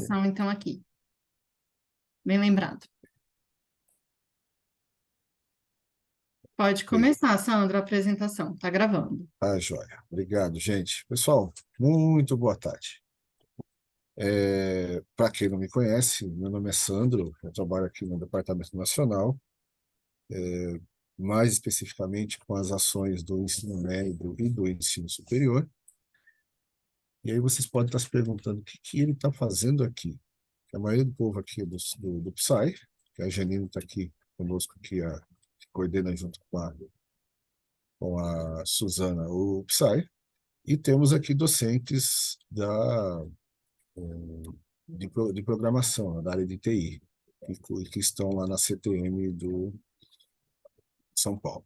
apresentação, então, aqui. Bem lembrado. Pode começar, Sandra, a apresentação. Está gravando. Ah, joia. Obrigado, gente. Pessoal, muito boa tarde. Para quem não me conhece, meu nome é Sandro, eu trabalho aqui no Departamento Nacional, mais especificamente com as ações do ensino médio e do ensino superior. E aí vocês podem estar se perguntando o que ele está fazendo aqui. A maioria do povo aqui é do PSAE, que a Janine está aqui conosco, que coordena junto com a Suzana o PSAE, e temos aqui docentes de programação, né, da área de TI, que estão lá na CTM do São Paulo.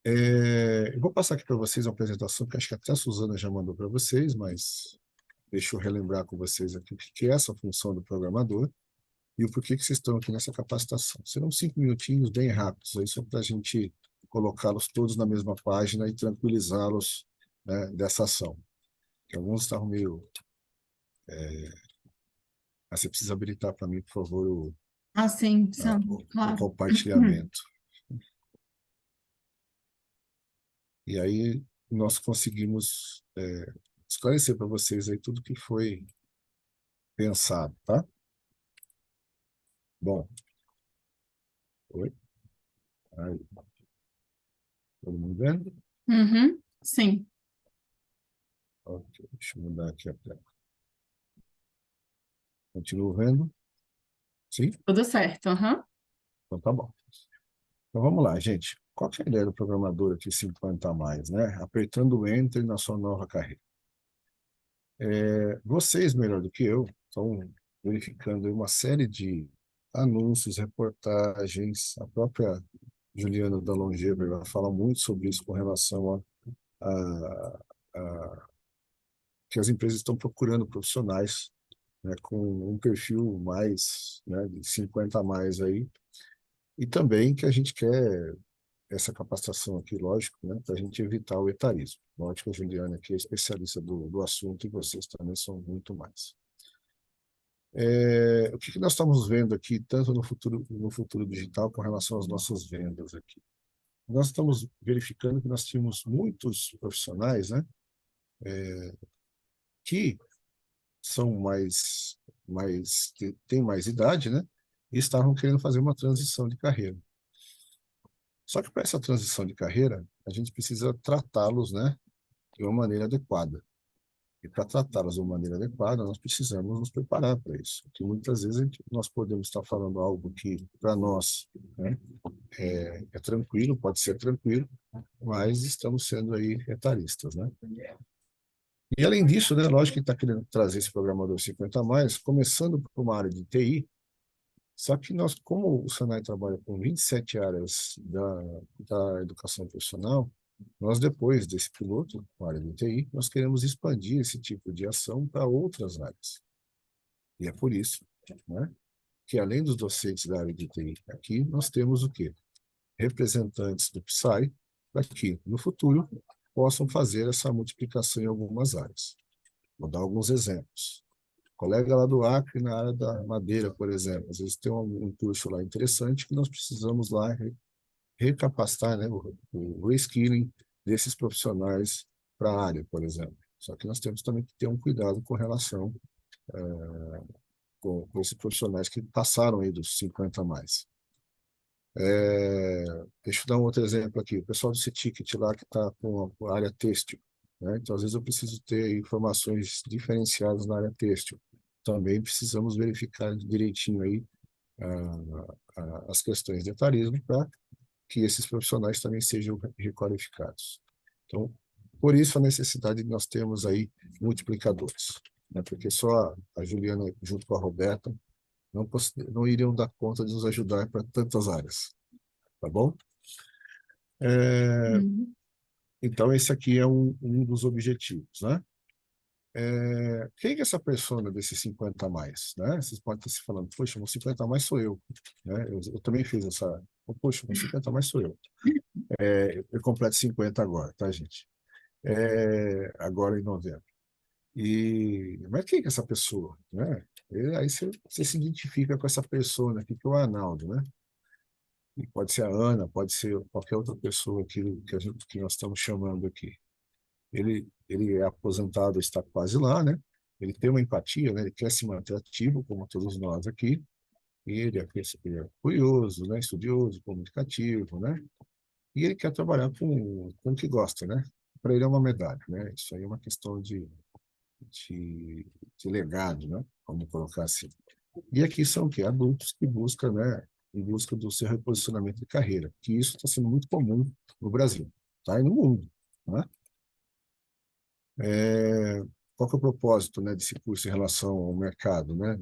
Eu vou passar aqui para vocês uma apresentação, que acho que até a Suzana já mandou para vocês, mas deixa eu relembrar com vocês aqui o que é essa função do programador e o porquê que vocês estão aqui nessa capacitação. Serão 5 minutinhos bem rápidos, aí só para a gente colocá-los todos na mesma página e tranquilizá-los, né, dessa ação. Que alguns estavam meio... você precisa habilitar para mim, por favor, Ah, sim, Sandra, o claro. compartilhamento. E aí nós conseguimos esclarecer para vocês aí tudo que foi pensado, tá? Bom. Oi? Aí. Todo mundo vendo? Uhum, sim. Ok, deixa eu mudar aqui a tela. Continuo vendo? Sim? Tudo certo, aham. Então tá bom. Então vamos lá, gente. Qual que é a ideia do programador aqui 50 a mais, né? Apertando o Enter na sua nova carreira. Vocês, melhor do que eu, estão verificando aí uma série de anúncios, reportagens. A própria Juliana da Longeva vai falar muito sobre isso com relação a que as empresas estão procurando profissionais, né, com um perfil mais, né, de 50 a mais aí, e também que a gente quer essa capacitação aqui, lógico, né, para a gente evitar o etarismo. Lógico que a Juliana aqui é especialista do assunto e vocês também são muito mais. O que nós estamos vendo aqui, tanto no futuro digital, com relação às nossas vendas aqui? Nós estamos verificando que nós tínhamos muitos profissionais, né, que são têm mais idade, né, e estavam querendo fazer uma transição de carreira. Só que para essa transição de carreira, a gente precisa tratá-los, né, de uma maneira adequada. E para tratá-los de uma maneira adequada, nós precisamos nos preparar para isso. Porque muitas vezes nós podemos estar falando algo que, para nós, né, é tranquilo, pode ser tranquilo, mas estamos sendo aí etaristas, né? E além disso, né, lógico que está querendo trazer esse programador 50 a mais, começando por uma área de TI, só que nós, como o Senai trabalha com 27 áreas da educação profissional, nós, depois desse piloto, com a área de TI, nós queremos expandir esse tipo de ação para outras áreas. E é por isso, né, que além dos docentes da área de TI aqui, nós temos o quê? Representantes do PSAE, para que, no futuro, possam fazer essa multiplicação em algumas áreas. Vou dar alguns exemplos. Colega lá do Acre, na área da madeira, por exemplo, às vezes tem um curso lá interessante que nós precisamos lá recapacitar, né, o reskilling desses profissionais para a área, por exemplo. Só que nós temos também que ter um cuidado com relação com esses profissionais que passaram aí dos 50 a mais. Deixa eu dar um outro exemplo aqui. O pessoal do C-Ticket lá que está com a área têxtil, né? Então, às vezes eu preciso ter informações diferenciadas na área têxtil. Também precisamos verificar direitinho aí as questões de etarismo para que esses profissionais também sejam requalificados. Então, por isso a necessidade de nós termos aí multiplicadores, né? Porque só a Juliana junto com a Roberta não iriam dar conta de nos ajudar para tantas áreas, tá bom? Uhum. Então, esse aqui é um dos objetivos, né? Quem é essa persona desses 50 a mais, né? Vocês podem estar se falando, poxa, o 50 a mais sou eu, né? Eu também fiz essa, poxa, o 50 a mais sou eu. Eu completo 50 agora, tá, gente? Agora em novembro. Mas quem é essa pessoa, né? Aí você se identifica com essa pessoa aqui, que é o Arnaldo, né? E pode ser a Ana, pode ser qualquer outra pessoa que nós estamos chamando aqui. Ele é aposentado, está quase lá, né? Ele tem uma empatia, né? Ele quer se manter ativo, como todos nós aqui. E ele é curioso, né? Estudioso, comunicativo, né? E ele quer trabalhar com o que gosta, né? Para ele é uma medalha, né? Isso aí é uma questão de, de legado, né? Vamos colocar assim. E aqui são o quê? Adultos que buscam, né? Em busca do seu reposicionamento de carreira, que isso está sendo muito comum no Brasil, tá? E no mundo, né? É, qual que é o propósito, né, desse curso em relação ao mercado, né?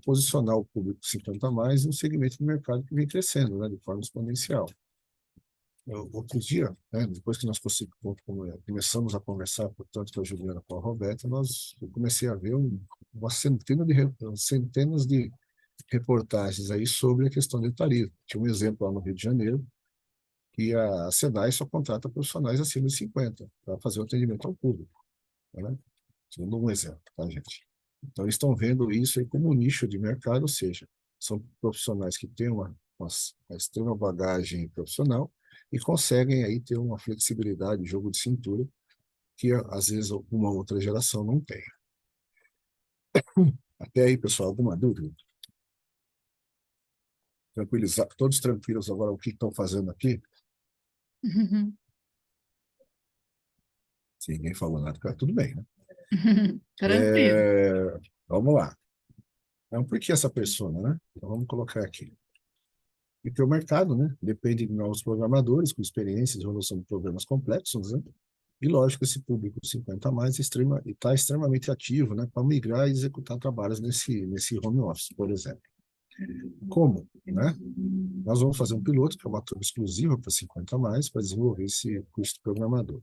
Posicionar o público 50 a mais em um segmento de mercado que vem crescendo, né, de forma exponencial. Outro dia, né, depois que nós começamos a conversar, portanto, com a Juliana, com a Roberta, eu comecei a ver centenas de reportagens aí sobre a questão do etarismo. Tinha um exemplo lá no Rio de Janeiro, que a Senai só contrata profissionais acima de 50 para fazer o atendimento ao público, né? Sendo um exemplo, tá, gente? Então, eles estão vendo isso aí como um nicho de mercado, ou seja, são profissionais que têm uma extrema bagagem profissional e conseguem aí ter uma flexibilidade, jogo de cintura, que às vezes uma outra geração não tem. Até aí, pessoal, alguma dúvida? Tranquilizar, todos tranquilos agora o que estão fazendo aqui? Se ninguém falou nada, tá tudo bem, né? Tranquilo. Vamos lá. Então, por que essa persona, né? Então, vamos colocar aqui. Porque o mercado, né, depende de novos programadores com experiência de resolução de problemas complexos, né? E lógico, esse público 50 a mais está extremamente ativo, né, para migrar e executar trabalhos nesse home office, por exemplo. Como, né? Nós vamos fazer um piloto, que é uma turma exclusiva para 50 a mais, para desenvolver esse curso de programador.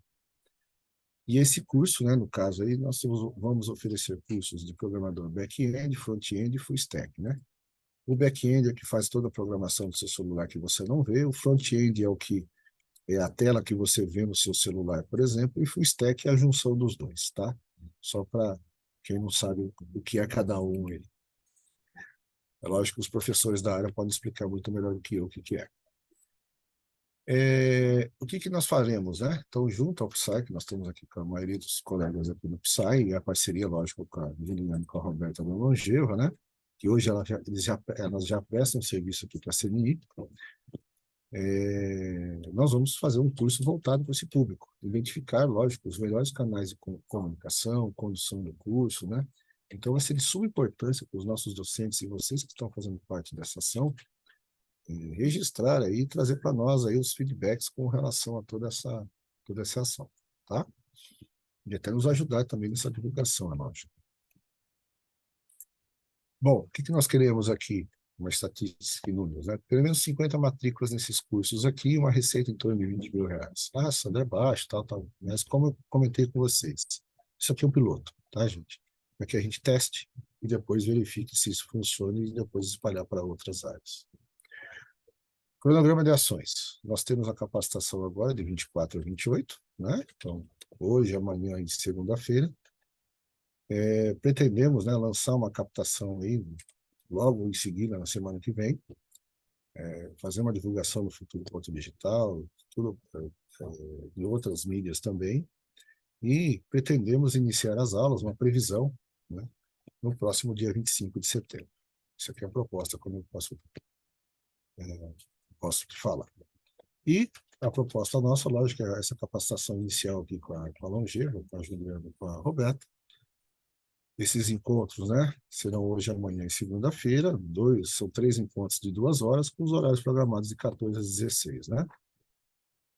E esse curso, né, no caso aí, vamos oferecer cursos de programador back-end, front-end e full stack, né? O back-end é que faz toda a programação do seu celular que você não vê, o front-end é a tela que você vê no seu celular, por exemplo, e full stack é a junção dos dois, tá? Só para quem não sabe o que é cada um aí. É lógico que os professores da área podem explicar muito melhor do que eu o que é. O que nós faremos, né? Então, junto ao PSI, que nós temos aqui com a maioria dos colegas aqui no PSI, e a parceria, lógico, com a Juliana e com a Roberta da Longeva, né? Que hoje elas já prestam serviço aqui para a CNI. Nós vamos fazer um curso voltado para esse público, identificar, lógico, os melhores canais de comunicação, condução do curso, né? Então, vai ser de suma importância para os nossos docentes e vocês que estão fazendo parte dessa ação, registrar aí e trazer para nós aí os feedbacks com relação a toda essa ação, tá? E até nos ajudar também nessa divulgação, é lógico. Bom, o que nós queremos aqui? Uma estatística em números, né? Pelo menos 50 matrículas nesses cursos aqui, uma receita em torno de R$ 20.000. Ah, Sandra, é baixo, tal, tal. Mas como eu comentei com vocês, isso aqui é um piloto, tá, gente? Para que a gente teste e depois verifique se isso funciona e depois espalhar para outras áreas. Cronograma de ações. Nós temos a capacitação agora de 24 a 28, né? Então, hoje, amanhã e segunda-feira. Pretendemos, né, lançar uma captação aí logo em seguida, na semana que vem, fazer uma divulgação no Futuro Ponto Digital, tudo, em outras mídias também, e pretendemos iniciar as aulas, uma previsão, né, no próximo dia 25 de setembro. Isso aqui é a proposta, como eu posso te falar. E a proposta nossa, lógico, é essa capacitação inicial aqui com a Longeva, com a Juliana, com a Roberta. Esses encontros, né, serão hoje, amanhã e segunda-feira. São 3 encontros de 2 horas, com os horários programados de 14 às 16, né?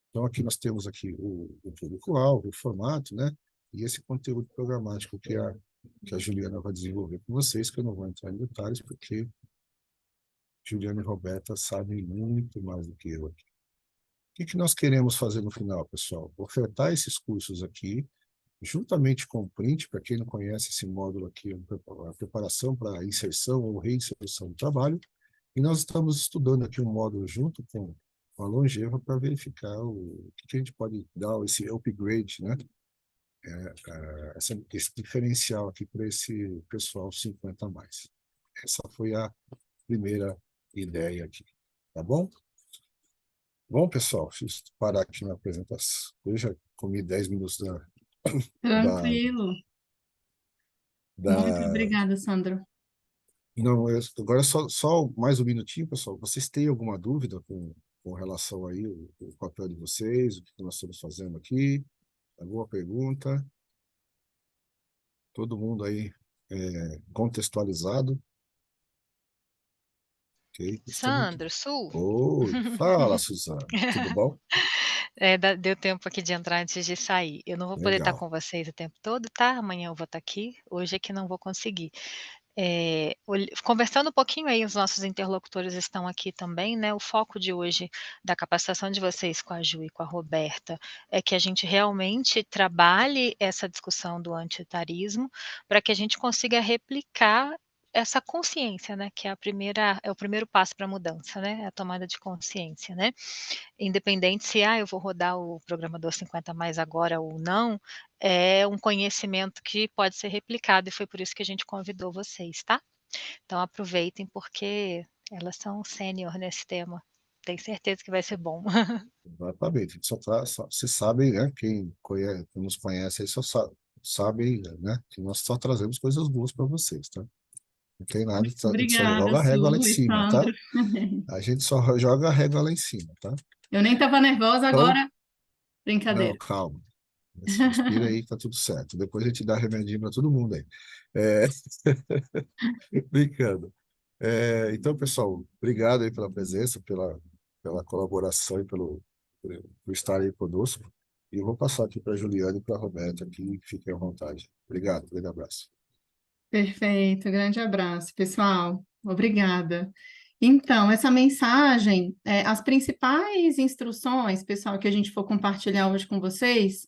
Então, aqui nós temos aqui o público-alvo, o formato, né? E esse conteúdo programático que a Juliana vai desenvolver com vocês, que eu não vou entrar em detalhes, porque Juliana e Roberta sabem muito mais do que eu aqui. O que nós queremos fazer no final, pessoal? Ofertar esses cursos aqui, juntamente com o print, para quem não conhece esse módulo aqui, a preparação para inserção ou reinserção do trabalho, e nós estamos estudando aqui um módulo junto com a Longeva para verificar o que a gente pode dar, esse upgrade, né? Esse diferencial aqui para esse pessoal 50 a mais. Essa foi a primeira ideia aqui, tá bom? Bom, pessoal, deixa eu parar aqui na apresentação. Eu já comi 10 minutos da, Tranquilo. Muito da... obrigada, Sandro. Não, agora só mais um minutinho, pessoal. Vocês têm alguma dúvida com relação aí o papel de vocês, o que nós estamos fazendo aqui? Alguma pergunta? Todo mundo aí contextualizado? Ok, estamos aqui. Sandro, Sul, Oi, fala, Suzana. Tudo bom? deu tempo aqui de entrar antes de sair. Eu não vou poder estar Legal. com vocês o tempo todo, tá? Amanhã eu vou estar aqui, hoje é que não vou conseguir. Conversando um pouquinho aí, os nossos interlocutores estão aqui também, né? O foco de hoje da capacitação de vocês com a Ju e com a Roberta é que a gente realmente trabalhe essa discussão do antietarismo para que a gente consiga replicar essa consciência, né? Que é o primeiro passo para a mudança, né? A tomada de consciência, né? Independente se eu vou rodar o programador 50 mais agora ou não, é um conhecimento que pode ser replicado e foi por isso que a gente convidou vocês, tá? Então aproveitem porque elas são sênior nesse tema. Tenho certeza que vai ser bom. Exatamente. Vocês sabem, né? Quem nos conhece aí sabe, né? Que nós só trazemos coisas boas para vocês, tá? Não tem nada, a gente só Obrigada, joga a régua lá em Su e cima, tá? Sandro. A gente só joga a régua lá em cima, tá? Eu nem estava nervosa Então, agora. não, Brincadeira. calma. Respira aí, tá tudo certo. Depois a gente dá remedinho para todo mundo aí. É, brincando. Então, pessoal, obrigado aí pela presença, pela colaboração e por estar aí conosco. E eu vou passar aqui para a Juliana e para a Roberta, que fiquem à vontade. Obrigado, grande abraço. Perfeito, grande abraço, pessoal. Obrigada. Então, essa mensagem, as principais instruções, pessoal, que a gente for compartilhar hoje com vocês,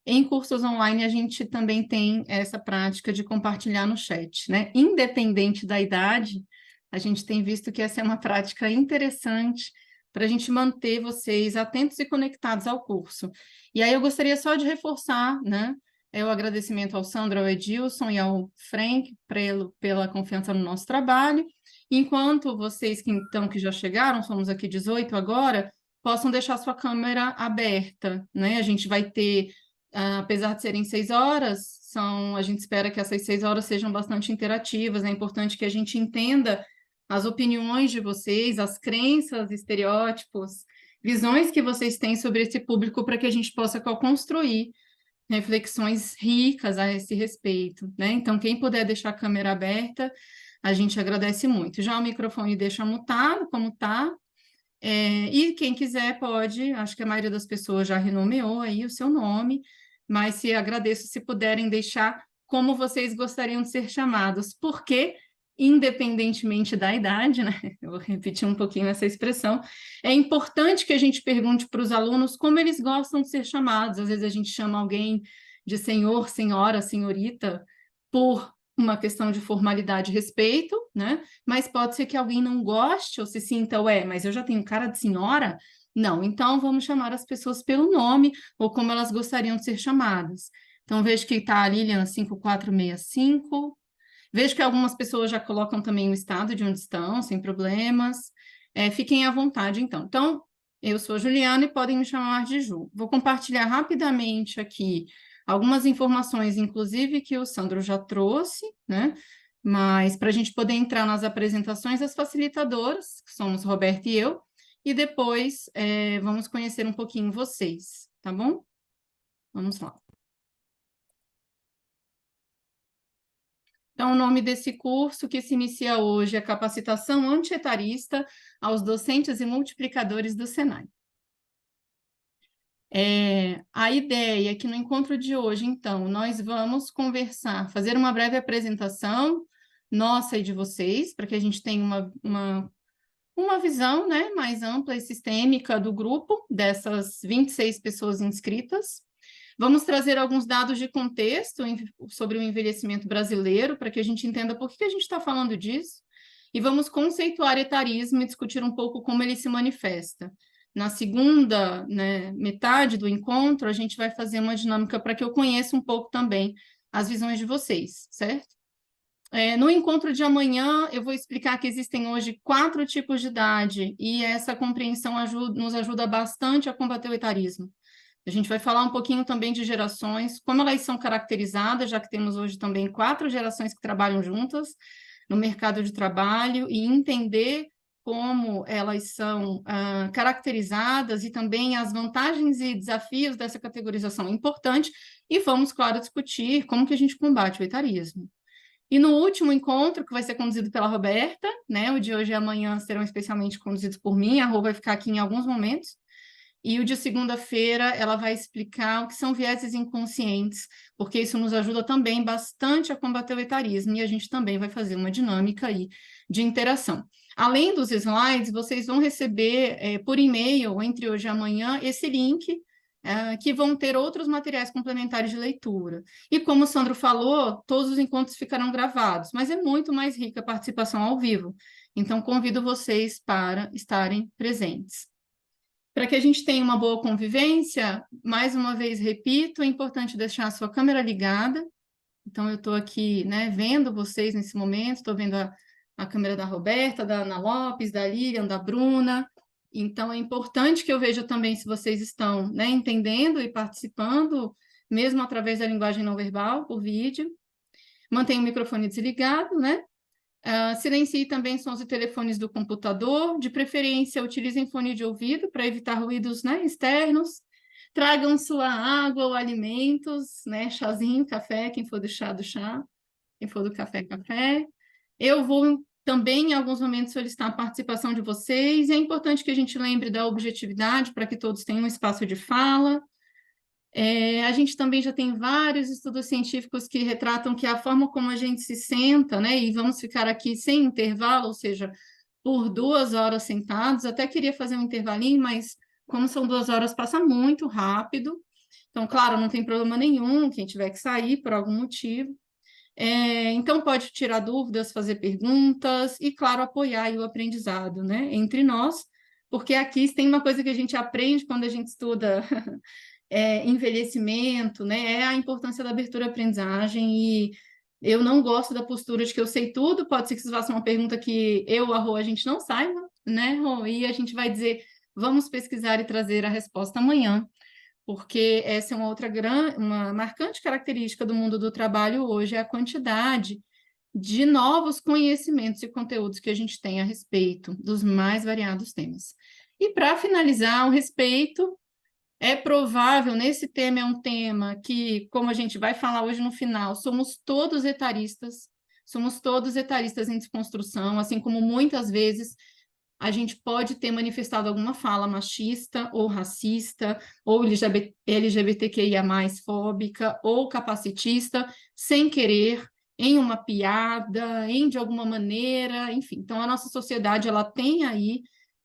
em cursos online a gente também tem essa prática de compartilhar no chat, né? Independente da idade, a gente tem visto que essa é uma prática interessante para a gente manter vocês atentos e conectados ao curso. E aí eu gostaria só de reforçar, né? O agradecimento ao Sandro, ao Edilson e ao Frank pela confiança no nosso trabalho. Enquanto vocês que já chegaram, somos aqui 18 agora, possam deixar sua câmera aberta, né? A gente vai ter, apesar de serem 6 horas, a gente espera que essas 6 horas sejam bastante interativas. É importante que a gente entenda as opiniões de vocês, as crenças, estereótipos, visões que vocês têm sobre esse público para que a gente possa co-construir reflexões ricas a esse respeito, né? Então, quem puder deixar a câmera aberta, a gente agradece muito. Já o microfone deixa mutado, como tá, e quem quiser pode, acho que a maioria das pessoas já renomeou aí o seu nome, mas se agradeço se puderem deixar como vocês gostariam de ser chamados, porque independentemente da idade, né? Eu vou repetir um pouquinho essa expressão. É importante que a gente pergunte para os alunos como eles gostam de ser chamados. Às vezes a gente chama alguém de senhor, senhora, senhorita, por uma questão de formalidade e respeito, né? Mas pode ser que alguém não goste ou se sinta, mas eu já tenho cara de senhora? Não, então vamos chamar as pessoas pelo nome ou como elas gostariam de ser chamadas. Então, vejo que está a Lilian 5465. Vejo que algumas pessoas já colocam também o estado de onde estão, sem problemas. Fiquem à vontade, então. Então, eu sou a Juliana e podem me chamar de Ju. Vou compartilhar rapidamente aqui algumas informações, inclusive que o Sandro já trouxe, né? Mas para a gente poder entrar nas apresentações, as facilitadoras, que somos Roberto e eu, e depois vamos conhecer um pouquinho vocês, tá bom? Vamos lá. Então, o nome desse curso que se inicia hoje é Capacitação Antietarista aos Docentes e Multiplicadores do Senai. A ideia é que no encontro de hoje, então, nós vamos conversar, fazer uma breve apresentação nossa e de vocês, para que a gente tenha uma visão, né, mais ampla e sistêmica do grupo, dessas 26 pessoas inscritas. Vamos trazer alguns dados de contexto sobre o envelhecimento brasileiro, para que a gente entenda por que a gente está falando disso, e vamos conceituar etarismo e discutir um pouco como ele se manifesta. Na segunda, né, metade do encontro, a gente vai fazer uma dinâmica para que eu conheça um pouco também as visões de vocês, certo? No encontro de amanhã, eu vou explicar que existem hoje 4 tipos de idade, e essa compreensão nos ajuda bastante a combater o etarismo. A gente vai falar um pouquinho também de gerações, como elas são caracterizadas, já que temos hoje também 4 gerações que trabalham juntas no mercado de trabalho, e entender como elas são caracterizadas e também as vantagens e desafios dessa categorização é importante, e vamos, claro, discutir como que a gente combate o etarismo. E no último encontro, que vai ser conduzido pela Roberta, né, o de hoje e amanhã serão especialmente conduzidos por mim, a Rô vai ficar aqui em alguns momentos, e o de segunda-feira ela vai explicar o que são vieses inconscientes, porque isso nos ajuda também bastante a combater o etarismo, e a gente também vai fazer uma dinâmica aí de interação. Além dos slides, vocês vão receber por e-mail, entre hoje e amanhã, esse link, que vão ter outros materiais complementares de leitura. E como o Sandro falou, todos os encontros ficarão gravados, mas é muito mais rica a participação ao vivo. Então, convido vocês para estarem presentes. Para que a gente tenha uma boa convivência, mais uma vez repito, é importante deixar a sua câmera ligada. Então, eu estou aqui, né, vendo vocês nesse momento, estou vendo a câmera da Roberta, da Ana Lopes, da Lilian, da Bruna. Então, é importante que eu veja também se vocês estão, né, entendendo e participando, mesmo através da linguagem não verbal, por vídeo. Mantenha o microfone desligado, né? Silencie também sons e telefones do computador, de preferência utilizem fone de ouvido para evitar ruídos, né, externos. Tragam sua água ou alimentos, né, chazinho, café, quem for do chá, quem for do café, café. Eu vou também, em alguns momentos, solicitar a participação de vocês, e é importante que a gente lembre da objetividade para que todos tenham um espaço de fala. A gente também já tem vários estudos científicos que retratam que a forma como a gente se senta, né, e vamos ficar aqui sem intervalo, ou seja, por 2 horas sentados, até queria fazer um intervalinho, mas como são 2 horas, passa muito rápido. Então, claro, não tem problema nenhum, quem tiver que sair por algum motivo. Então, pode tirar dúvidas, fazer perguntas e, claro, apoiar aí o aprendizado, né, entre nós, porque aqui tem uma coisa que a gente aprende quando a gente estuda envelhecimento, né, é a importância da abertura à aprendizagem, e eu não gosto da postura de que eu sei tudo, pode ser que vocês façam uma pergunta que eu, a Rô, a gente não saiba, né, Rô, e a gente vai dizer, vamos pesquisar e trazer a resposta amanhã, porque essa é uma marcante característica do mundo do trabalho hoje, é a quantidade de novos conhecimentos e conteúdos que a gente tem a respeito dos mais variados temas. E para finalizar, o respeito é provável, nesse tema é um tema que, como a gente vai falar hoje no final, somos todos etaristas em desconstrução, assim como muitas vezes a gente pode ter manifestado alguma fala machista ou racista, ou LGBTQIA+, fóbica, ou capacitista, sem querer, em uma piada, de alguma maneira, enfim. Então, a nossa sociedade, ela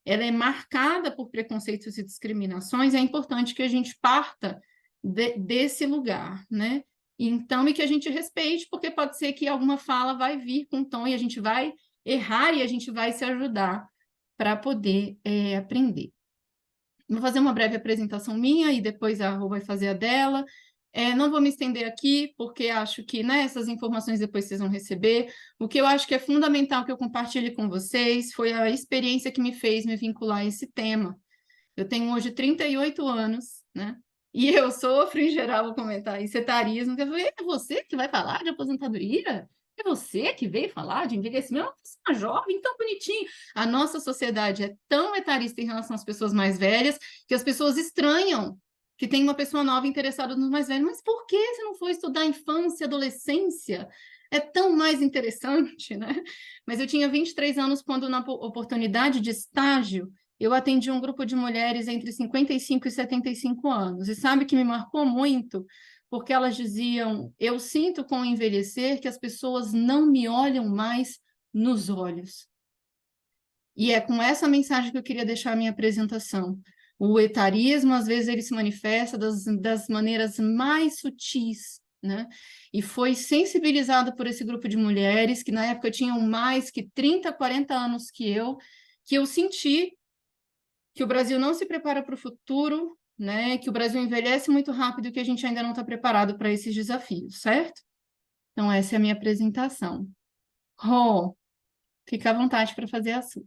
é marcada por preconceitos e discriminações, é importante que a gente parta desse lugar, né? Então, e que a gente respeite, porque pode ser que alguma fala vai vir com tom e a gente vai errar e a gente vai se ajudar para poder aprender. Vou fazer uma breve apresentação minha e depois a Rô vai fazer a dela. Não vou me estender aqui, porque acho que, né, essas informações depois vocês vão receber. O que eu acho que é fundamental que eu compartilhe com vocês foi a experiência que me fez me vincular a esse tema. Eu tenho hoje 38 anos, né? E eu sofro, em geral, vou comentar isso, etarismo. Eu falei, é você que vai falar de aposentadoria? É você que veio falar de envelhecimento? Você é uma jovem, tão bonitinho. A nossa sociedade é tão etarista em relação às pessoas mais velhas que as pessoas estranham que tem uma pessoa nova interessada nos mais velhos. Mas por que você não foi estudar infância, adolescência? É tão mais interessante, né? Mas eu tinha 23 anos quando, na oportunidade de estágio, eu atendi um grupo de mulheres entre 55 e 75 anos. E sabe que me marcou muito? Porque elas diziam, eu sinto com o envelhecer que as pessoas não me olham mais nos olhos. E é com essa mensagem que eu queria deixar a minha apresentação. O etarismo, às vezes, ele se manifesta das maneiras mais sutis, né? E foi sensibilizado por esse grupo de mulheres, que na época tinham mais que 30, 40 anos que eu senti que o Brasil não se prepara para o futuro, né? Que o Brasil envelhece muito rápido e que a gente ainda não está preparado para esses desafios, certo? Então, essa é a minha apresentação. Rô, fica à vontade para fazer a sua.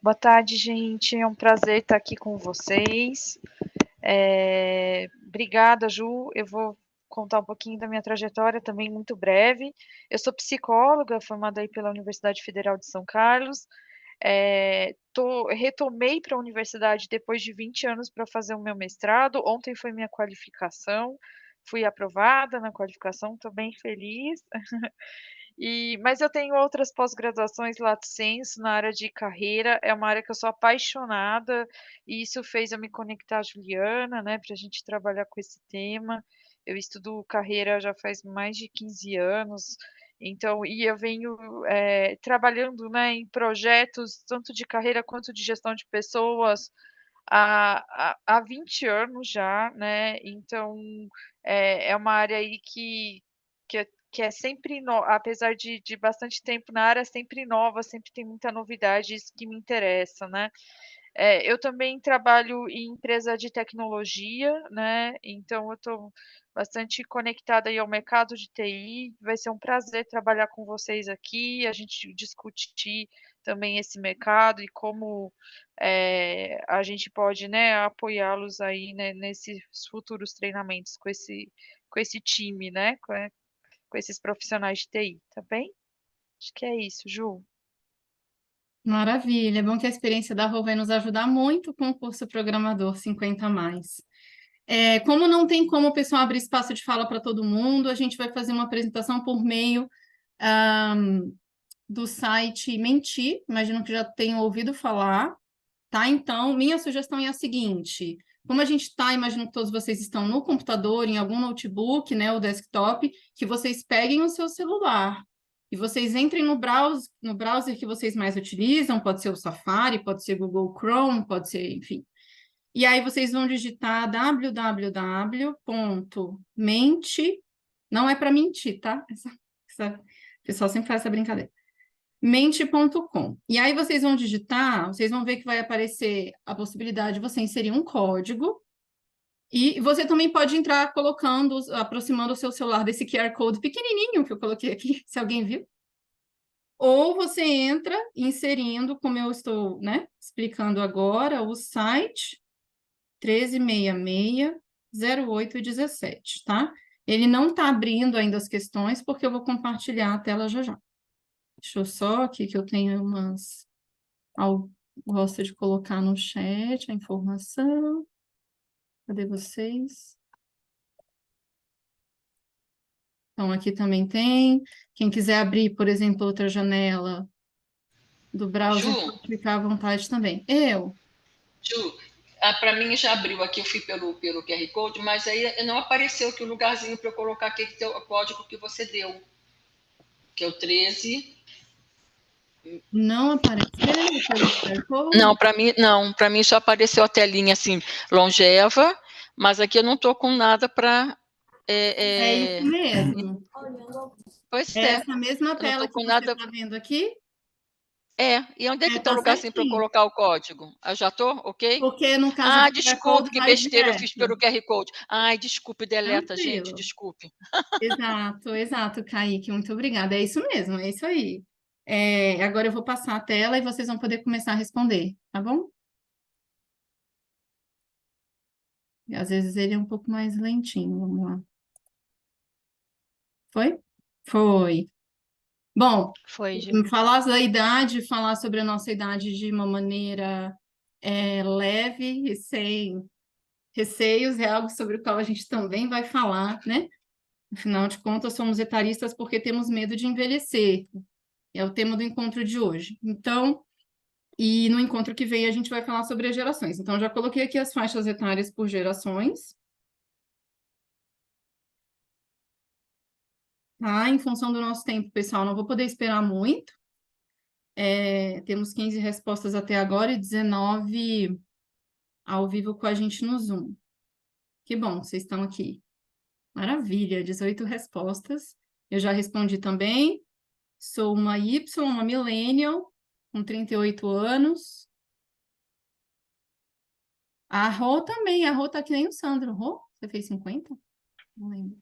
Boa tarde, gente. É um prazer estar aqui com vocês. Obrigada, Ju. Eu vou contar um pouquinho da minha trajetória também, muito breve. Eu sou psicóloga, formada aí pela Universidade Federal de São Carlos. Retomei para a universidade depois de 20 anos para fazer o meu mestrado. Ontem foi minha qualificação. Fui aprovada na qualificação, estou bem feliz. Mas eu tenho outras pós-graduações lato sensu na área de carreira, é uma área que eu sou apaixonada, e isso fez eu me conectar à Juliana, né, para a gente trabalhar com esse tema. Eu estudo carreira já faz mais de 15 anos, então, e eu venho trabalhando, né, em projetos tanto de carreira quanto de gestão de pessoas há 20 anos já, né, então é uma área aí que é sempre, apesar de bastante tempo na área, sempre nova, sempre tem muita novidade, isso que me interessa, né. Eu também trabalho em empresa de tecnologia, né, então eu estou bastante conectada aí ao mercado de TI, vai ser um prazer trabalhar com vocês aqui, a gente discutir também esse mercado e como, a gente pode, né, apoiá-los aí, né, nesses futuros treinamentos com esse time, né, com esses profissionais de TI, tá bem? Acho que é isso, Ju. Maravilha, é bom que a experiência da Rô vai nos ajudar muito com o curso Programador 50 mais. Como não tem como o pessoal abrir espaço de fala para todo mundo, a gente vai fazer uma apresentação por meio do site Menti, imagino que já tenham ouvido falar, tá? Então, minha sugestão é a seguinte: como a gente está, imagino que todos vocês estão no computador, em algum notebook, né, ou desktop, que vocês peguem o seu celular e vocês entrem no browser que vocês mais utilizam, pode ser o Safari, pode ser Google Chrome, pode ser, enfim. E aí vocês vão digitar www.mente, não é para mentir, tá? O pessoal sempre faz essa brincadeira. Mente.com. E aí vocês vão digitar, vocês vão ver que vai aparecer a possibilidade de você inserir um código. E você também pode entrar colocando, aproximando o seu celular desse QR Code pequenininho que eu coloquei aqui, se alguém viu. Ou você entra inserindo, como eu estou, né, explicando agora, o site 1366-0817, tá? Ele não está abrindo ainda as questões, porque eu vou compartilhar a tela já já. Deixa eu só aqui que eu tenho umas... Gosto de colocar no chat a informação. Cadê vocês? Então, aqui também tem. Quem quiser abrir, por exemplo, outra janela do browser, Ju, pode ficar à vontade também. Eu? Ju, para mim já abriu aqui, eu fui pelo QR Code, mas aí não apareceu aqui o lugarzinho para eu colocar aquele código que você deu, que é o 13. Não apareceu pelo QR Code? Não, para mim só apareceu a telinha assim, longeva, mas aqui eu não estou com nada para... É isso mesmo. Pois É é, essa mesma eu não tela estou que com você nada... está vendo aqui? E onde é que está o Tá lugarzinho para eu certinho. colocar o código? Eu já estou, ok? Porque no caso do QR Desculpe, Code que vai besteira, eu fiz direto. pelo QR Code. Ai, desculpe, deleta, gente, Tranquilo. desculpe. Exato, Kaique, muito obrigada. É isso mesmo, é isso aí. Agora eu vou passar a tela e vocês vão poder começar a responder, tá bom? E às vezes ele é um pouco mais lentinho, vamos lá. Foi? Foi. Bom, Foi, Ju. falar da idade, falar sobre a nossa idade de uma maneira leve e sem receios é algo sobre o qual a gente também vai falar, né? Afinal de contas, somos etaristas porque temos medo de envelhecer. É o tema do encontro de hoje. Então, e no encontro que vem a gente vai falar sobre as gerações. Então, já coloquei aqui as faixas etárias por gerações. Tá? Em função do nosso tempo, pessoal, não vou poder esperar muito. Temos 15 respostas até agora e 19 ao vivo com a gente no Zoom. Que bom, vocês estão aqui. Maravilha, 18 respostas. Eu já respondi também. Sou uma Y, uma millennial, com 38 anos. A Rô também, a Rô tá que nem o Sandro. Rô, você fez 50? Não lembro.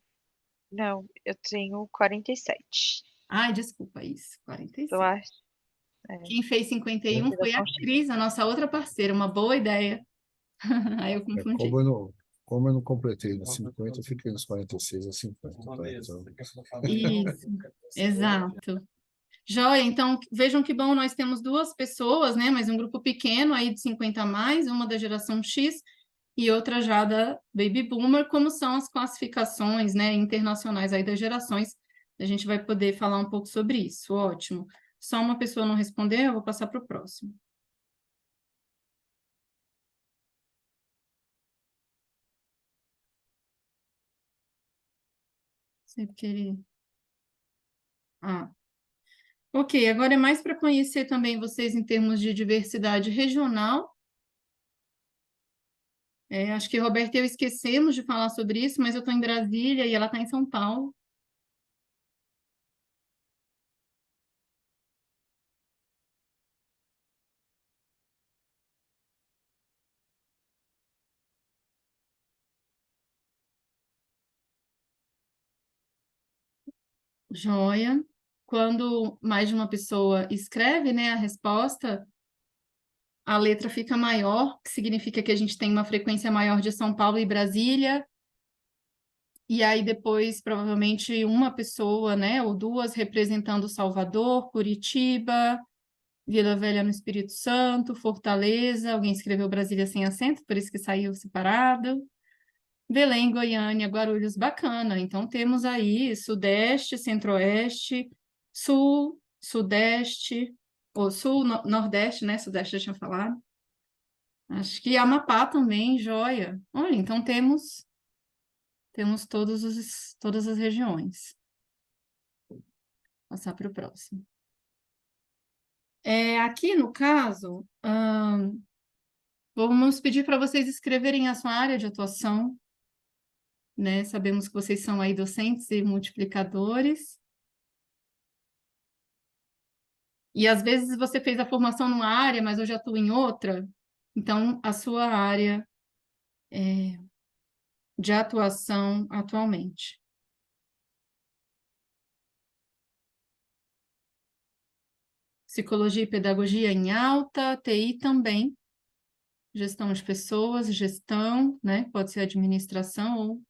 Não, eu tenho 47. Ai, desculpa, isso, Eu 46. acho. Quem fez 51 foi a Geração X. Cris, a nossa outra parceira, uma boa ideia. Aí eu É, confundi. como eu não completei nos 50, eu fiquei nos 46 a 50. Tá? Então, Isso, exato. Joia, então vejam que bom, nós temos duas pessoas, né? Mas um grupo pequeno aí de 50 a mais, uma da geração X e outra já da Baby Boomer, como são as classificações, né, internacionais aí das gerações. A gente vai poder falar um pouco sobre isso. Ótimo. Só uma pessoa não respondeu, eu vou passar para o próximo. Sempre que ele... Ah, ok. Agora é mais para conhecer também vocês em termos de diversidade regional. Acho que Roberta e eu esquecemos de falar sobre isso, mas eu estou em Brasília e ela está em São Paulo. Joia. Quando mais de uma pessoa escreve, né, a resposta, a letra fica maior, que significa que a gente tem uma frequência maior de São Paulo e Brasília. E aí depois, provavelmente, uma pessoa, né, ou duas representando Salvador, Curitiba, Vila Velha no Espírito Santo, Fortaleza. Alguém escreveu Brasília sem acento, por isso que saiu separado. Belém, Goiânia, Guarulhos, bacana. Então temos aí Sudeste, Centro-Oeste, Sul, Sudeste, ou Sul, Nordeste, né? Sudeste eu tinha falado. Acho que Amapá também, joia. Olha, então temos todas as regiões. Vou passar para o próximo. Aqui no caso, vamos pedir para vocês escreverem a sua área de atuação, né? Sabemos que vocês são aí docentes e multiplicadores. E às vezes você fez a formação numa área, mas hoje atua em outra. Então, a sua área de atuação atualmente. Psicologia e pedagogia em alta, TI também. Gestão de pessoas, gestão, né? Pode ser administração ou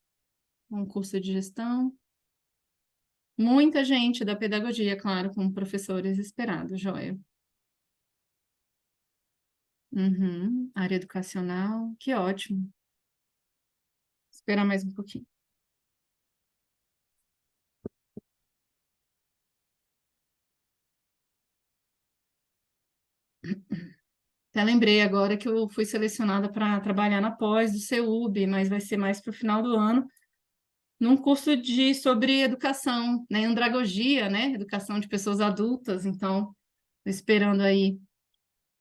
um curso de gestão. Muita gente da pedagogia, claro, como professores esperados, joia. Uhum. Área educacional, que ótimo. Esperar mais um pouquinho. Até lembrei agora que eu fui selecionada para trabalhar na pós do CEUB, mas vai ser mais para o final do ano, num curso sobre educação, né, andragogia, né, educação de pessoas adultas. Então, estou esperando aí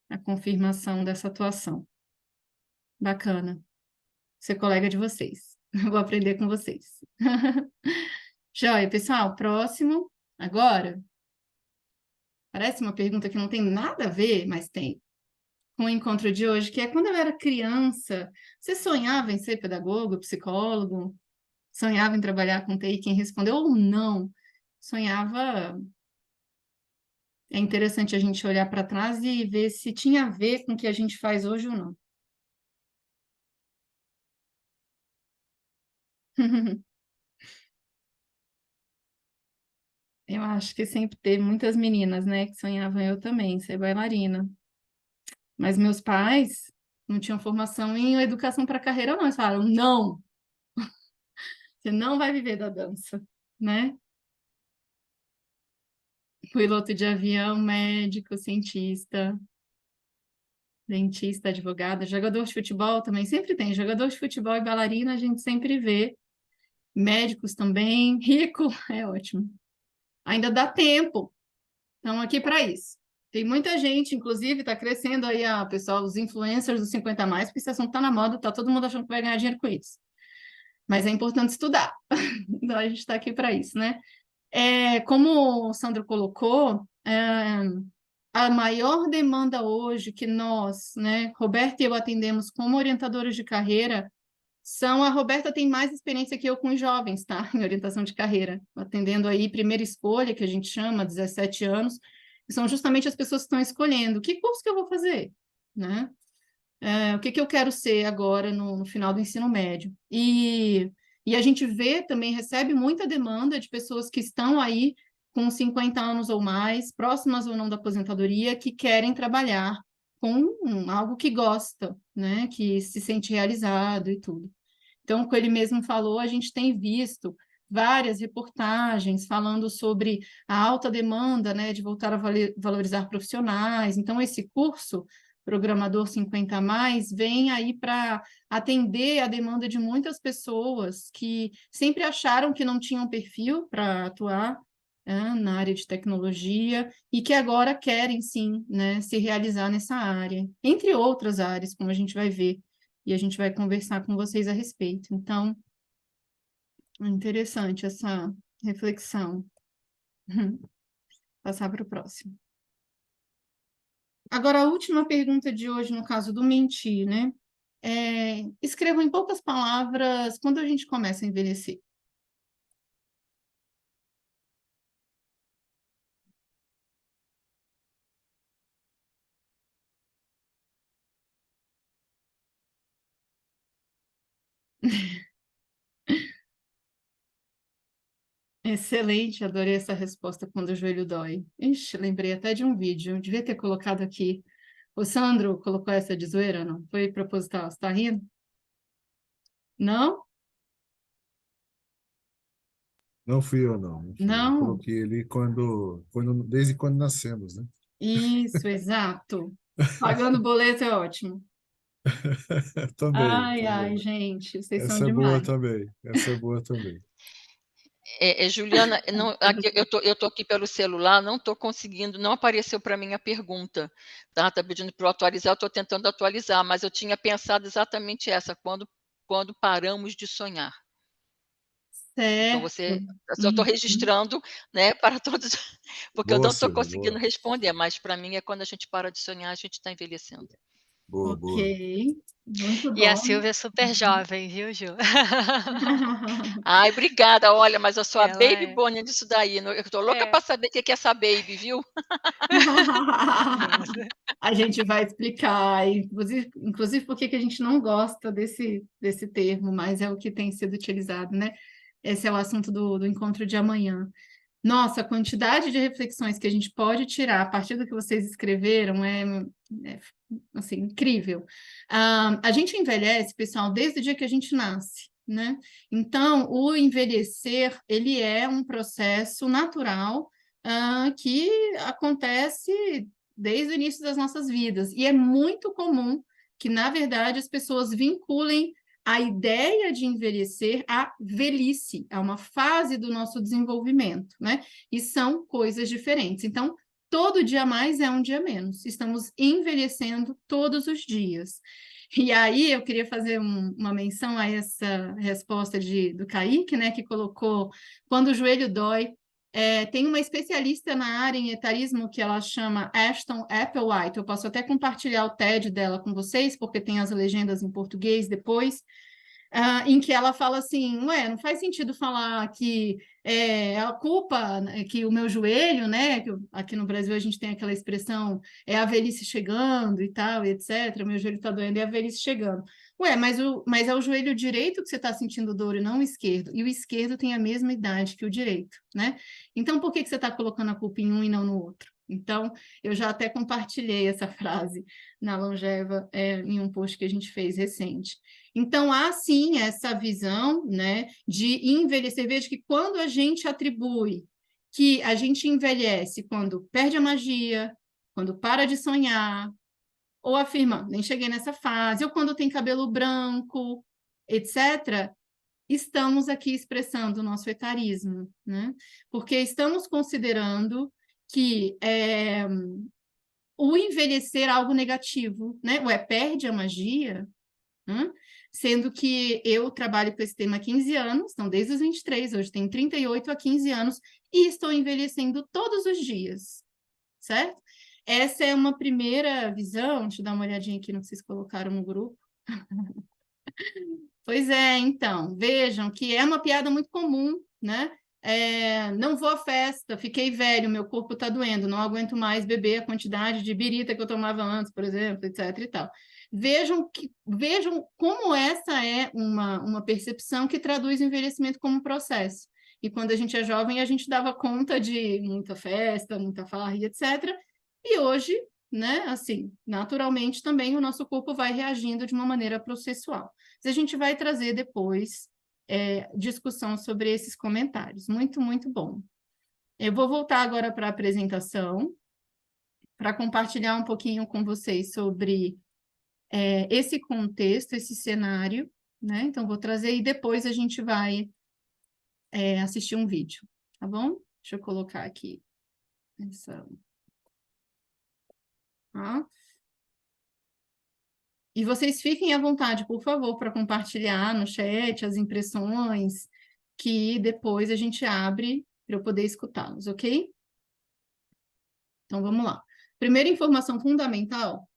a confirmação dessa atuação. Bacana. Ser colega de vocês. Vou aprender com vocês. Joia, pessoal, próximo. Agora, parece uma pergunta que não tem nada a ver, mas tem. Com o encontro de hoje, que é quando eu era criança, você sonhava em ser pedagogo, psicólogo? Sonhava em trabalhar com TI? Quem respondeu ou não? Sonhava. É interessante a gente olhar para trás e ver se tinha a ver com o que a gente faz hoje ou não. Eu acho que sempre teve muitas meninas, né, que sonhavam eu também, ser bailarina. Mas meus pais não tinham formação em educação para carreira, não. Eles falaram, não, você não vai viver da dança, né? Piloto de avião, médico, cientista, dentista, advogada, jogador de futebol também, sempre tem. Jogador de futebol e bailarina a gente sempre vê. Médicos também, rico, é ótimo. Ainda dá tempo, estamos aqui para isso. Tem muita gente, inclusive, está crescendo aí, pessoal, os influencers dos 50 a mais, porque esse assunto está na moda, está todo mundo achando que vai ganhar dinheiro com isso. Mas é importante estudar, então a gente está aqui para isso, né? Como o Sandro colocou, a maior demanda hoje que nós, né, Roberto e eu atendemos como orientadores de carreira, A Roberta tem mais experiência que eu com os jovens, tá? Em orientação de carreira, atendendo aí primeira escolha, que a gente chama, 17 anos, que são justamente as pessoas que estão escolhendo que curso que eu vou fazer, né? O que eu quero ser agora no final do ensino médio. E a gente vê também, recebe muita demanda de pessoas que estão aí com 50 anos ou mais, próximas ou não da aposentadoria, que querem trabalhar com algo que gosta, né? Que se sente realizado e tudo. Então, como ele mesmo falou, a gente tem visto várias reportagens falando sobre a alta demanda, né, de voltar a valorizar profissionais. Então, esse curso, Programador 50 a mais, vem aí para atender a demanda de muitas pessoas que sempre acharam que não tinham perfil para atuar na área de tecnologia e que agora querem, sim, né, se realizar nessa área, entre outras áreas, como a gente vai ver e a gente vai conversar com vocês a respeito. Então, é interessante essa reflexão. Passar para o próximo. Agora, a última pergunta de hoje, no caso do mentir, né? Escreva em poucas palavras quando a gente começa a envelhecer. Excelente, adorei essa resposta quando o joelho dói. Ixi, lembrei até de um vídeo, eu devia ter colocado aqui. O Sandro colocou essa de zoeira, não? Foi proposital, você tá rindo? Não? Não fui eu, não. Não fui eu. Eu Não? coloquei ele desde quando nascemos, né? Isso, exato. Pagando boleto é ótimo. Também, Ai, ai, também. gente, vocês são Essa é boa demais. também. Essa é boa também. Juliana, eu tô aqui pelo celular, não estou conseguindo, não apareceu para mim a pergunta, tá? Tá pedindo para eu atualizar, eu estou tentando atualizar, mas eu tinha pensado exatamente essa, quando paramos de sonhar. Então Certo. você, eu só estou Uhum. registrando, né, para todos, porque eu Boa, não estou Silvia, conseguindo boa. responder, mas para mim é quando a gente para de sonhar, a gente está envelhecendo. Boa, boa. Ok, muito E a bom. Silvia é super jovem, viu, Ju? Ai, obrigada, olha, mas eu sou a Ela baby é. Bonnie disso daí, eu estou louca É. para saber o que é essa baby, viu? Nossa. A gente vai explicar, inclusive por que a gente não gosta desse termo, mas é o que tem sido utilizado, né? Esse é o assunto do encontro de amanhã. Nossa, a quantidade de reflexões que a gente pode tirar a partir do que vocês escreveram é assim, incrível. A gente envelhece, pessoal, desde o dia que a gente nasce, né? Então, o envelhecer, ele é um processo natural, que acontece desde o início das nossas vidas. E é muito comum que, na verdade, as pessoas vinculem a ideia de envelhecer à velhice, a uma fase do nosso desenvolvimento, né? E são coisas diferentes. Então, todo dia mais é um dia menos. Estamos envelhecendo todos os dias. E aí eu queria fazer uma menção a essa resposta do Kaique, né? Que colocou quando o joelho dói. Tem uma especialista na área em etarismo que ela chama Ashton Applewhite. Eu posso até compartilhar o TED dela com vocês, porque tem as legendas em português depois, em que ela fala assim, ué, não faz sentido falar que a culpa, né, que o meu joelho, né, que aqui no Brasil a gente tem aquela expressão, é a velhice chegando e tal, e etc., meu joelho está doendo, é a velhice chegando. Ué, mas é o joelho direito que você está sentindo dor e não o esquerdo, e o esquerdo tem a mesma idade que o direito, né? Então, por que você está colocando a culpa em um e não no outro? Então, eu já até compartilhei essa frase na Longeva, em um post que a gente fez recente. Então, há sim essa visão, né, de envelhecer. Veja que quando a gente atribui que a gente envelhece quando perde a magia, quando para de sonhar, ou afirma, nem cheguei nessa fase, ou quando tem cabelo branco, etc., estamos aqui expressando o nosso etarismo, né? Porque estamos considerando que o envelhecer é algo negativo, né? Ué, perde a magia, né? Sendo que eu trabalho com esse tema há 15 anos, então desde os 23, hoje tenho 38 a 15 anos, e estou envelhecendo todos os dias, certo? Essa é uma primeira visão, deixa eu dar uma olhadinha aqui no que vocês colocaram no grupo. Pois é, então, vejam que é uma piada muito comum, né? Não vou à festa, fiquei velho, meu corpo está doendo, não aguento mais beber a quantidade de birita que eu tomava antes, por exemplo, etc. e tal. Vejam como essa é uma percepção que traduz o envelhecimento como processo. E quando a gente é jovem, a gente dava conta de muita festa, muita farra, etc. E hoje, né, assim, naturalmente também o nosso corpo vai reagindo de uma maneira processual. A gente vai trazer depois discussão sobre esses comentários. Muito, muito bom. Eu vou voltar agora para a apresentação, para compartilhar um pouquinho com vocês sobre esse contexto, esse cenário, né? Então, vou trazer e depois a gente vai assistir um vídeo, tá bom? Deixa eu colocar aqui essa... Tá? E vocês fiquem à vontade, por favor, para compartilhar no chat as impressões, que depois a gente abre para eu poder escutá-los, ok? Então, vamos lá. Primeira informação fundamental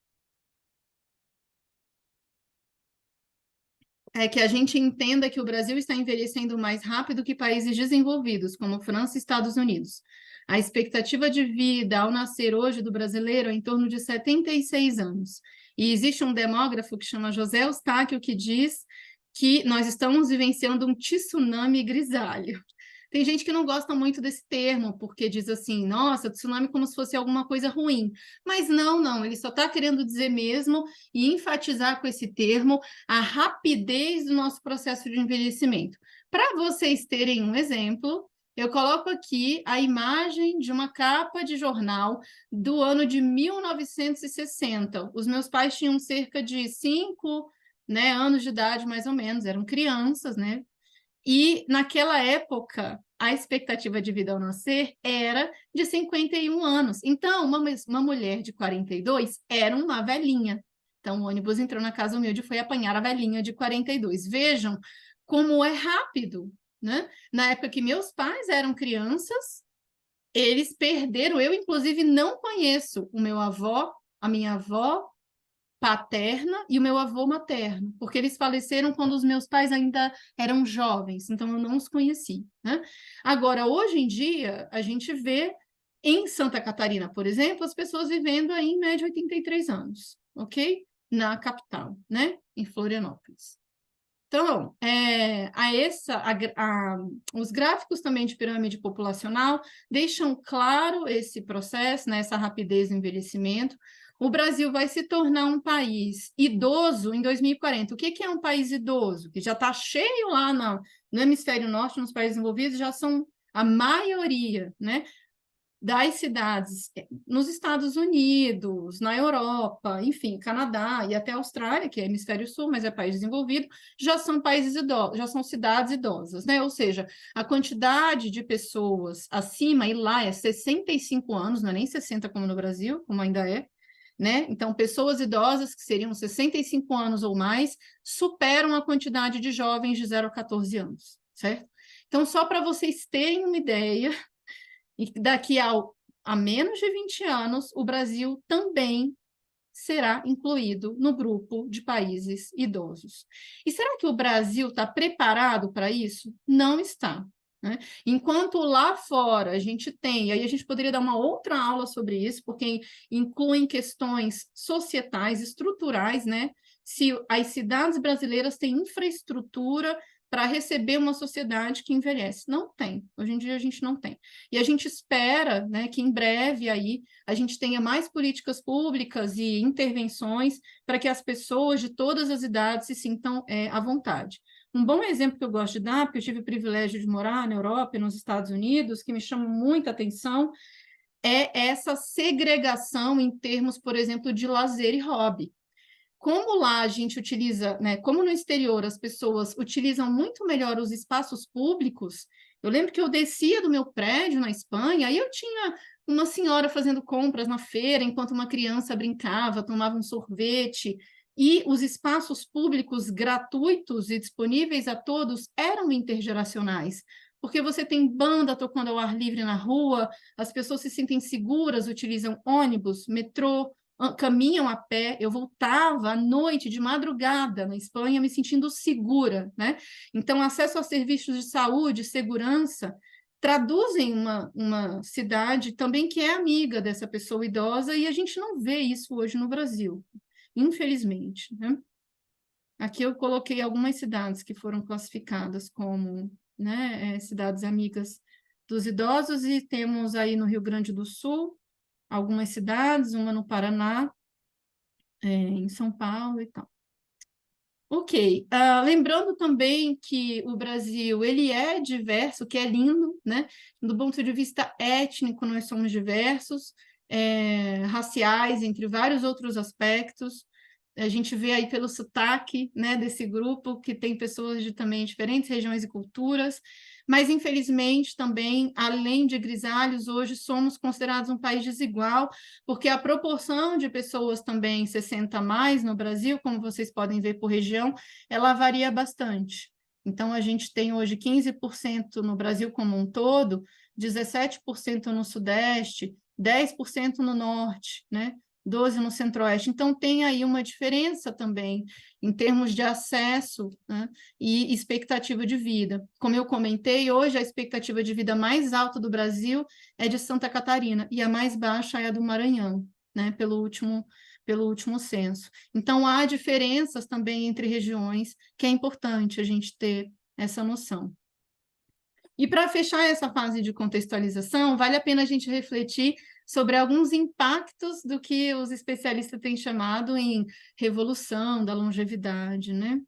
é que a gente entenda que o Brasil está envelhecendo mais rápido que países desenvolvidos, como França e Estados Unidos. A expectativa de vida ao nascer hoje do brasileiro é em torno de 76 anos. E existe um demógrafo que chama José Eustáquio que diz que nós estamos vivenciando um tsunami grisalho. Tem gente que não gosta muito desse termo, porque diz assim, nossa, tsunami como se fosse alguma coisa ruim. Mas não, ele só está querendo dizer mesmo e enfatizar com esse termo a rapidez do nosso processo de envelhecimento. Para vocês terem um exemplo, eu coloco aqui a imagem de uma capa de jornal do ano de 1960. Os meus pais tinham cerca de 5, né, anos de idade, mais ou menos, eram crianças, né? E, naquela época, a expectativa de vida ao nascer era de 51 anos. Então, uma mulher de 42 era uma velhinha. Então, o ônibus entrou na casa humilde e foi apanhar a velhinha de 42. Vejam como é rápido, né? Na época que meus pais eram crianças, eles perderam. Eu, inclusive, não conheço o meu avó, a minha avó paterna e o meu avô materno, porque eles faleceram quando os meus pais ainda eram jovens, então eu não os conheci, né? Agora, hoje em dia, a gente vê em Santa Catarina, por exemplo, as pessoas vivendo aí em média 83 anos, ok? Na capital, né? Em Florianópolis. Então, os gráficos também de pirâmide populacional deixam claro esse processo, né, essa rapidez do envelhecimento. O Brasil vai se tornar um país idoso em 2040. O que é um país idoso? Que já está cheio lá no hemisfério norte, nos países envolvidos, já são a maioria, né, das cidades nos Estados Unidos, na Europa, enfim, Canadá e até Austrália, que é hemisfério sul, mas é país desenvolvido, já são países idosos, já são cidades idosas, né? Ou seja, a quantidade de pessoas acima, e lá é 65 anos, não é nem 60 como no Brasil, como ainda é, né? Então, pessoas idosas que seriam 65 anos ou mais superam a quantidade de jovens de 0 a 14 anos, certo? Então, só para vocês terem uma ideia, e daqui a menos de 20 anos, o Brasil também será incluído no grupo de países idosos. E será que o Brasil está preparado para isso? Não está. Né? Enquanto lá fora a gente tem, e aí a gente poderia dar uma outra aula sobre isso, porque incluem questões societais, estruturais, né? Se as cidades brasileiras têm infraestrutura para receber uma sociedade que envelhece. Não tem. Hoje em dia a gente não tem. E a gente espera, né, que em breve aí a gente tenha mais políticas públicas e intervenções para que as pessoas de todas as idades se sintam à vontade. Um bom exemplo que eu gosto de dar, porque eu tive o privilégio de morar na Europa e nos Estados Unidos, que me chama muita atenção, é essa segregação em termos, por exemplo, de lazer e hobby. Como lá a gente utiliza, né, como no exterior as pessoas utilizam muito melhor os espaços públicos, eu lembro que eu descia do meu prédio na Espanha e eu tinha uma senhora fazendo compras na feira enquanto uma criança brincava, tomava um sorvete, e os espaços públicos gratuitos e disponíveis a todos eram intergeracionais, porque você tem banda tocando ao ar livre na rua, as pessoas se sentem seguras, utilizam ônibus, metrô, caminham a pé. Eu voltava à noite, de madrugada, na Espanha, me sentindo segura, né? Então, acesso aos serviços de saúde, segurança, traduzem uma cidade também que é amiga dessa pessoa idosa, e a gente não vê isso hoje no Brasil, infelizmente, né? Aqui eu coloquei algumas cidades que foram classificadas como, né, cidades amigas dos idosos, e temos aí no Rio Grande do Sul algumas cidades, uma no Paraná, em São Paulo e tal. Ok, lembrando também que o Brasil, ele é diverso, que é lindo, né? Do ponto de vista étnico, nós somos diversos, raciais, entre vários outros aspectos. A gente vê aí pelo sotaque, né, desse grupo, que tem pessoas de também diferentes regiões e culturas, mas infelizmente também, além de grisalhos, hoje somos considerados um país desigual, porque a proporção de pessoas também 60 a mais no Brasil, como vocês podem ver por região, ela varia bastante. Então, a gente tem hoje 15% no Brasil como um todo, 17% no Sudeste, 10% no Norte, né? 12% no Centro-Oeste. Então, tem aí uma diferença também em termos de acesso, né, e expectativa de vida. Como eu comentei, hoje a expectativa de vida mais alta do Brasil é de Santa Catarina, e a mais baixa é a do Maranhão, né, pelo último censo. Então, há diferenças também entre regiões, que é importante a gente ter essa noção. E para fechar essa fase de contextualização, vale a pena a gente refletir sobre alguns impactos do que os especialistas têm chamado em revolução da longevidade, né?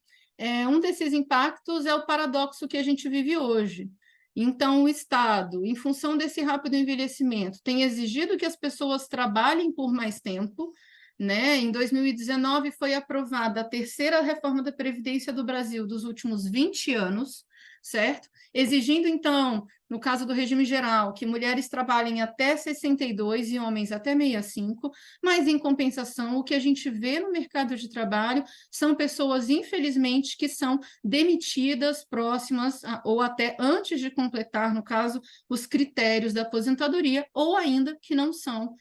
Um desses impactos é o paradoxo que a gente vive hoje. Então, o Estado, em função desse rápido envelhecimento, tem exigido que as pessoas trabalhem por mais tempo, né? Em 2019 foi aprovada a terceira reforma da Previdência do Brasil dos últimos 20 anos, certo? Exigindo, então, no caso do regime geral, que mulheres trabalhem até 62 e homens até 65, mas, em compensação, o que a gente vê no mercado de trabalho são pessoas, infelizmente, que são demitidas próximas ou até antes de completar, no caso, os critérios da aposentadoria, ou ainda que não são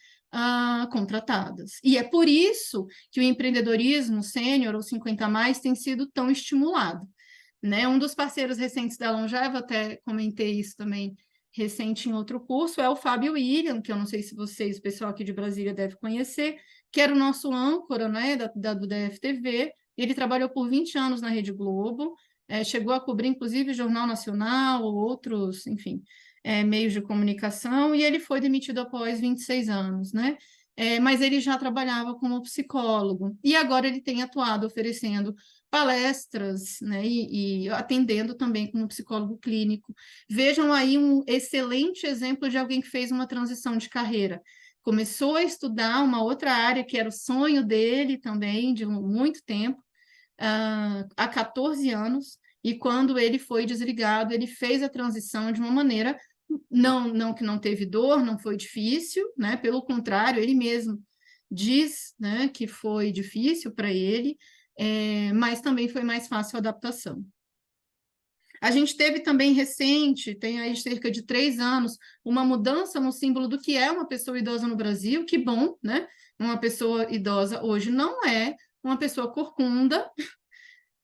contratadas. E é por isso que o empreendedorismo sênior ou 50 a mais tem sido tão estimulado, né? Um dos parceiros recentes da Longeva, até comentei isso também recente em outro curso, é o Fábio William, que eu não sei se vocês, o pessoal aqui de Brasília, deve conhecer, que era o nosso âncora, né, do DFTV. Ele trabalhou por 20 anos na Rede Globo, chegou a cobrir, inclusive, o Jornal Nacional, ou outros, enfim, meios de comunicação, e ele foi demitido após 26 anos, né? Mas ele já trabalhava como psicólogo, e agora ele tem atuado oferecendo palestras, né, e atendendo também como psicólogo clínico. Vejam aí um excelente exemplo de alguém que fez uma transição de carreira. Começou a estudar uma outra área que era o sonho dele também, de muito tempo, há 14 anos, e quando ele foi desligado, ele fez a transição de uma maneira, não que não teve dor, não foi difícil, né? Pelo contrário, ele mesmo diz, né, que foi difícil para ele, mas também foi mais fácil a adaptação. A gente teve também recente, tem aí cerca de 3 anos, uma mudança no símbolo do que é uma pessoa idosa no Brasil. Que bom, né? Uma pessoa idosa hoje não é uma pessoa corcunda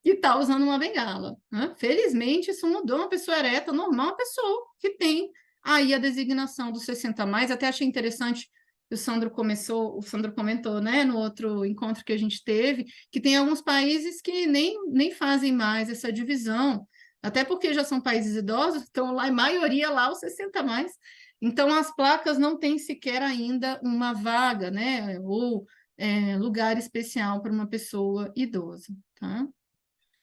que está usando uma bendala, né? Felizmente, isso mudou. Uma pessoa ereta, normal, uma pessoa que tem aí a designação dos 60 a mais. Até achei interessante que o Sandro comentou, né, no outro encontro que a gente teve, que tem alguns países que nem fazem mais essa divisão, até porque já são países idosos, então lá, a maioria lá, os 60 a mais. Então, as placas não têm sequer ainda uma vaga, né, ou lugar especial para uma pessoa idosa, tá?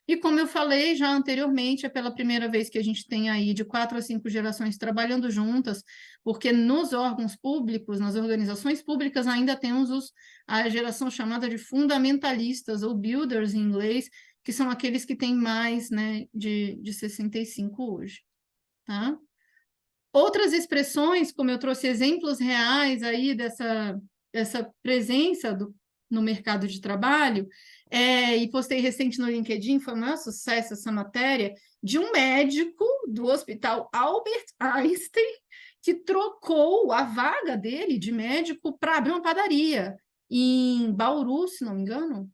E como eu falei já anteriormente, é pela primeira vez que a gente tem aí de 4 a 5 gerações trabalhando juntas, porque nos órgãos públicos, nas organizações públicas, ainda temos a geração chamada de fundamentalistas, ou builders em inglês, que são aqueles que têm mais, né, de 65 hoje, tá? Outras expressões, como eu trouxe exemplos reais aí dessa presença no mercado de trabalho, e postei recente no LinkedIn, foi um maior sucesso essa matéria, de um médico do Hospital Albert Einstein que trocou a vaga dele de médico para abrir uma padaria. em Bauru, se não me engano.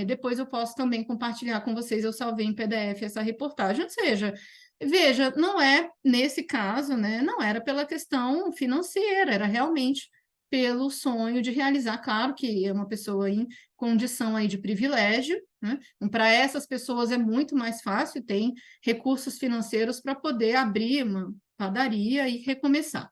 Depois eu posso também compartilhar com vocês, eu salvei em PDF essa reportagem, ou seja, veja, não é, nesse caso, né, não era pela questão financeira, era realmente pelo sonho de realizar, claro que é uma pessoa em condição aí de privilégio, né? Então, para essas pessoas é muito mais fácil, tem recursos financeiros para poder abrir uma padaria e recomeçar.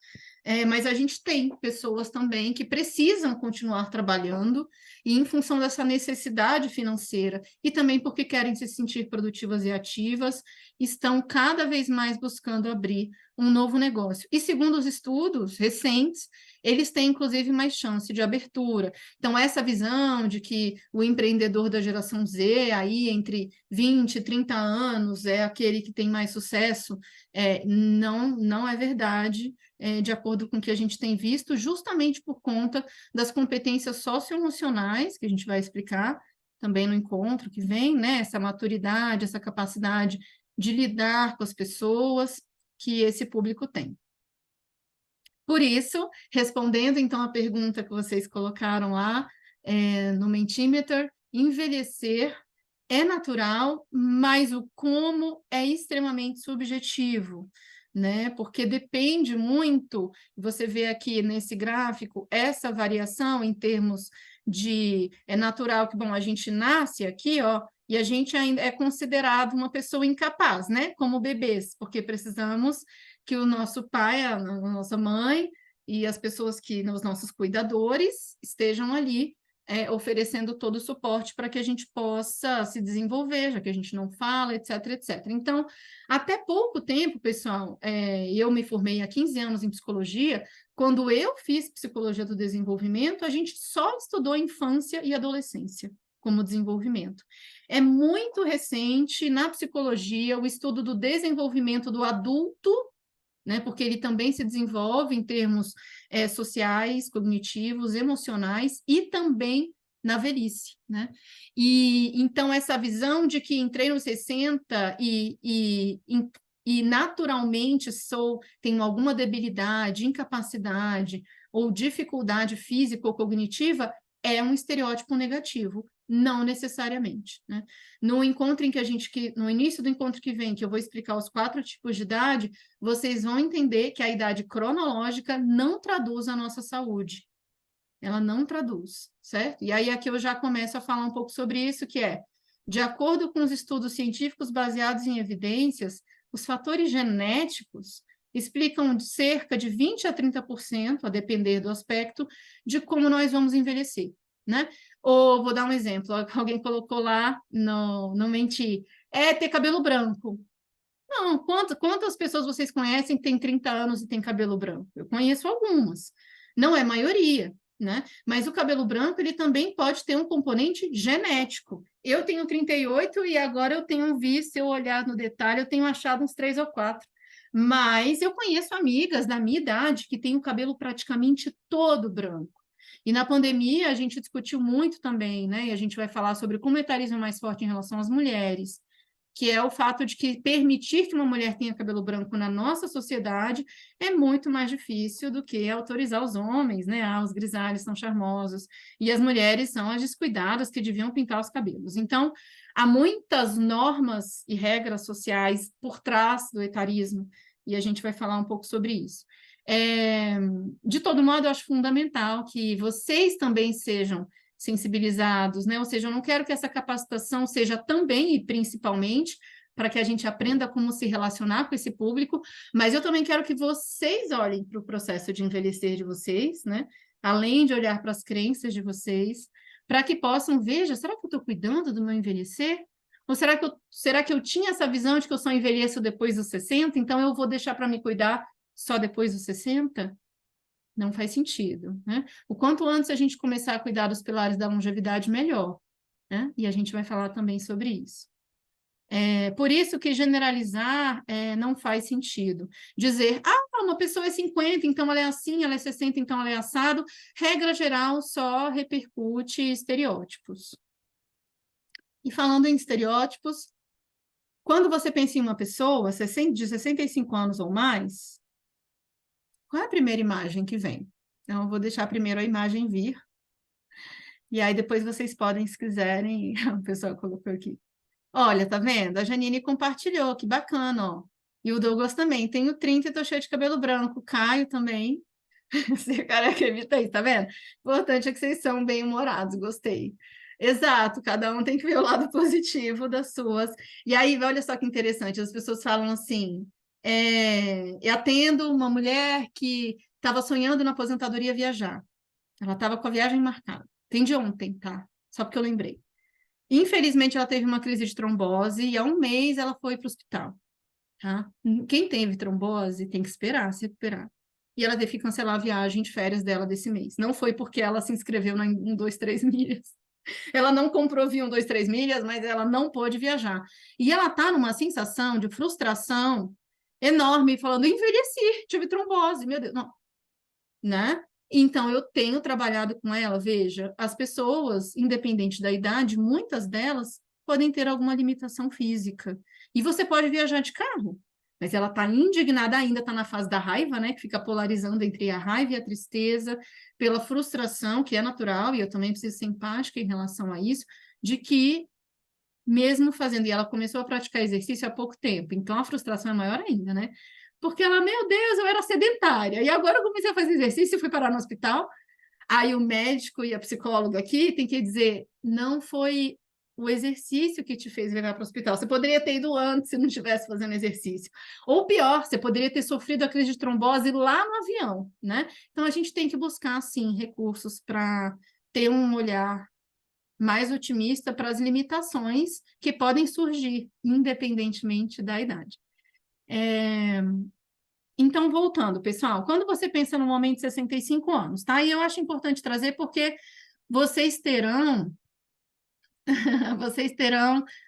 Mas a gente tem pessoas também que precisam continuar trabalhando e em função dessa necessidade financeira e também porque querem se sentir produtivas e ativas, estão cada vez mais buscando abrir um novo negócio. E segundo os estudos recentes, eles têm inclusive mais chance de abertura. Então, essa visão de que o empreendedor da geração Z, aí entre 20 e 30 anos, é aquele que tem mais sucesso, não é verdade. De acordo com o que a gente tem visto, justamente por conta das competências socioemocionais, que a gente vai explicar também no encontro que vem, né? Essa maturidade, essa capacidade de lidar com as pessoas que esse público tem. Por isso, respondendo então a pergunta que vocês colocaram lá no Mentimeter, envelhecer é natural, mas o como é extremamente subjetivo, né? Porque depende muito, você vê aqui nesse gráfico, essa variação em termos de... É natural que, bom, a gente nasce aqui, ó, e a gente ainda é considerado uma pessoa incapaz, né? Como bebês, porque precisamos que o nosso pai, a nossa mãe e as pessoas que, os nossos cuidadores, estejam ali oferecendo todo o suporte para que a gente possa se desenvolver, já que a gente não fala, etc, etc. Então, até pouco tempo, pessoal, eu me formei há 15 anos em psicologia, quando eu fiz psicologia do desenvolvimento, a gente só estudou infância e adolescência como desenvolvimento. É muito recente na psicologia o estudo do desenvolvimento do adulto, né, porque ele também se desenvolve em termos sociais, cognitivos, emocionais e também na velhice, né? E então essa visão de que entrei nos 60 e naturalmente tenho alguma debilidade, incapacidade ou dificuldade física ou cognitiva é um estereótipo negativo. Não necessariamente, né? No início do encontro que vem, que eu vou explicar os 4 tipos de idade, vocês vão entender que a idade cronológica não traduz a nossa saúde. Ela não traduz, certo? E aí aqui eu já começo a falar um pouco sobre isso, que é, de acordo com os estudos científicos baseados em evidências, os fatores genéticos explicam cerca de 20 a 30%, a depender do aspecto, de como nós vamos envelhecer, né? Ou, vou dar um exemplo, alguém colocou lá, não mentir, ter cabelo branco. Não, quantas pessoas vocês conhecem que têm 30 anos e têm cabelo branco? Eu conheço algumas. Não é maioria, né? Mas o cabelo branco, ele também pode ter um componente genético. Eu tenho 38 e agora eu tenho visto, se eu olhar no detalhe, eu tenho achado uns 3 ou 4. Mas eu conheço amigas da minha idade que têm o cabelo praticamente todo branco. E na pandemia a gente discutiu muito também, né? E a gente vai falar sobre como o etarismo é mais forte em relação às mulheres, que é o fato de que permitir que uma mulher tenha cabelo branco na nossa sociedade é muito mais difícil do que autorizar os homens, né? Os grisalhos são charmosos e as mulheres são as descuidadas que deviam pintar os cabelos. Então, há muitas normas e regras sociais por trás do etarismo, e a gente vai falar um pouco sobre isso. De todo modo, eu acho fundamental que vocês também sejam sensibilizados, né? Ou seja, eu não quero que essa capacitação seja também e principalmente para que a gente aprenda como se relacionar com esse público, mas eu também quero que vocês olhem para o processo de envelhecer de vocês, né? Além de olhar para as crenças de vocês, para que possam, veja, será que eu estou cuidando do meu envelhecer? Ou será que eu tinha essa visão de que eu só envelheço depois dos 60, então eu vou deixar para me cuidar só depois dos 60? Não faz sentido, né? O quanto antes a gente começar a cuidar dos pilares da longevidade, melhor, né? E a gente vai falar também sobre isso. Por isso que generalizar não faz sentido. Dizer, uma pessoa é 50, então ela é assim, ela é 60, então ela é assado, regra geral só repercute estereótipos. E falando em estereótipos, quando você pensa em uma pessoa de 65 anos ou mais, qual é a primeira imagem que vem? Então, eu vou deixar primeiro a imagem vir. E aí depois vocês podem, se quiserem, o pessoal colocou aqui. Olha, tá vendo? A Janine compartilhou, que bacana, ó. E o Douglas também. Tenho 30 e tô cheio de cabelo branco. Caio também. Esse careca evita isso, tá vendo? O importante é que vocês são bem-humorados, gostei. Exato, cada um tem que ver o lado positivo das suas. E aí, olha só que interessante, as pessoas falam assim, eu atendo uma mulher que estava sonhando na aposentadoria viajar. Ela estava com a viagem marcada. Atendi ontem, tá? Só porque eu lembrei. Infelizmente, ela teve uma crise de trombose e há um mês ela foi para o hospital, tá? Quem teve trombose tem que esperar se recuperar. E ela teve que cancelar a viagem de férias dela desse mês. Não foi porque ela se inscreveu na 1, 2, 3 milhas. Ela não comprou via 1, 2, 3 milhas, mas ela não pôde viajar. E ela está numa sensação de frustração enorme, falando, envelheci, tive trombose, meu Deus, não, né? Então, eu tenho trabalhado com ela, veja, as pessoas, independente da idade, muitas delas podem ter alguma limitação física. E você pode viajar de carro, mas ela está indignada ainda, está na fase da raiva, né? Que fica polarizando entre a raiva e a tristeza, pela frustração, que é natural, e eu também preciso ser empática em relação a isso, de que, mesmo fazendo, e ela começou a praticar exercício há pouco tempo, então a frustração é maior ainda, né? Porque ela, meu Deus, eu era sedentária, e agora eu comecei a fazer exercício e fui parar no hospital. Aí o médico e a psicóloga aqui tem que dizer, não foi o exercício que te fez levar para o hospital. Você poderia ter ido antes se não estivesse fazendo exercício. Ou pior, você poderia ter sofrido a crise de trombose lá no avião, né? Então a gente tem que buscar, sim, recursos para ter um olhar mais otimista para as limitações que podem surgir, independentemente da idade. Então, voltando, pessoal, quando você pensa no momento de 65 anos, tá? E eu acho importante trazer porque vocês terão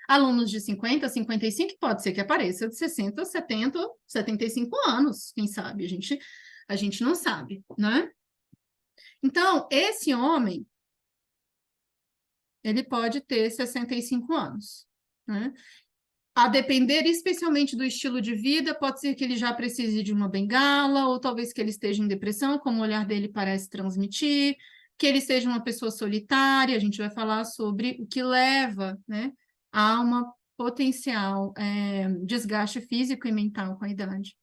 alunos de 50, 55, pode ser que apareça de 60, 70, 75 anos, quem sabe? A gente não sabe, né? Então, esse homem, ele pode ter 65 anos, né? A depender especialmente do estilo de vida, pode ser que ele já precise de uma bengala, ou talvez que ele esteja em depressão, como o olhar dele parece transmitir, que ele seja uma pessoa solitária, a gente vai falar sobre o que leva, né, a uma potencial desgaste físico e mental com a idade.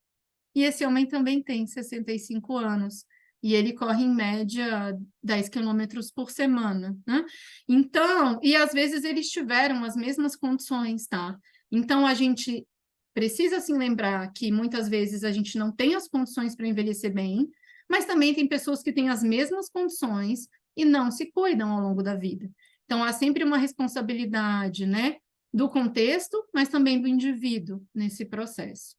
E esse homem também tem 65 anos, e ele corre em média 10 quilômetros por semana, né? Então, e às vezes eles tiveram as mesmas condições, tá? Então, a gente precisa, sim, lembrar que muitas vezes a gente não tem as condições para envelhecer bem, mas também tem pessoas que têm as mesmas condições e não se cuidam ao longo da vida. Então, há sempre uma responsabilidade, né, do contexto, mas também do indivíduo nesse processo.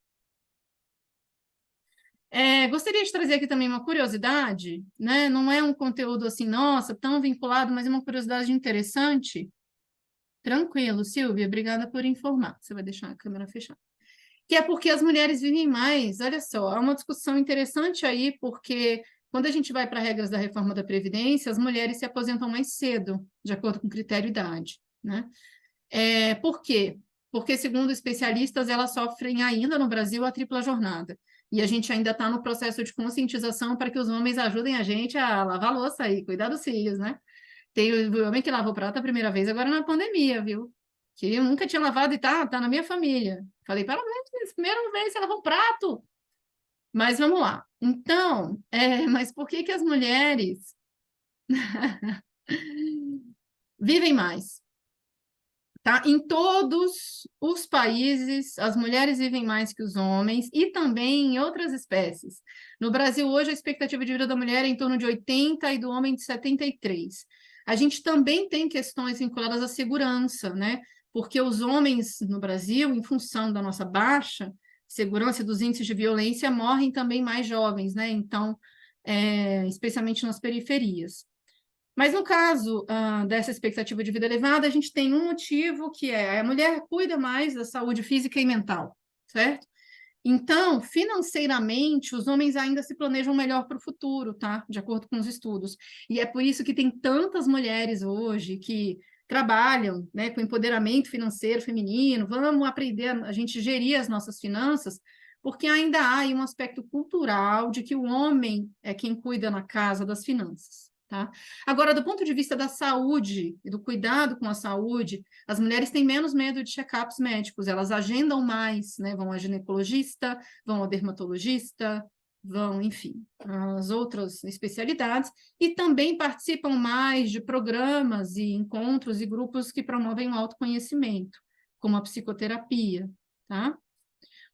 Gostaria de trazer aqui também uma curiosidade, né? Não é um conteúdo assim, nossa, tão vinculado, mas é uma curiosidade interessante. Tranquilo, Silvia, obrigada por informar. Você vai deixar a câmera fechada. Que é porque as mulheres vivem mais. Olha só, há uma discussão interessante aí, porque quando a gente vai para regras da reforma da Previdência, as mulheres se aposentam mais cedo, de acordo com o critério idade, né? Por quê? Porque, segundo especialistas, elas sofrem ainda no Brasil a tripla jornada. E a gente ainda está no processo de conscientização para que os homens ajudem a gente a lavar a louça e cuidar dos filhos, né? Tem o homem que lavou prato a primeira vez agora na pandemia, viu? Que eu nunca tinha lavado e tá na minha família. Falei, parabéns, primeira vez você lavou o prato. Mas vamos lá. Então, mas por que as mulheres vivem mais? Tá? Em todos os países, as mulheres vivem mais que os homens e também em outras espécies. No Brasil, hoje, a expectativa de vida da mulher é em torno de 80 e do homem de 73. A gente também tem questões vinculadas à segurança, né? Porque os homens no Brasil, em função da nossa baixa segurança e dos índices de violência, morrem também mais jovens, né? Então, especialmente nas periferias. Mas no caso dessa expectativa de vida elevada, a gente tem um motivo que a mulher cuida mais da saúde física e mental, certo? Então, financeiramente, os homens ainda se planejam melhor para o futuro, tá? De acordo com os estudos. E é por isso que tem tantas mulheres hoje que trabalham, né, com empoderamento financeiro feminino, vamos aprender a gente gerir as nossas finanças, porque ainda há aí um aspecto cultural de que o homem é quem cuida na casa das finanças, tá? Agora, do ponto de vista da saúde e do cuidado com a saúde, as mulheres têm menos medo de check-ups médicos, elas agendam mais, né? Vão ao ginecologista, vão ao dermatologista, vão, enfim, às outras especialidades, e também participam mais de programas e encontros e grupos que promovem o autoconhecimento, como a psicoterapia, tá?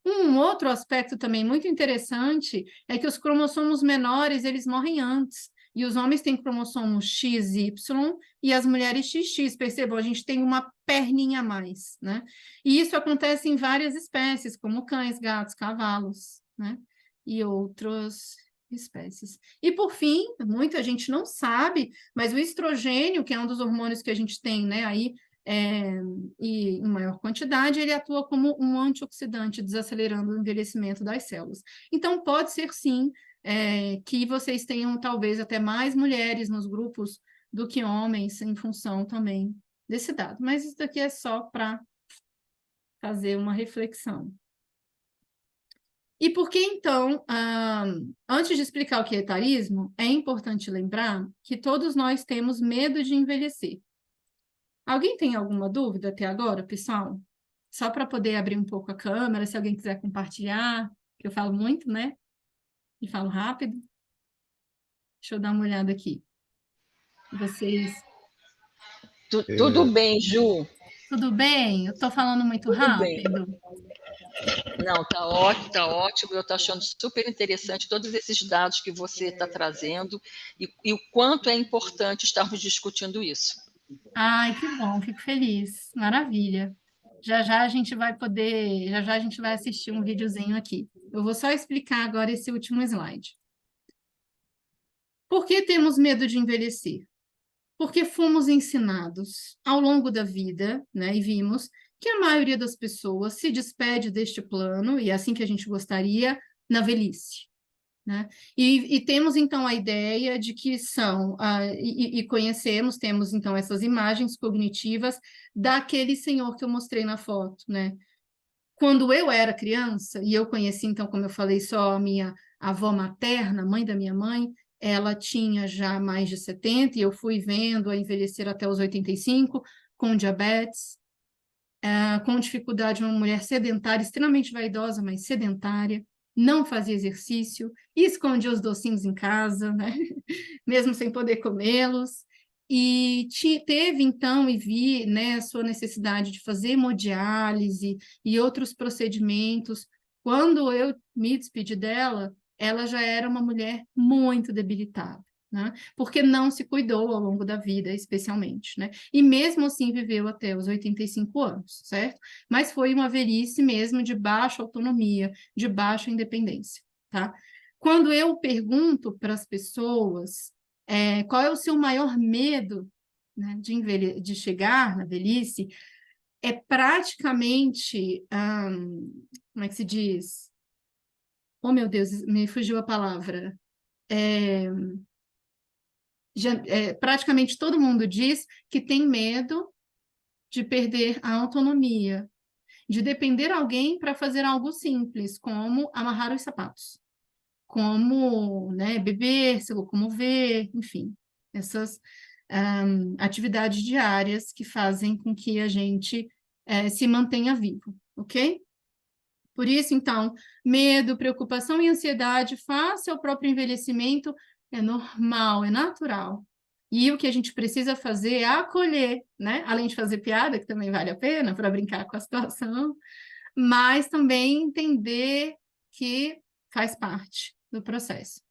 Um outro aspecto também muito interessante é que os cromossomos menores, eles morrem antes, e os homens têm cromossomos XY e as mulheres XX, percebam, a gente tem uma perninha a mais, né? E isso acontece em várias espécies, como cães, gatos, cavalos, né? E outras espécies. E, por fim, muita gente não sabe, mas o estrogênio, que é um dos hormônios que a gente tem, né, aí, e em maior quantidade, ele atua como um antioxidante, desacelerando o envelhecimento das células. Então, pode ser, sim, que vocês tenham, talvez, até mais mulheres nos grupos do que homens, em função também desse dado. Mas isso daqui é só para fazer uma reflexão. E por que, então, antes de explicar o que é etarismo, é importante lembrar que todos nós temos medo de envelhecer. Alguém tem alguma dúvida até agora, pessoal? Só para poder abrir um pouco a câmera, se alguém quiser compartilhar, que eu falo muito, né? E falo rápido. Deixa eu dar uma olhada aqui. Vocês... Tudo bem, Ju. Tudo bem? Eu estou falando muito Tudo bem. rápido? Não, tá ótimo, tá ótimo. Eu estou achando super interessante todos esses dados que você está trazendo e o quanto é importante estarmos discutindo isso. Ai, que bom, fico feliz. Maravilha. Já já a gente vai poder, já já a gente vai assistir um videozinho aqui. Eu vou só explicar agora esse último slide. Por que temos medo de envelhecer? Porque fomos ensinados ao longo da vida, né, e vimos que a maioria das pessoas se despede deste plano, e é assim que a gente gostaria, na velhice. Né? E temos, então, a ideia de que são, e conhecemos, temos, então, essas imagens cognitivas daquele senhor que eu mostrei na foto, né? Quando eu era criança, e eu conheci, então, como eu falei, só a minha avó materna, mãe da minha mãe, ela tinha já mais de 70, e eu fui vendo-a envelhecer até os 85, com diabetes, com dificuldade, uma mulher sedentária, extremamente vaidosa, mas sedentária, não fazia exercício, escondia os docinhos em casa, né? Mesmo sem poder comê-los, e teve, então, e vi, né, a sua necessidade de fazer hemodiálise e outros procedimentos. Quando eu me despedi dela, ela já era uma mulher muito debilitada, né? Porque não se cuidou ao longo da vida, especialmente, né? E mesmo assim viveu até os 85 anos, certo? Mas foi uma velhice mesmo de baixa autonomia, de baixa independência, tá? Quando eu pergunto para as pessoas qual é o seu maior medo, né, de chegar na velhice, é praticamente, como é que se diz? Oh, meu Deus, me fugiu a palavra. Praticamente todo mundo diz que tem medo de perder a autonomia, de depender de alguém para fazer algo simples, como amarrar os sapatos, como, né, beber, se locomover, enfim, essas atividades diárias que fazem com que a gente se mantenha vivo, ok? Por isso, então, medo, preocupação e ansiedade face ao próprio envelhecimento é normal, é natural. E o que a gente precisa fazer é acolher, né? Além de fazer piada, que também vale a pena para brincar com a situação, mas também entender que faz parte do processo.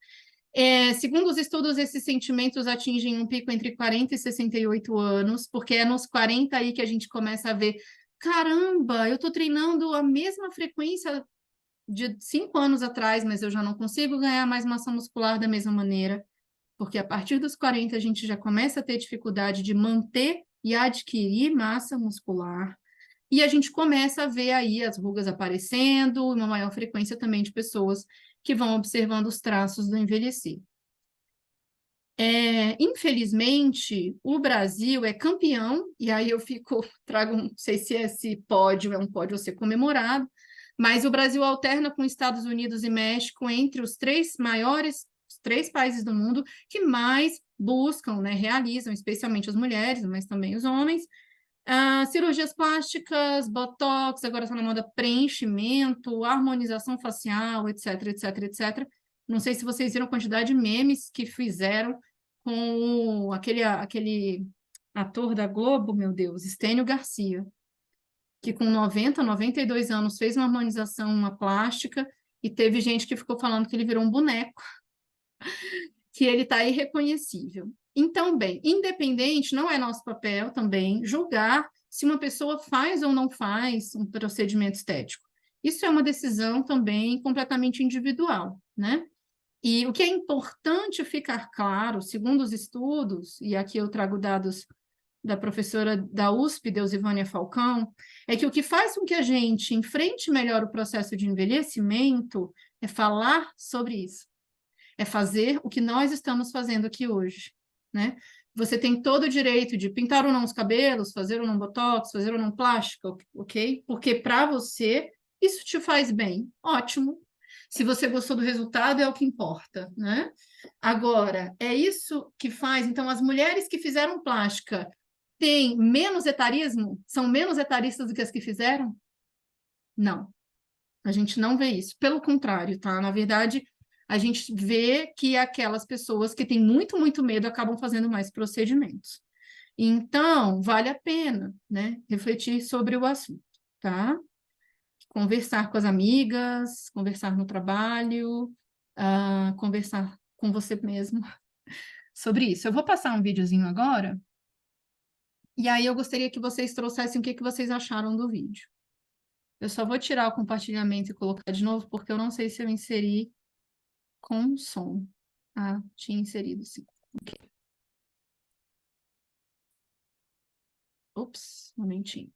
Segundo os estudos, esses sentimentos atingem um pico entre 40 e 68 anos, porque é nos 40 aí que a gente começa a ver, caramba, eu estou treinando a mesma frequência de 5 anos atrás, mas eu já não consigo ganhar mais massa muscular da mesma maneira, porque a partir dos 40 a gente já começa a ter dificuldade de manter e adquirir massa muscular, e a gente começa a ver aí as rugas aparecendo, uma maior frequência também de pessoas que vão observando os traços do envelhecer. Infelizmente, o Brasil é campeão, e aí eu trago, não sei se esse pódio é um pódio a ser comemorado, mas o Brasil alterna com Estados Unidos e México entre os 3 países do mundo que mais buscam, né, realizam, especialmente as mulheres, mas também os homens, cirurgias plásticas, botox, agora está na moda preenchimento, harmonização facial, etc, etc, etc. Não sei se vocês viram a quantidade de memes que fizeram com aquele ator da Globo, meu Deus, Estênio Garcia, que com 90, 92 anos fez uma harmonização, uma plástica, e teve gente que ficou falando que ele virou um boneco, que ele está irreconhecível. Então, bem, independente, não é nosso papel também julgar se uma pessoa faz ou não faz um procedimento estético. Isso é uma decisão também completamente individual, né? E o que é importante ficar claro, segundo os estudos, e aqui eu trago dados da professora da USP, Deusivânia Falcão, é que o que faz com que a gente enfrente melhor o processo de envelhecimento é falar sobre isso. É fazer o que nós estamos fazendo aqui hoje, né? Você tem todo o direito de pintar ou não os cabelos, fazer ou não botox, fazer ou não plástica, ok? Porque para você isso te faz bem, ótimo. Se você gostou do resultado, é o que importa, né? Agora, é isso que faz... Então, as mulheres que fizeram plástica têm menos etarismo? São menos etaristas do que as que fizeram? Não. A gente não vê isso. Pelo contrário, tá? Na verdade, a gente vê que aquelas pessoas que têm muito, muito medo acabam fazendo mais procedimentos. Então, vale a pena, né, refletir sobre o assunto, tá? Conversar com as amigas, conversar no trabalho, conversar com você mesmo sobre isso. Eu vou passar um videozinho agora, e aí eu gostaria que vocês trouxessem o que vocês acharam do vídeo. Eu só vou tirar o compartilhamento e colocar de novo, porque eu não sei se eu inseri com som. Ah, tinha inserido, sim. Ok. Ops, um momentinho.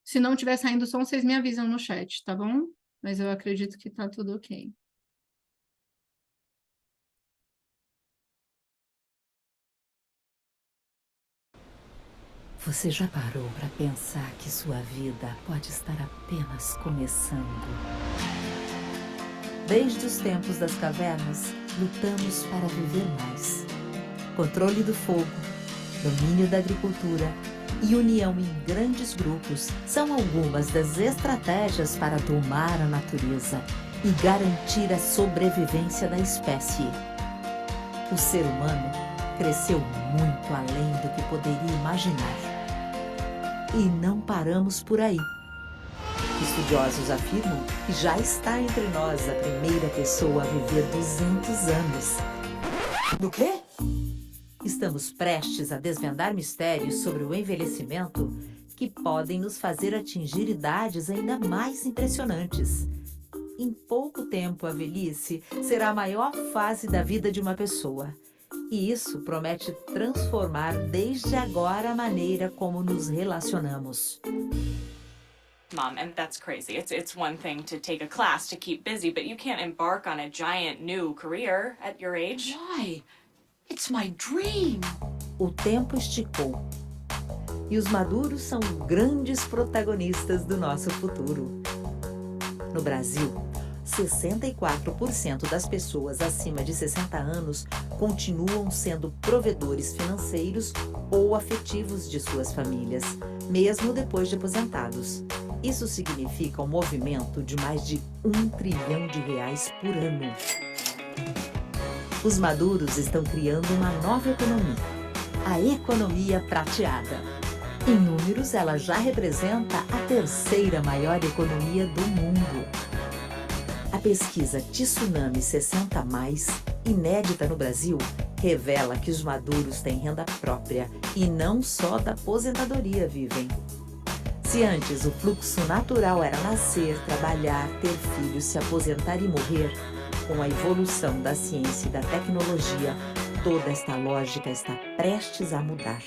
Se não estiver saindo som, vocês me avisam no chat, tá bom? Mas eu acredito que tá tudo ok. Você já parou para pensar que sua vida pode estar apenas começando? Desde os tempos das cavernas, lutamos para viver mais. Controle do fogo, domínio da agricultura e união em grandes grupos são algumas das estratégias para domar a natureza e garantir a sobrevivência da espécie. O ser humano cresceu muito além do que poderia imaginar. E não paramos por aí. Estudiosos afirmam que já está entre nós a primeira pessoa a viver 200 anos. Do quê? Estamos prestes a desvendar mistérios sobre o envelhecimento que podem nos fazer atingir idades ainda mais impressionantes. Em pouco tempo, a velhice será a maior fase da vida de uma pessoa. E isso promete transformar desde agora a maneira como nos relacionamos. Mom, and that's crazy. It's one thing to take a class to keep busy, but you can't embark on a giant new career at your age. Why? It's my dream. O tempo esticou. E os maduros são grandes protagonistas do nosso futuro. No Brasil, 64% das pessoas acima de 60 anos continuam sendo provedores financeiros ou afetivos de suas famílias, mesmo depois de aposentados. Isso significa um movimento de mais de R$1 trilhão por ano. Os maduros estão criando uma nova economia, a economia prateada. Em números, ela já representa a terceira maior economia do mundo. A pesquisa Tsunami 60+, inédita no Brasil, revela que os maduros têm renda própria e não só da aposentadoria vivem. Se antes o fluxo natural era nascer, trabalhar, ter filhos, se aposentar e morrer, com a evolução da ciência e da tecnologia, toda esta lógica está prestes a mudar.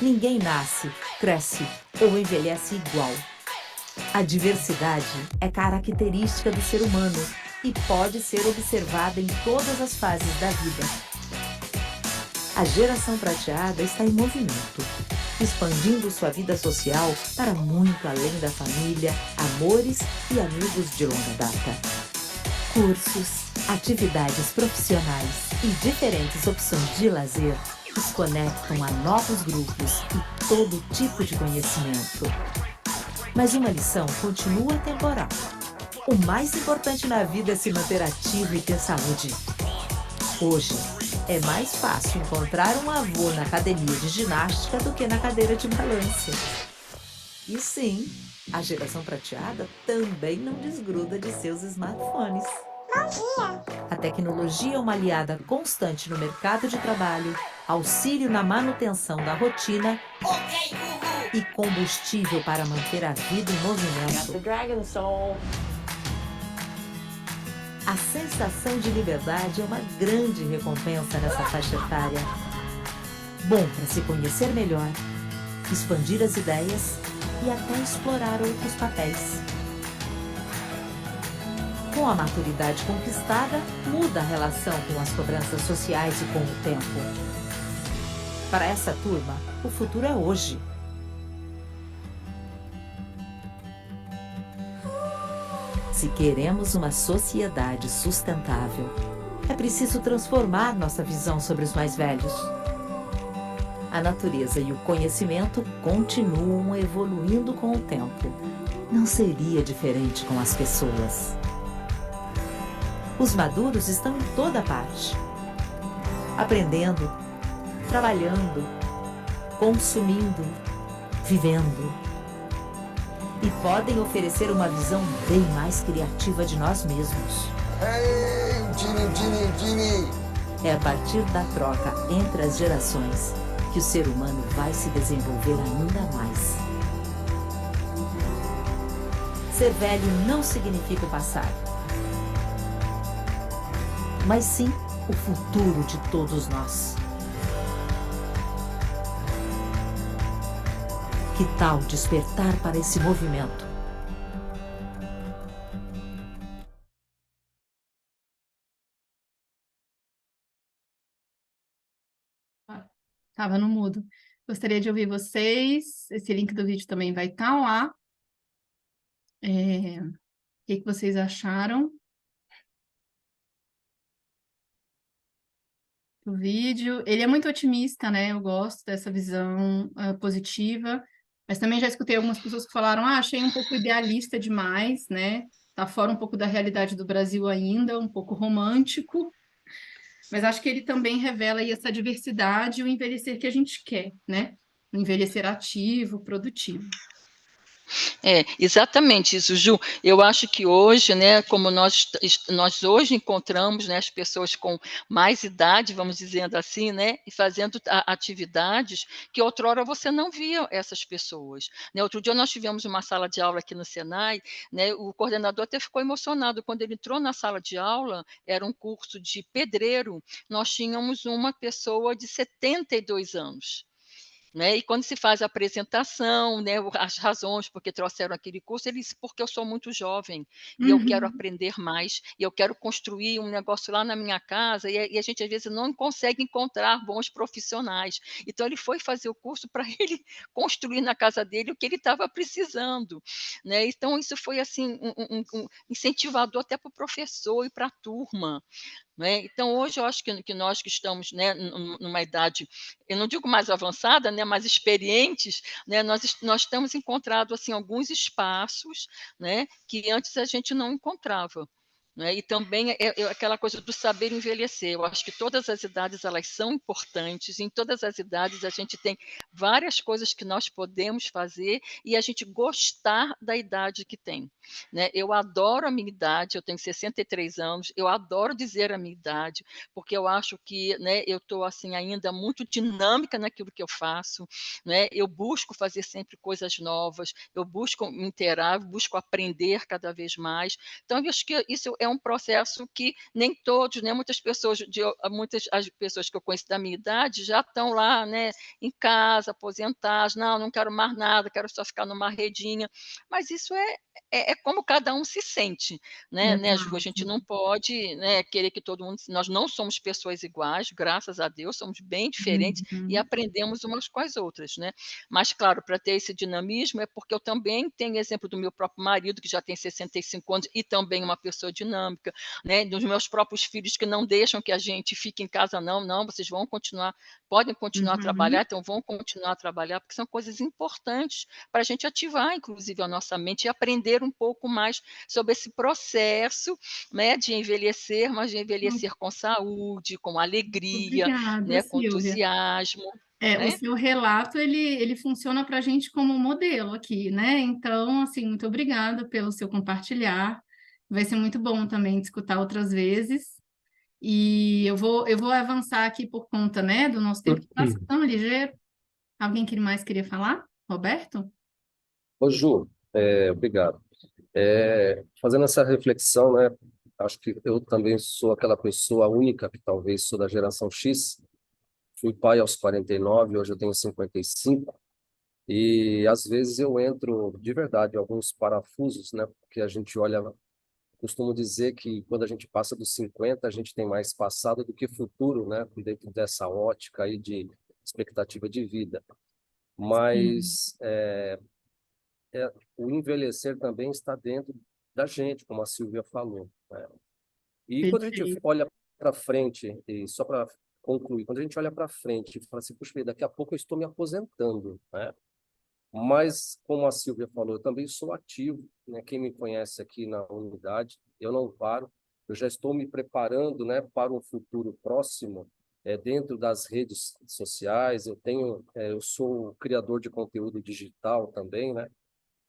Ninguém nasce, cresce ou envelhece igual. A diversidade é característica do ser humano e pode ser observada em todas as fases da vida. A geração prateada está em movimento. expandindo sua vida social para muito além da família, amores e amigos de longa data. Cursos, atividades profissionais e diferentes opções de lazer os conectam a novos grupos e todo tipo de conhecimento. Mas uma lição continua temporal. O mais importante na vida é se manter ativo e ter saúde. Hoje, é mais fácil encontrar um avô na academia de ginástica do que na cadeira de balanço. E sim, a geração prateada também não desgruda de seus smartphones. Bom dia! A tecnologia é uma aliada constante no mercado de trabalho, auxílio na manutenção da rotina e combustível para manter a vida em movimento. A sensação de liberdade é uma grande recompensa nessa faixa etária. Bom para se conhecer melhor, expandir as ideias e até explorar outros papéis. Com a maturidade conquistada, muda a relação com as cobranças sociais e com o tempo. Para essa turma, o futuro é hoje. Se queremos uma sociedade sustentável, é preciso transformar nossa visão sobre os mais velhos. A natureza e o conhecimento continuam evoluindo com o tempo. Não seria diferente com as pessoas. Os maduros estão em toda parte, aprendendo, trabalhando, consumindo, vivendo. E podem oferecer uma visão bem mais criativa de nós mesmos. Hey, Gini! É a partir da troca entre as gerações que o ser humano vai se desenvolver ainda mais. Ser velho não significa o passado, mas sim o futuro de todos nós. Que tal despertar para esse movimento? Estava no mudo. Gostaria de ouvir vocês. Esse link do vídeo também vai estar lá. O que vocês acharam do vídeo? Ele é muito otimista, né? Eu gosto dessa visão positiva. Mas também já escutei algumas pessoas que falaram, achei um pouco idealista demais, né? Tá fora um pouco da realidade do Brasil ainda, um pouco romântico. Mas acho que ele também revela aí essa diversidade e o envelhecer que a gente quer, né? O envelhecer ativo, produtivo. Exatamente isso, Ju. Eu acho que hoje, né, como nós hoje encontramos, né, as pessoas com mais idade, vamos dizendo assim, né, e fazendo atividades que outrora você não via essas pessoas, né. Outro dia nós tivemos uma sala de aula aqui no Senai, né, o coordenador até ficou emocionado quando ele entrou na sala de aula, era um curso de pedreiro, nós tínhamos uma pessoa de 72 anos. Né, e quando se faz a apresentação, né, as razões porque trouxeram aquele curso, ele disse: "Porque eu sou muito jovem, e eu quero aprender mais, e eu quero construir um negócio lá na minha casa", e a gente às vezes não consegue encontrar bons profissionais. Então ele foi fazer o curso para ele construir na casa dele o que ele estava precisando, né. Então isso foi assim um incentivador até para o professor e para a turma. Né? Então, hoje eu acho que nós que estamos, né, numa idade, eu não digo mais avançada, né, mais experientes, né, nós temos encontrado assim, alguns espaços, né, que antes a gente não encontrava. Né? E também aquela coisa do saber envelhecer. Eu acho que todas as idades elas são importantes, em todas as idades a gente tem várias coisas que nós podemos fazer e a gente gostar da idade que tem. Né? Eu adoro a minha idade, eu tenho 63 anos, eu adoro dizer a minha idade, porque eu acho que, né, eu estou assim, ainda muito dinâmica naquilo que eu faço, né? Eu busco fazer sempre coisas novas, eu busco me inteirar, busco aprender cada vez mais. Então, eu acho que isso é é um processo que nem todos, né, muitas as pessoas que eu conheço da minha idade já estão lá, né, em casa, aposentadas, não quero mais nada, quero só ficar numa redinha, mas isso é como cada um se sente, né, Ju, a gente Exato. não pode, né, querer que todo mundo, nós não somos pessoas iguais, graças a Deus, somos bem diferentes e Uhum. aprendemos umas com as outras, né. Mas claro, para ter esse dinamismo é porque eu também tenho exemplo do meu próprio marido, que já tem 65 anos e também uma pessoa dinâmica, né, dos meus próprios filhos que não deixam que a gente fique em casa não, vocês vão continuar, podem continuar a trabalhar, Uhum. então vão continuar a trabalhar, porque são coisas importantes para a gente ativar, inclusive, a nossa mente e aprender um pouco mais sobre esse processo, né, de envelhecer, mas de envelhecer com saúde, com alegria, Obrigada, né, com Silvia. entusiasmo, O né. seu relato, ele funciona para a gente como modelo aqui, né? Então, assim, muito obrigada pelo seu compartilhar. Vai ser muito bom também de escutar outras vezes. E eu vou avançar aqui por conta, né, do nosso tempo que passa tão ligeiro. Alguém que mais queria falar? Roberto? Ô, Ju, obrigado. Fazendo essa reflexão, né, acho que eu também sou aquela pessoa única, que talvez sou da geração X, fui pai aos 49, hoje eu tenho 55, e às vezes eu entro, de verdade, em alguns parafusos, né, porque a gente olha, costumo dizer que quando a gente passa dos 50, a gente tem mais passado do que futuro, né, dentro dessa ótica aí de expectativa de vida. Sim, Mas o envelhecer também está dentro da gente, como a Silvia falou, né? E quando a gente perfeito. olha para frente, e só para concluir, quando a gente olha para frente e fala assim, puxa, daqui a pouco eu estou me aposentando, né? Mas, como a Silvia falou, eu também sou ativo, né? Quem me conhece aqui na unidade, eu não paro, eu já estou me preparando, né, para um futuro próximo, dentro das redes sociais, eu sou criador de conteúdo digital também, né?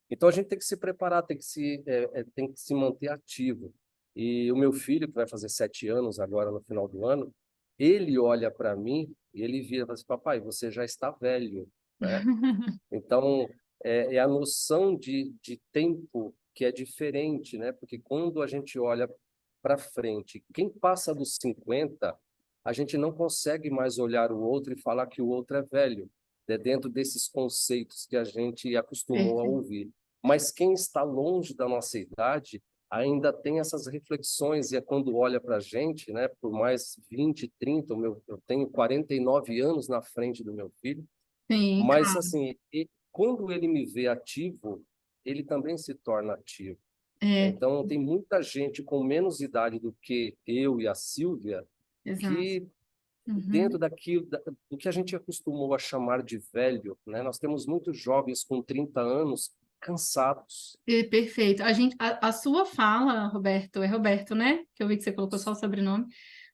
Então a gente tem que se preparar, tem que se manter ativo. E o meu filho, que vai fazer 7 anos agora no final do ano, ele olha para mim e ele vira e fala assim, papai, você já está velho, né? Então é a noção de tempo que é diferente, né? Porque quando a gente olha para frente, quem passa dos 50, a gente não consegue mais olhar o outro e falar que o outro é velho, né? Dentro desses conceitos que a gente acostumou a Perfeito. ouvir. Mas quem está longe da nossa idade ainda tem essas reflexões, e é quando olha para a gente, né, por mais 20, 30, eu tenho 49 anos na frente do meu filho, Sim, mas claro. assim, quando ele me vê ativo, ele também se torna ativo. É, Então, tem muita gente com menos idade do que eu e a Silvia exato. que, Uhum. dentro do que a gente acostumou a chamar de velho, né? Nós temos muitos jovens com 30 anos cansados. Perfeito. A sua fala, Roberto, é Roberto, né? Que eu vi que você colocou só o sobrenome.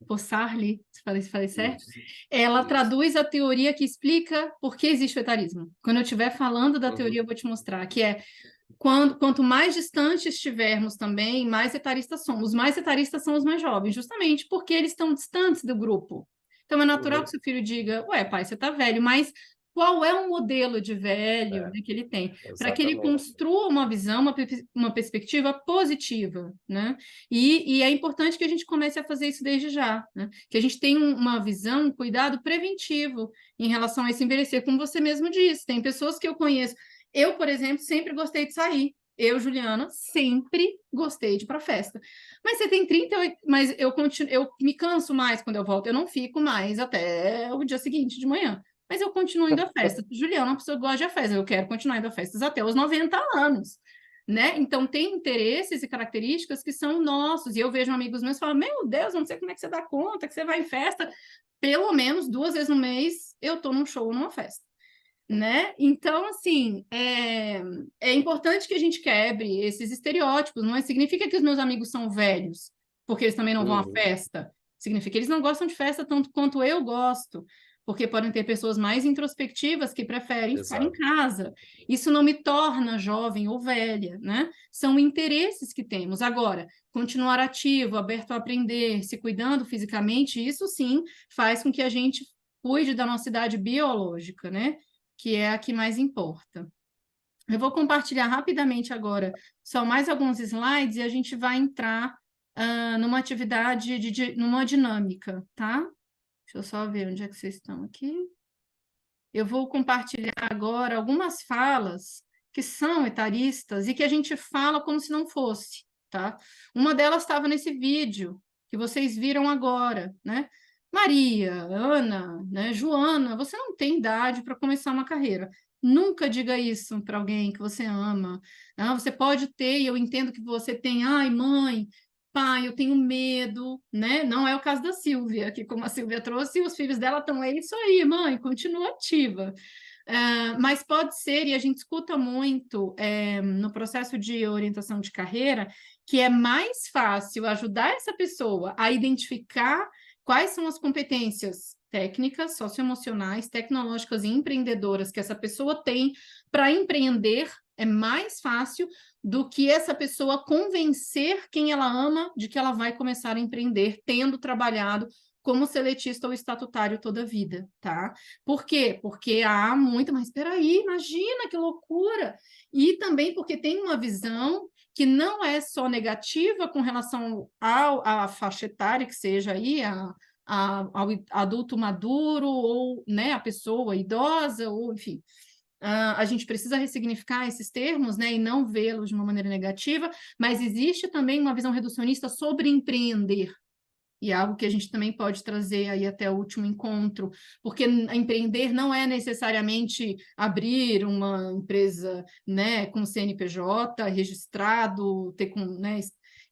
Possarli, se falei certo? Isso, Ela isso. traduz a teoria que explica por que existe o etarismo. Quando eu estiver falando da teoria, Uhum, eu vou te mostrar, que é quanto mais distante estivermos também, mais etaristas somos. Os mais etaristas são os mais jovens, justamente porque eles estão distantes do grupo. Então é natural que uhum, seu filho diga, ué, pai, você está velho, mas qual é o modelo de velho, é, né, que ele tem? Para que ele exatamente. construa uma visão, uma perspectiva positiva, né? E é importante que a gente comece a fazer isso desde já, né? Que a gente tenha uma visão, um cuidado preventivo em relação a esse envelhecer, como você mesmo disse. Tem pessoas que eu conheço. Eu, por exemplo, sempre gostei de sair. Eu, Juliana, sempre gostei de ir para festa. Mas você tem 38, mas eu me canso mais quando eu volto. Eu não fico mais até o dia seguinte de manhã. Mas eu continuo indo à festa. Juliana é uma pessoa que gosta de ir à festa. Eu quero continuar indo a festas até os 90 anos. Né? Então, tem interesses e características que são nossos. E eu vejo amigos meus falam: Meu Deus, não sei como é que você dá conta, que você vai em festa. Pelo menos 2 vezes no mês eu estou num show ou numa festa. Né? Então, assim, é importante que a gente quebre esses estereótipos. Não significa que os meus amigos são velhos, porque eles também não vão à Uhum, festa. Significa que eles não gostam de festa tanto quanto eu gosto, porque podem ter pessoas mais introspectivas que preferem ficar em exato. casa. Isso não me torna jovem ou velha, né? São interesses que temos. Agora, continuar ativo, aberto a aprender, se cuidando fisicamente, isso sim faz com que a gente cuide da nossa idade biológica, né? Que é a que mais importa. Eu vou compartilhar rapidamente agora só mais alguns slides e a gente vai entrar numa atividade, numa dinâmica, tá? Deixa eu só ver onde é que vocês estão aqui. Eu vou compartilhar agora algumas falas que são etaristas e que a gente fala como se não fosse, tá? Uma delas estava nesse vídeo que vocês viram agora, né? Maria, Ana, né, Joana, você não tem idade para começar uma carreira. Nunca diga isso para alguém que você ama. Ah, você pode ter, e eu entendo que você tem, ai, mãe, pai, eu tenho medo, né? Não é o caso da Silvia, que como a Silvia trouxe, os filhos dela estão aí, isso aí, mãe, continua ativa. Mas pode ser, e a gente escuta muito no processo de orientação de carreira, que é mais fácil ajudar essa pessoa a identificar quais são as competências técnicas, socioemocionais, tecnológicas e empreendedoras que essa pessoa tem para empreender, é mais fácil do que essa pessoa convencer quem ela ama de que ela vai começar a empreender, tendo trabalhado como seletista ou estatutário toda a vida, tá? Por quê? Porque há muito, mas espera aí, imagina que loucura! E também porque tem uma visão que não é só negativa com relação à faixa etária, que seja aí ao adulto maduro, ou né, a pessoa idosa, ou enfim. A gente precisa ressignificar esses termos, né, e não vê-los de uma maneira negativa, mas existe também uma visão reducionista sobre empreender, e algo que a gente também pode trazer aí até o último encontro, porque empreender não é necessariamente abrir uma empresa, né, com CNPJ registrado, ter com, né,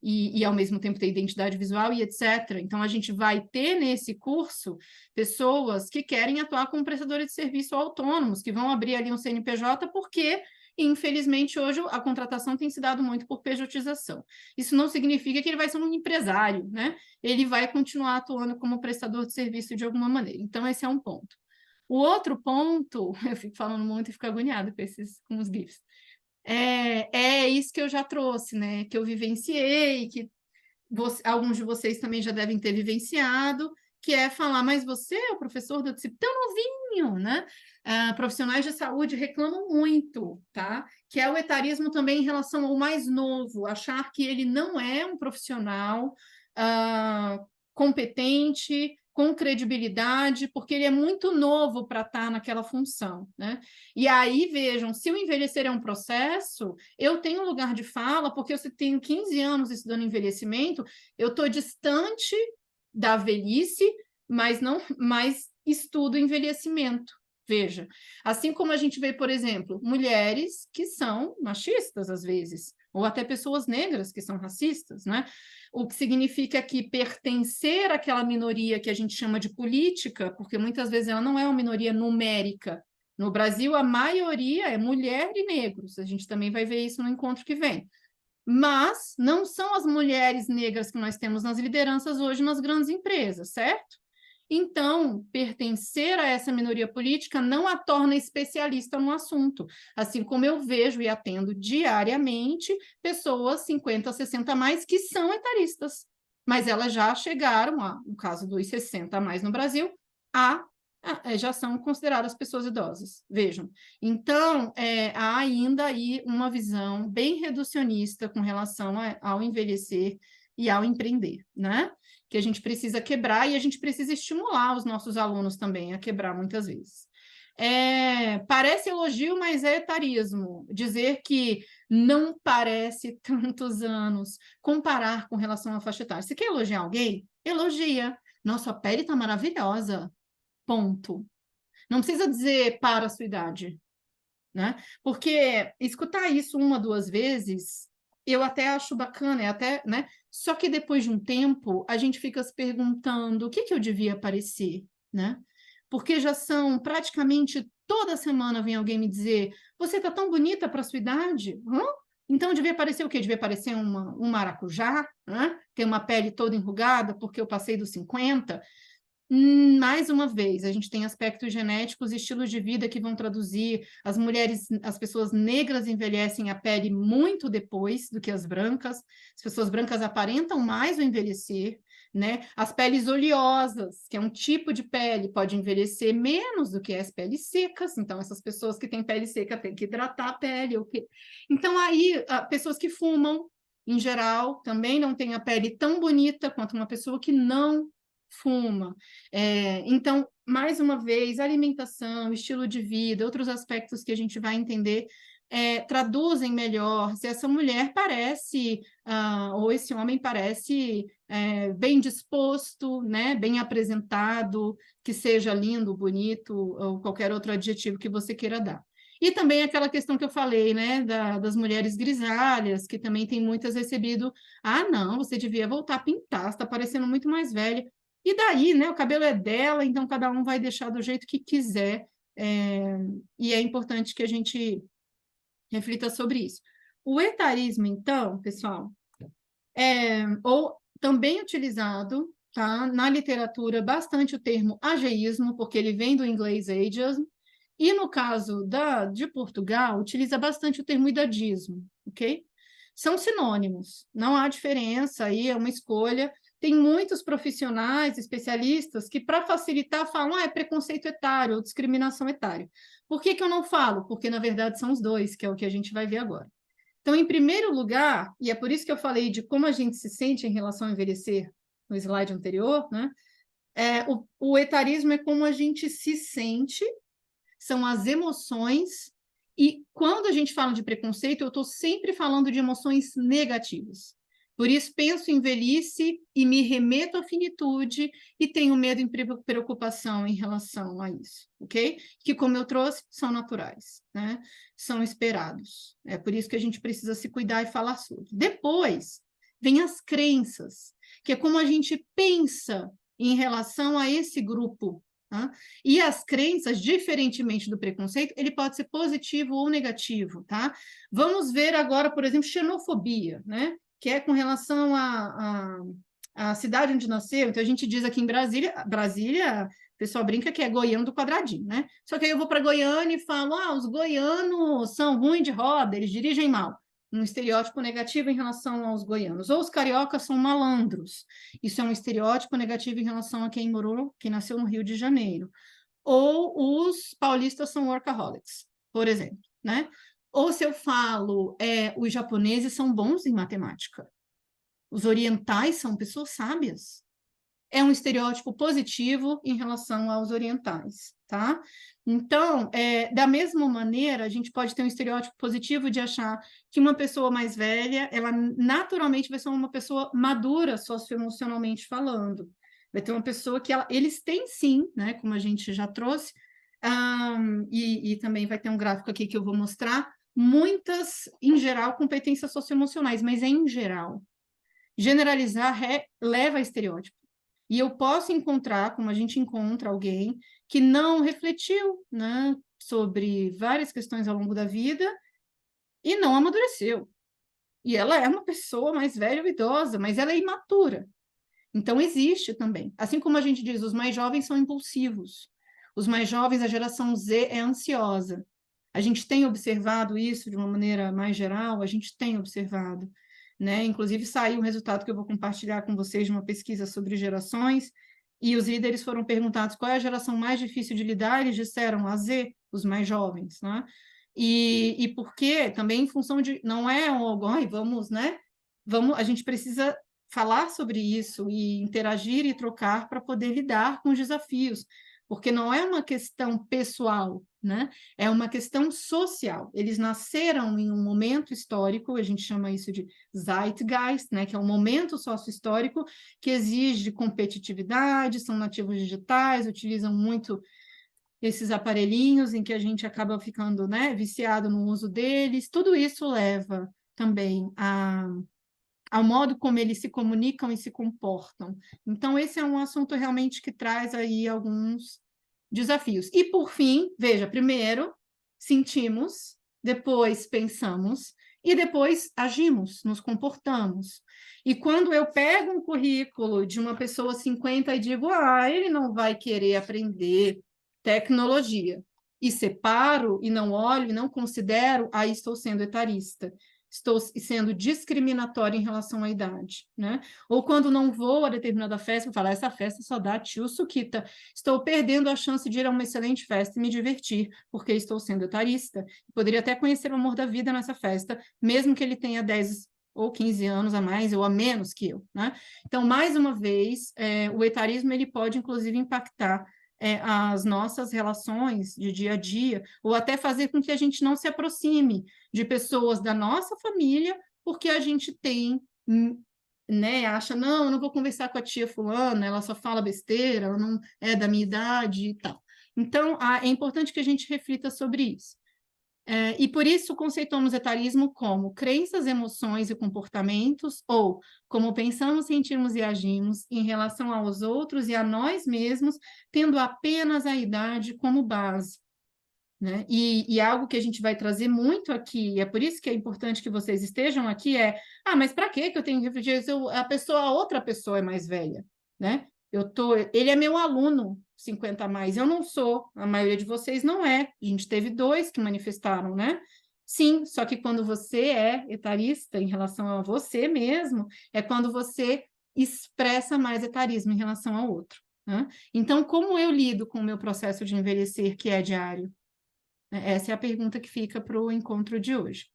e ao mesmo tempo ter identidade visual e etc. Então, a gente vai ter nesse curso pessoas que querem atuar como prestadores de serviço autônomos, que vão abrir ali um CNPJ porque infelizmente, hoje a contratação tem se dado muito por pejotização. Isso não significa que ele vai ser um empresário, né? Ele vai continuar atuando como prestador de serviço de alguma maneira. Então, esse é um ponto. O outro ponto, eu fico falando muito e fico agoniada com os GIFs, é isso que eu já trouxe, né? Que eu vivenciei, que alguns de vocês também já devem ter vivenciado, que é falar, mas você é o professor da disciplina tão novinho, né? Profissionais de saúde reclamam muito, tá? Que é o etarismo também em relação ao mais novo, achar que ele não é um profissional competente, com credibilidade, porque ele é muito novo para estar naquela função, né? E aí, vejam, se o envelhecer é um processo, eu tenho lugar de fala, porque eu tenho 15 anos estudando envelhecimento, eu estou distante da velhice, mas estudo envelhecimento. Veja, assim como a gente vê, por exemplo, mulheres que são machistas às vezes, ou até pessoas negras que são racistas, né? O que significa que pertencer àquela minoria que a gente chama de política, porque muitas vezes ela não é uma minoria numérica. No Brasil, a maioria é mulher e negros, a gente também vai ver isso no encontro que vem. Mas não são as mulheres negras que nós temos nas lideranças hoje nas grandes empresas, certo? Então, pertencer a essa minoria política não a torna especialista no assunto, assim como eu vejo e atendo diariamente pessoas 50, 60 a mais que são etaristas, mas elas já chegaram, no caso dos 60 a mais no Brasil, já são consideradas pessoas idosas, vejam. Então, há ainda aí uma visão bem reducionista com relação ao envelhecer e ao empreender, né? Que a gente precisa quebrar e a gente precisa estimular os nossos alunos também a quebrar muitas vezes. Parece elogio, mas é etarismo. Dizer que não parece tantos anos, comparar com relação à faixa etária. Se quer elogiar alguém, elogia. Nossa, a pele está maravilhosa. Ponto. Não precisa dizer para a sua idade, né? Porque escutar isso uma, duas vezes, eu até acho bacana, né? Só que depois de um tempo, a gente fica se perguntando o que eu devia parecer, né? Porque já são praticamente toda semana vem alguém me dizer, você está tão bonita para a sua idade, então devia parecer o quê? Devia parecer um maracujá, né? Ter uma pele toda enrugada porque eu passei dos 50. Mais uma vez, a gente tem aspectos genéticos e estilos de vida que vão traduzir. As pessoas negras envelhecem a pele muito depois do que as brancas. As pessoas brancas aparentam mais o envelhecer, né? As peles oleosas, que é um tipo de pele, pode envelhecer menos do que as peles secas. Então, essas pessoas que têm pele seca têm que hidratar a pele. Então, aí, pessoas que fumam, em geral, também não tem a pele tão bonita quanto uma pessoa que não fuma. Então, mais uma vez, alimentação, estilo de vida, outros aspectos que a gente vai entender, traduzem melhor se essa mulher parece, ou esse homem parece bem disposto, né, bem apresentado, que seja lindo, bonito, ou qualquer outro adjetivo que você queira dar. E também aquela questão que eu falei, né, das mulheres grisalhas, que também tem muitas recebido, não, você devia voltar a pintar, você está parecendo muito mais velha. E daí, né, o cabelo é dela, então cada um vai deixar do jeito que quiser, e é importante que a gente reflita sobre isso. O etarismo, então, pessoal, ou também utilizado, tá, na literatura, bastante o termo ageísmo, porque ele vem do inglês ageism, e no caso de Portugal, utiliza bastante o termo idadismo, ok? São sinônimos, não há diferença, aí é uma escolha. Tem muitos profissionais, especialistas, que para facilitar falam, é preconceito etário ou discriminação etária. Por que que eu não falo? Porque, na verdade, são os dois, que é o que a gente vai ver agora. Então, em primeiro lugar, e é por isso que eu falei de como a gente se sente em relação a envelhecer no slide anterior, né? O etarismo é como a gente se sente, são as emoções, e quando a gente fala de preconceito, eu estou sempre falando de emoções negativas. Por isso, penso em velhice e me remeto à finitude e tenho medo e preocupação em relação a isso, ok? Que, como eu trouxe, são naturais, né? São esperados. É por isso que a gente precisa se cuidar e falar sobre. Depois, vem as crenças, que é como a gente pensa em relação a esse grupo. Tá? E as crenças, diferentemente do preconceito, ele pode ser positivo ou negativo, tá? Vamos ver agora, por exemplo, xenofobia, né? Que é com relação à cidade onde nasceu. Então, a gente diz aqui em Brasília, o pessoal brinca que é goiano do quadradinho, né? Só que aí eu vou para Goiânia e falo, os goianos são ruins de roda, eles dirigem mal. Um estereótipo negativo em relação aos goianos. Ou os cariocas são malandros. Isso é um estereótipo negativo em relação a quem nasceu no Rio de Janeiro. Ou os paulistas são workaholics, por exemplo, né? Ou se eu falo, os japoneses são bons em matemática. Os orientais são pessoas sábias. É um estereótipo positivo em relação aos orientais, tá? Então, da mesma maneira, a gente pode ter um estereótipo positivo de achar que uma pessoa mais velha, ela naturalmente vai ser uma pessoa madura socioemocionalmente falando. Vai ter uma pessoa que eles têm sim, né, como a gente já trouxe, e também vai ter um gráfico aqui que eu vou mostrar, muitas, em geral, competências socioemocionais, mas é em geral. Generalizar leva a estereótipo. E eu posso encontrar, como a gente encontra alguém que não refletiu, né, sobre várias questões ao longo da vida e não amadureceu. E ela é uma pessoa mais velha ou idosa, mas ela é imatura. Então, existe também. Assim como a gente diz, os mais jovens são impulsivos. Os mais jovens, a geração Z, é ansiosa. A gente tem observado isso de uma maneira mais geral, a gente tem observado. Né? Inclusive, saiu um resultado que eu vou compartilhar com vocês de uma pesquisa sobre gerações, e os líderes foram perguntados qual é a geração mais difícil de lidar, eles disseram a Z, os mais jovens, né? E por quê? Também em função de, não é algo, vamos, né? A gente precisa falar sobre isso e interagir e trocar para poder lidar com os desafios, porque não é uma questão pessoal, né? É uma questão social. Eles nasceram em um momento histórico, a gente chama isso de Zeitgeist, né? Que é um momento sócio-histórico que exige competitividade, são nativos digitais, utilizam muito esses aparelhinhos em que a gente acaba ficando, né, viciado no uso deles. Tudo isso leva também ao modo como eles se comunicam e se comportam. Então, esse é um assunto realmente que traz aí alguns desafios. E, por fim, veja, primeiro sentimos, depois pensamos e depois agimos, nos comportamos. E quando eu pego um currículo de uma pessoa 50 e digo, ele não vai querer aprender tecnologia, e separo e não olho e não considero, aí estou sendo etarista. Estou sendo discriminatória em relação à idade, né? Ou quando não vou a determinada festa, eu falo, essa festa só dá tio Suquita. Estou perdendo a chance de ir a uma excelente festa e me divertir, porque estou sendo etarista. Poderia até conhecer o amor da vida nessa festa, mesmo que ele tenha 10 ou 15 anos a mais ou a menos que eu, né? Então, mais uma vez, o etarismo ele pode, inclusive, impactar as nossas relações de dia a dia, ou até fazer com que a gente não se aproxime de pessoas da nossa família, porque a gente tem, né, acha, não, eu não vou conversar com a tia fulana, ela só fala besteira, ela não é da minha idade e tal. Então, é importante que a gente reflita sobre isso. E por isso conceituamos etarismo como crenças, emoções e comportamentos, ou como pensamos, sentimos e agimos em relação aos outros e a nós mesmos, tendo apenas a idade como base. Né? E algo que a gente vai trazer muito aqui, e é por isso que é importante que vocês estejam aqui, mas para que eu tenho que refletir? A outra pessoa é mais velha, né? Ele é meu aluno, 50 a mais, eu não sou, a maioria de vocês não é, a gente teve 2 que manifestaram, né? Sim, só que quando você é etarista em relação a você mesmo, é quando você expressa mais etarismo em relação ao outro, né? Então, como eu lido com o meu processo de envelhecer, que é diário? Essa é a pergunta que fica para o encontro de hoje.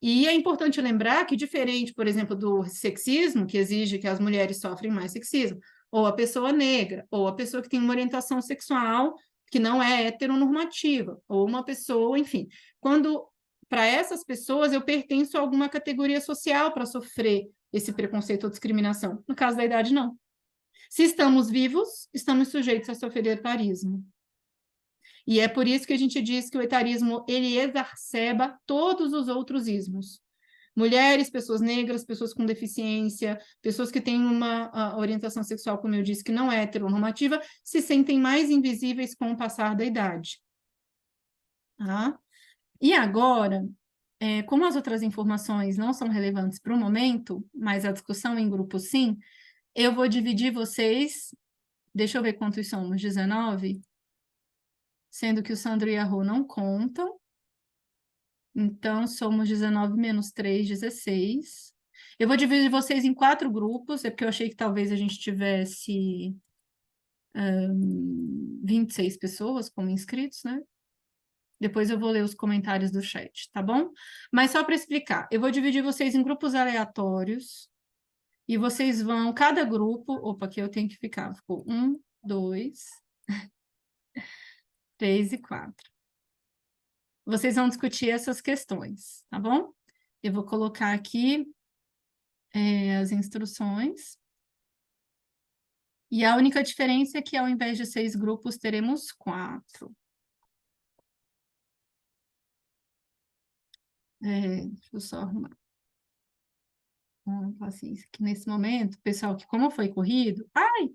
E é importante lembrar que, diferente, por exemplo, do sexismo, que exige que as mulheres sofrem mais sexismo, ou a pessoa negra, ou a pessoa que tem uma orientação sexual que não é heteronormativa, ou uma pessoa, enfim, quando para essas pessoas eu pertenço a alguma categoria social para sofrer esse preconceito ou discriminação. No caso da idade, não. Se estamos vivos, estamos sujeitos a sofrer etarismo. E é por isso que a gente diz que o etarismo, ele exacerba todos os outros ismos. Mulheres, pessoas negras, pessoas com deficiência, pessoas que têm uma orientação sexual, como eu disse, que não é heteronormativa, se sentem mais invisíveis com o passar da idade. Tá? E agora, como as outras informações não são relevantes para o momento, mas a discussão em grupo sim, eu vou dividir vocês, deixa eu ver quantos somos, 19? Sendo que o Sandro e a Rô não contam. Então, somos 19 menos 3, 16. Eu vou dividir vocês em 4 grupos, é porque eu achei que talvez a gente tivesse 26 pessoas como inscritos, né? Depois eu vou ler os comentários do chat, tá bom? Mas só para explicar, eu vou dividir vocês em grupos aleatórios, e vocês vão, cada grupo... Opa, aqui eu tenho que ficar. Ficou 1, 2, 3 e 4. Vocês vão discutir essas questões, tá bom? Eu vou colocar aqui as instruções. E a única diferença é que, ao invés de 6 grupos, teremos 4. Deixa eu só arrumar. Paciência, que nesse momento, pessoal, que como foi corrido... Ai!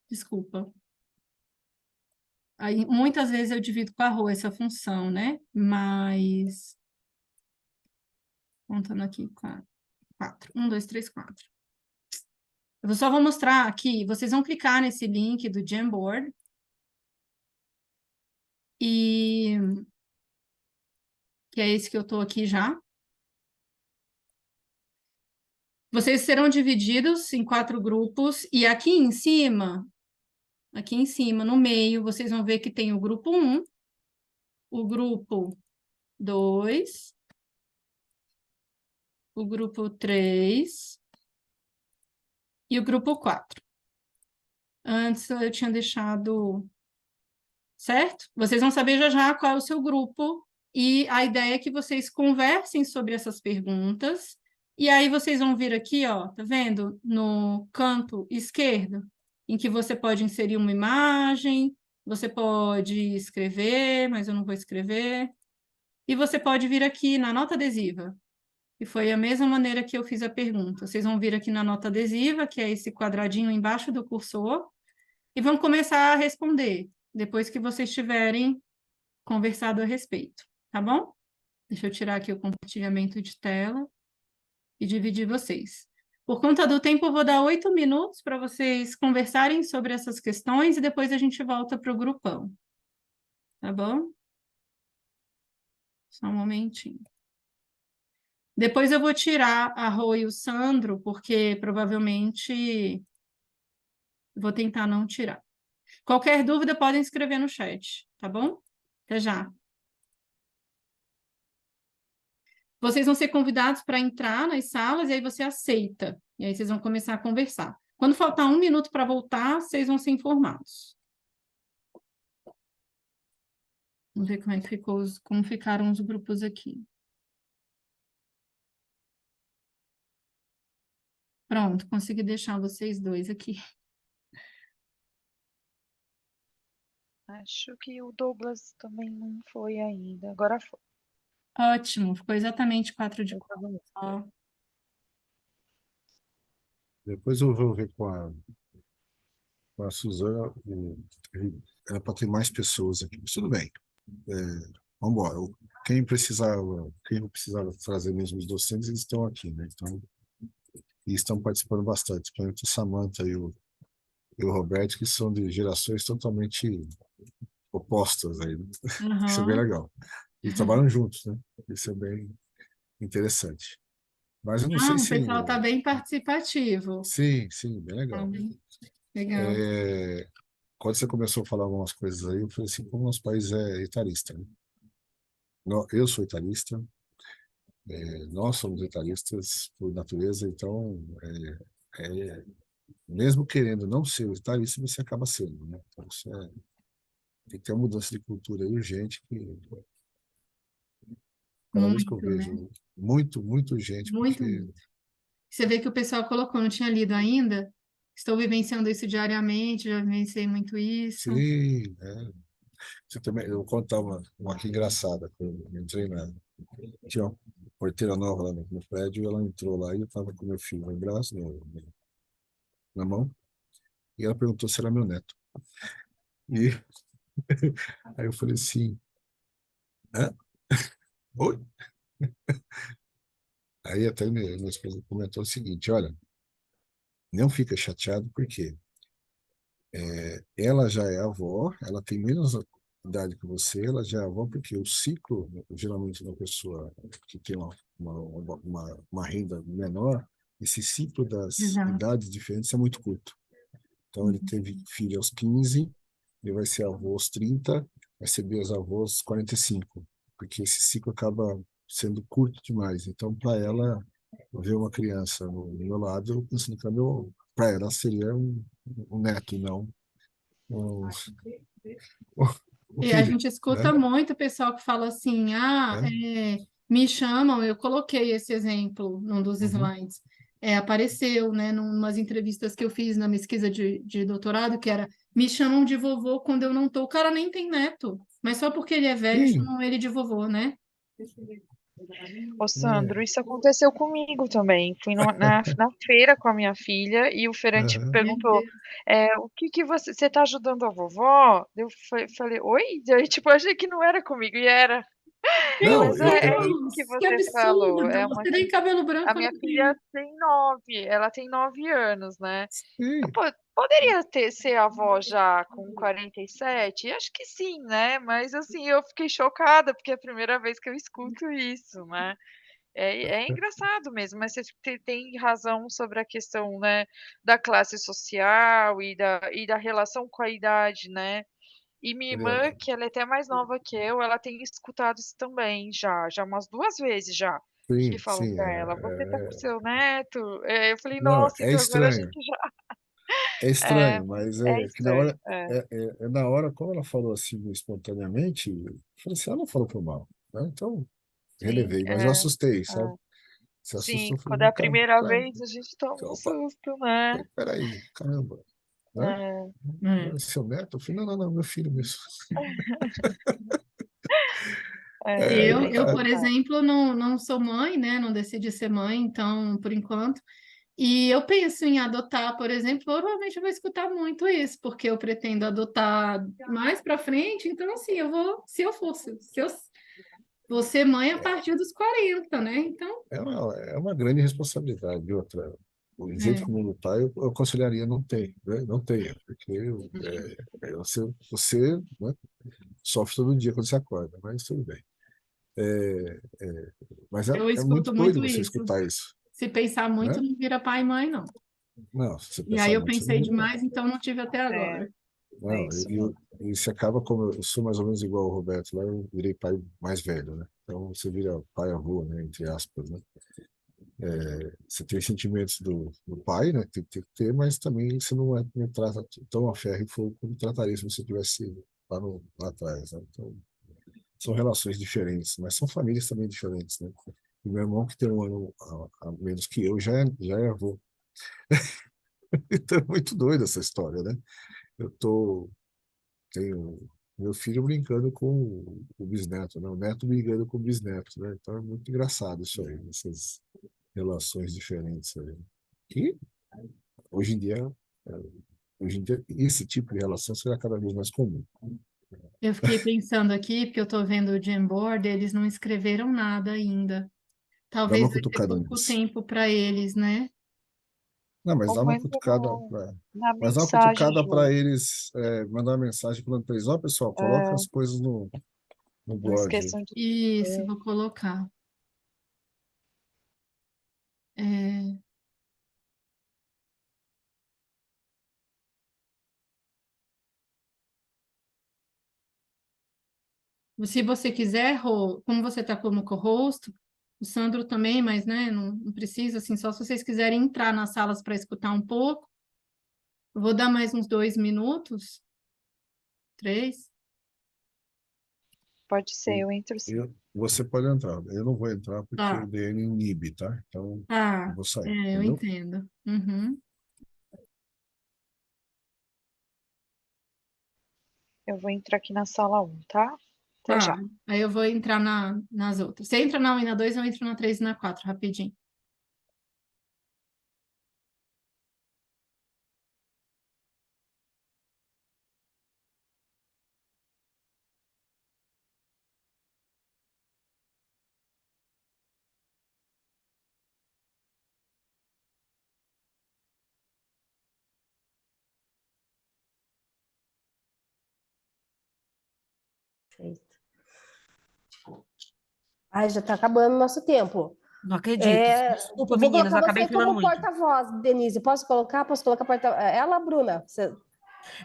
Desculpa. Aí, muitas vezes eu divido com a Rô essa função, né? Mas... Contando aqui, 4. 1, 2, 3, 4. Eu só vou mostrar aqui, vocês vão clicar nesse link do Jamboard. E... que é esse que eu estou aqui já. Vocês serão divididos em 4 grupos, e aqui em cima, no meio, vocês vão ver que tem o grupo 1, o grupo 2, o grupo 3 e o grupo 4. Antes eu tinha deixado... Certo? Vocês vão saber já já qual é o seu grupo, e a ideia é que vocês conversem sobre essas perguntas, e aí vocês vão vir aqui, ó, tá vendo? No canto esquerdo, em que você pode inserir uma imagem, você pode escrever, mas eu não vou escrever, e você pode vir aqui na nota adesiva, e foi a mesma maneira que eu fiz a pergunta. Vocês vão vir aqui na nota adesiva, que é esse quadradinho embaixo do cursor, e vão começar a responder, depois que vocês tiverem conversado a respeito, tá bom? Deixa eu tirar aqui o compartilhamento de tela e dividir vocês. Por conta do tempo, eu vou dar 8 minutos para vocês conversarem sobre essas questões e depois a gente volta para o grupão. Tá bom? Só um momentinho. Depois eu vou tirar a Rô e o Sandro, porque provavelmente vou tentar não tirar. Qualquer dúvida, podem escrever no chat, tá bom? Até já. Vocês vão ser convidados para entrar nas salas e aí você aceita. E aí vocês vão começar a conversar. Quando faltar 1 minuto para voltar, vocês vão ser informados. Vamos ver como é que como ficaram os grupos aqui. Pronto, consegui deixar vocês dois aqui. Acho que o Douglas também não foi ainda. Agora foi. Ótimo, ficou exatamente 4 de 4. Depois eu vou ver com a Suzana, era para ter mais pessoas aqui, mas tudo bem. Vamos embora. Quem não precisava trazer mesmo os docentes, eles estão aqui, né? Então, e estão participando bastante, principalmente a Samantha e o Roberto, que são de gerações totalmente opostas aí, né? Isso é bem legal. E trabalham juntos, né? Isso é bem interessante. Mas eu não sei O se... pessoal está bem participativo. Sim, bem legal. Legal. Quando você começou a falar algumas coisas aí, eu falei assim, como o nosso país é etarista, né? Eu sou etarista, nós somos etaristas por natureza, então, mesmo querendo não ser etarista, você acaba sendo, né? Então, tem que ter uma mudança de cultura aí urgente, que cada vez que eu Muito, né? vejo muito gente, Muito. porque... Você vê que o pessoal colocou, não tinha lido ainda? Estou vivenciando isso diariamente, já vivenciei muito isso. Sim, Você também, eu vou contar uma aqui engraçada. Eu entrei tinha uma porteira nova lá no prédio, e ela entrou lá e eu estava com meu filho no braço, na mão, e ela perguntou se era meu neto. E aí eu falei assim, hã? Oi? Aí até minha esposa comentou o seguinte, olha, não fica chateado porque ela já é avó, ela tem menos idade que você, ela já é avó porque o ciclo, geralmente, uma pessoa que tem uma renda menor, esse ciclo das Exato. idades diferentes é muito curto. Então, ele teve filho aos 15, ele vai ser avô aos 30, vai ser bisavô aos 45, porque esse ciclo acaba sendo curto demais. Então, para ela, ver uma criança no meu lado, eu pensando que para ela seria um neto, não um, um E a filho, gente escuta né? muito o pessoal que fala assim, me chamam, eu coloquei esse exemplo num dos Uhum. slides. Apareceu, né, numas entrevistas que eu fiz na pesquisa de doutorado, que era, me chamam de vovô quando eu não tô. O cara nem tem neto, mas só porque ele é velho, Sim, chamam ele de vovô, né? Ô, Sandro, isso aconteceu comigo também. Fui na feira com a minha filha e o feirante aham. Meu perguntou, Deus. o que que você tá ajudando a vovó? Eu falei, oi? Daí, tipo, eu achei que não era comigo, e era. Não, Mas é isso que Que você falou. absurdo! Você tem cabelo A branco, eu minha não filha tenho. tem 9, ela tem 9 anos, né? Eu, sim, poderia ser avó já com 47? Acho que sim, né? Mas assim, eu fiquei chocada, porque é a primeira vez que eu escuto isso, né? É engraçado mesmo, mas você tem razão sobre a questão, né, da classe social e da relação com a idade, né? E minha irmã, que ela é até mais nova que eu, ela tem escutado isso também já umas 2 vezes já, que falam sim, para ela: "Você tá com seu neto?". Eu falei: não, "Nossa, então agora a gente já". é É, estranho, mas é que na estranho. hora, na hora, como ela falou assim espontaneamente, eu falei assim, ela não falou por mal, né? Então, Sim, relevei, mas eu assustei, é. sabe? Se Sim, assustou, eu falei, quando é mas a primeira vez, a gente toma um opa, susto, né. falei, peraí, caramba, né? É, É. Seu neto? Eu falei, não, meu filho mesmo. Eu, Ah, por exemplo, não sou mãe, né? Não decidi ser mãe, então, por enquanto. E eu penso em adotar, por exemplo, provavelmente eu vou escutar muito isso, porque eu pretendo adotar mais para frente, então, assim, se eu vou ser mãe a partir dos 40, né? Então, é uma grande responsabilidade. E outra, o jeito é, como meu pai, eu aconselharia não ter, né? Não tenha, porque você, né, sofre todo dia quando você acorda, mas tudo bem. Mas eu é muito escuto doido muito você isso. escutar isso, Se pensar muito, né? não vira pai e mãe, não. Não, se você E aí pensar eu muito, você não pensei vira, não. demais, então não tive até é. agora. Não, isso e você acaba como eu sou mais ou menos igual ao Roberto, lá eu virei pai mais velho, né? Então você vira pai avô, né? Entre aspas, né? Você tem sentimentos do pai, né? Tem que ter, mas também você não trata tão a ferro e fogo como trataria se você tivesse lá atrás, né? Então, são relações diferentes, mas são famílias também diferentes, né? E meu irmão, que tem um ano a menos que eu, já é avô. Então é muito doido essa história, né? Eu tenho meu filho brincando com o bisneto, né? O neto brigando com o bisneto, né? Então é muito engraçado isso aí, essas relações diferentes aí. Que hoje em dia, é, hoje em dia esse tipo de relação será cada vez mais comum. Eu fiquei pensando aqui, porque eu estou vendo o Jamboard, eles não escreveram nada ainda. Dá Talvez uma vai ter cutucada pouco nisso. tempo para eles, né? Não, mas dá Como uma entra cutucada para na mas dá uma mensagem, cutucada Ju. para eles mandar uma mensagem falando para eles, ó, pessoal, coloca as coisas no Não board. esqueçam de Isso, vou colocar. É, se você quiser, Rô, como você está como co-host, o Sandro também, mas né, não precisa, assim, só se vocês quiserem entrar nas salas para escutar um pouco. Eu vou dar mais uns 2 minutos, 3. Pode ser, eu entro sim. Você pode entrar. Eu não vou entrar porque o Tá, DN inibe, tá? Então, eu tá, vou sair, eu entendeu? entendo. Uhum. Eu vou entrar aqui na sala 1, tá? Até Tá, já. aí eu vou entrar nas outras. Você entra na 1 e na 2, eu entro na 3 e na 4, rapidinho. Perfeito. Ai, já está acabando o nosso tempo. Não acredito. Desculpa, Vou meninas, eu colocar acabei você falando como muito. porta-voz, Denise. Posso colocar? Posso colocar porta... Ela, Bruna?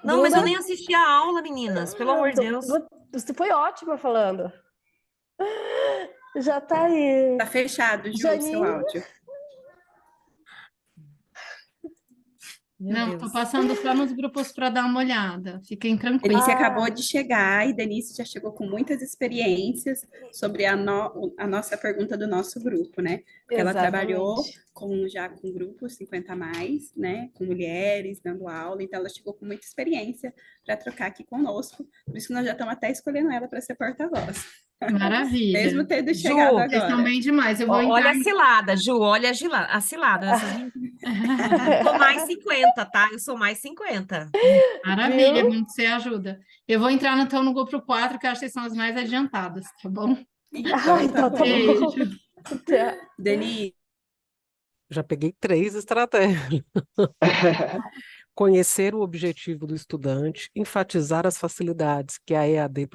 Não, mas eu Bruna? nem assisti a aula, meninas, pelo amor de Deus. Você foi ótima falando. Já tá aí. Tá fechado, Ju, o seu Janine? áudio. Meu Não, Deus. estou passando só nos grupos para dar uma olhada. Fiquem tranquilos. Denise acabou de chegar e Denise já chegou com muitas experiências sobre a nossa pergunta do nosso grupo, né? Porque ela trabalhou já com grupos 50 a mais, né? Com mulheres dando aula, então ela chegou com muita experiência para trocar aqui conosco. Por isso que nós já estamos até escolhendo ela para ser porta-voz. Maravilha. Mesmo tendo Ju, chegado Vocês estão agora. bem demais. Eu vou Olha entrar. a cilada, Ju, olha a cilada dessas meninas. Eu sou mais 50, tá? Eu sou mais 50. Maravilha, Viu? muito você ajuda. Eu vou entrar então no grupo 4, que eu acho que são as mais adiantadas, tá bom? Então, tá bom. Beijo. Denise. Já peguei 3 estratégias. Conhecer o objetivo do estudante, enfatizar as facilidades que a EAD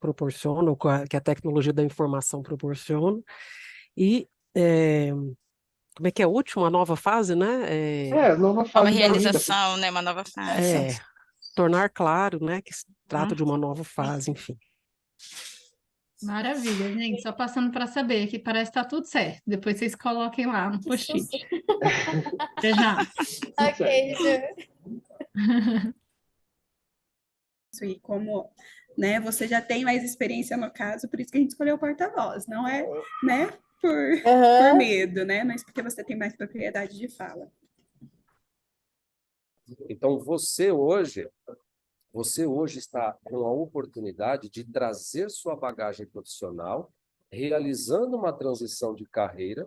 proporciona, ou que a tecnologia da informação proporciona, e como é que é a última, a nova fase, né? Nova fase da realização, né? Uma nova fase. Tornar claro, né, que se trata de uma nova fase, enfim. Maravilha, gente. Só passando para saber que parece que está tudo certo. Depois vocês coloquem lá no post-it. Até já. Ok, Ju. E como, né, você já tem mais experiência no caso, por isso que a gente escolheu o porta-voz, não é, né, por medo, né, mas porque você tem mais propriedade de fala. Então, você hoje está com a oportunidade de trazer sua bagagem profissional, realizando uma transição de carreira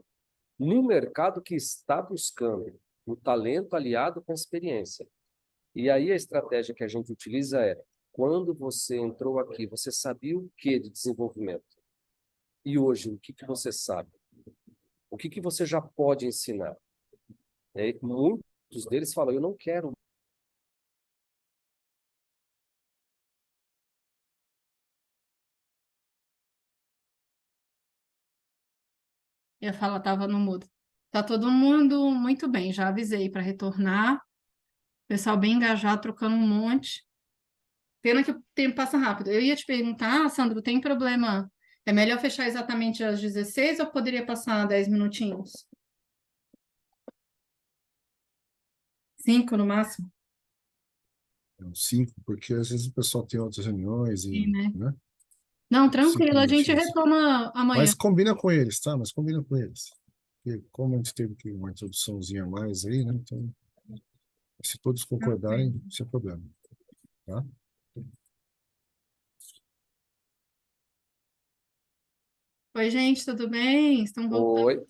no mercado que está buscando o talento aliado com a experiência. E aí a estratégia que a gente utiliza é, quando você entrou aqui, você sabia o que de desenvolvimento? E hoje, o que você sabe? O que você já pode ensinar? Muitos deles falam, eu não quero Eu falo, estava no mudo. Tá todo mundo muito bem, já avisei para retornar. Pessoal bem engajado, trocando um monte. Pena que o tempo passa rápido. Eu ia te perguntar, Sandro, tem problema? É melhor fechar exatamente às 16 ou poderia passar 10 minutinhos? 5 no máximo? 5, porque às vezes o pessoal tem outras reuniões Sim, e, né? né? Não, 5 tranquilo, a gente minutinhos. retoma amanhã. Mas combina com eles, tá? Mas combina com eles. Porque como a gente teve uma introduçãozinha a mais aí, né? Então, se todos concordarem, sem problema, tá? Oi, gente, tudo bem? Estão voltando. Oi.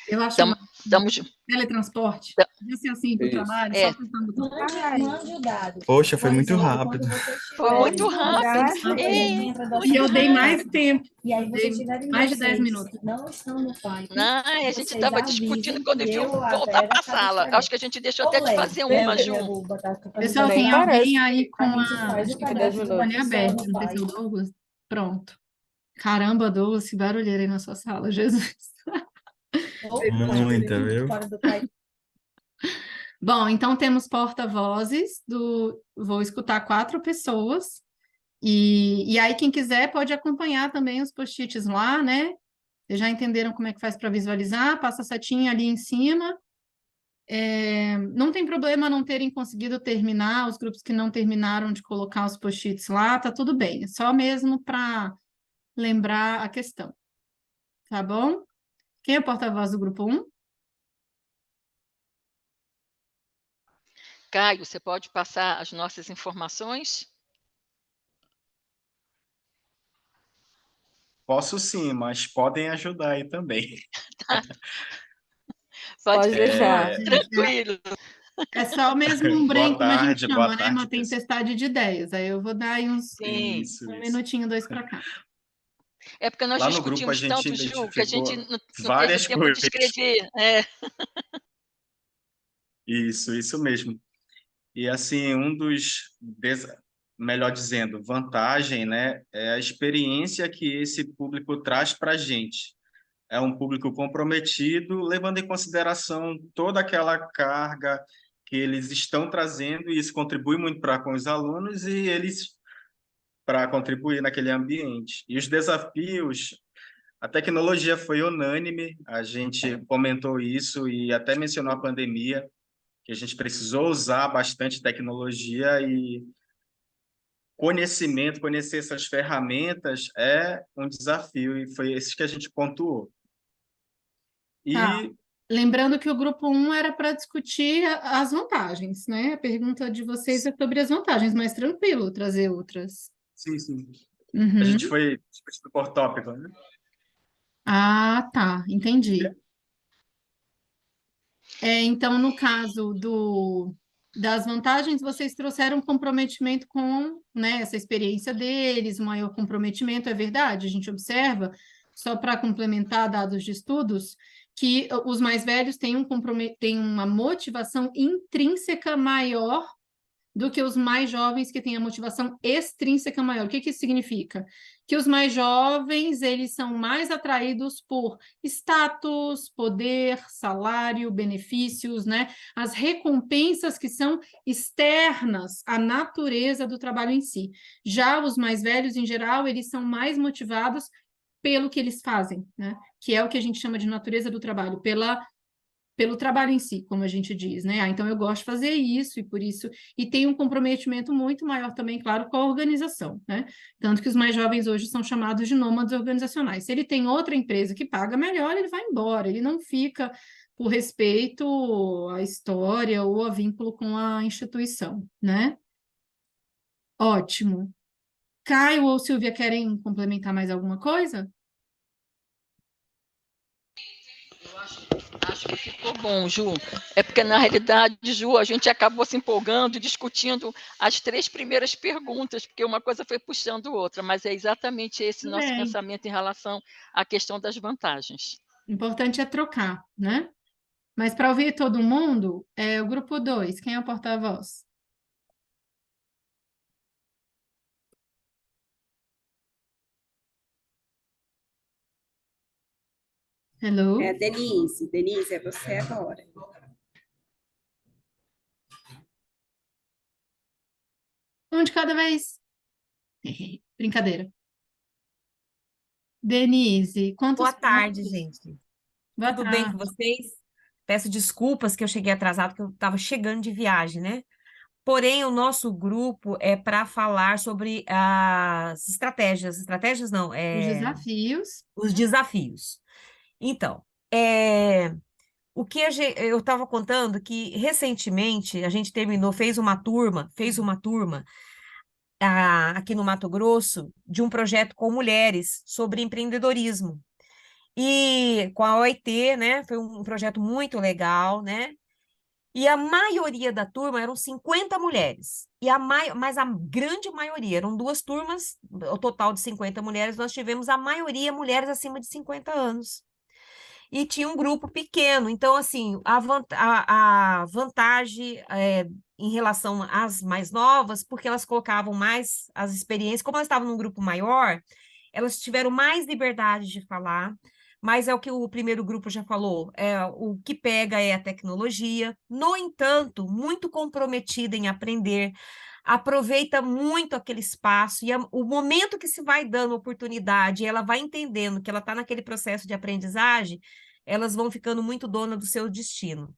Eu acho Estamos... teletransporte. Disse assim para o trabalho, É. só tentando. Mande o dado. Poxa, foi Por muito exemplo, rápido. quando você Foi estiver muito rápido. E eu dei mais tempo. E aí você tiver em mais de 10 vocês minutos. não estão no parque. Não, a gente vocês estava avisem discutindo quando que viu eu, a voltar Vera, para a acabo sala. estarei. Acho que a gente deixou até de fazer Lembra, uma, Ju. o Batata Café Pessoal, da tem Manhã? alguém aí com A gente a faz o cadastro do telefone aberto, oficial não sei do se é o pai. Douglas. Pronto. Caramba, Douglas, que barulheira aí na sua sala, Jesus. Muita, viu? Bom, então temos porta-vozes vou escutar 4 pessoas. E aí, quem quiser pode acompanhar também os post-its lá, né? Vocês já entenderam como é que faz para visualizar? Passa a setinha ali em cima. Não tem problema não terem conseguido terminar, os grupos que não terminaram de colocar os post-its lá, tá tudo bem. É só mesmo para lembrar a questão. Tá bom? Quem é o porta-voz do grupo 1? Caio, você pode passar as nossas informações? Posso sim, mas podem ajudar aí também. Pode deixar. Tranquilo. É só mesmo um Boa brain, como a gente tarde, chama, boa né? tarde, Uma tempestade de ideias. Aí eu vou dar aí Sim. um minutinho, 2 para cá. É porque nós Lá no grupo a discutimos gente tanto, Ju, que a gente identificou não teve várias tempo de coisas. escrever. Isso mesmo. E assim, melhor dizendo, vantagem, né, é a experiência que esse público traz para a gente. É um público comprometido, levando em consideração toda aquela carga que eles estão trazendo, e isso contribui muito para com os alunos e eles para contribuir naquele ambiente. E os desafios, a tecnologia foi unânime, a gente comentou isso e até mencionou a pandemia, que a gente precisou usar bastante tecnologia e conhecer essas ferramentas é um desafio, e foi esse que a gente pontuou. Tá. E Lembrando que o grupo 1 era para discutir as vantagens, né? A pergunta de vocês é sobre as vantagens, mas tranquilo trazer outras. sim, Uhum. a gente foi por tópico, né? Ah, tá, entendi. Então, no caso das vantagens, vocês trouxeram comprometimento com, né, essa experiência deles, um maior comprometimento, é verdade? A gente observa, só para complementar dados de estudos, que os mais velhos têm uma motivação intrínseca maior do que os mais jovens que têm a motivação extrínseca maior. O que isso significa? Que os mais jovens, eles são mais atraídos por status, poder, salário, benefícios, né? As recompensas que são externas à natureza do trabalho em si. Já os mais velhos, em geral, eles são mais motivados pelo que eles fazem, né? Que é o que a gente chama de natureza do trabalho, pelo trabalho em si, como a gente diz, né? Então eu gosto de fazer isso e por isso, e tem um comprometimento muito maior também, claro, com a organização, né? Tanto que os mais jovens hoje são chamados de nômades organizacionais. Se ele tem outra empresa que paga melhor, ele vai embora, ele não fica por respeito à história ou a vínculo com a instituição, né? Ótimo. Caio ou Silvia querem complementar mais alguma coisa? Acho que ficou bom, Ju. É porque, na realidade, Ju, a gente acabou se empolgando e discutindo as 3 primeiras perguntas, porque uma coisa foi puxando outra, mas é exatamente esse nosso pensamento em relação à questão das vantagens. O importante é trocar, né? Mas para ouvir todo mundo, o grupo 2, quem é o porta-voz? Hello? Denise, é você agora. de cada vez. Brincadeira. Denise, quantos Boa tarde, pontos? gente. Boa Tudo bem com tarde. vocês? Peço desculpas que eu cheguei atrasado, porque eu estava chegando de viagem, né? Porém, o nosso grupo é para falar sobre as estratégias. Estratégias não, Os desafios. os desafios. Então, o que eu estava contando que recentemente a gente terminou, fez uma turma aqui no Mato Grosso de um projeto com mulheres sobre empreendedorismo. E com a OIT, né? Foi um projeto muito legal, né? E a maioria da turma eram 50 mulheres. Mas a grande maioria, eram duas turmas, o total de 50 mulheres, nós tivemos a maioria mulheres acima de 50 anos. E tinha um grupo pequeno. Então, assim, a vantagem em relação às mais novas, porque elas colocavam mais as experiências, como elas estavam num grupo maior, elas tiveram mais liberdade de falar, mas é o que o primeiro grupo já falou, o que pega é a tecnologia, no entanto, muito comprometida em aprender, aproveita muito aquele espaço e o momento que se vai dando oportunidade, ela vai entendendo que ela está naquele processo de aprendizagem, elas vão ficando muito dona do seu destino.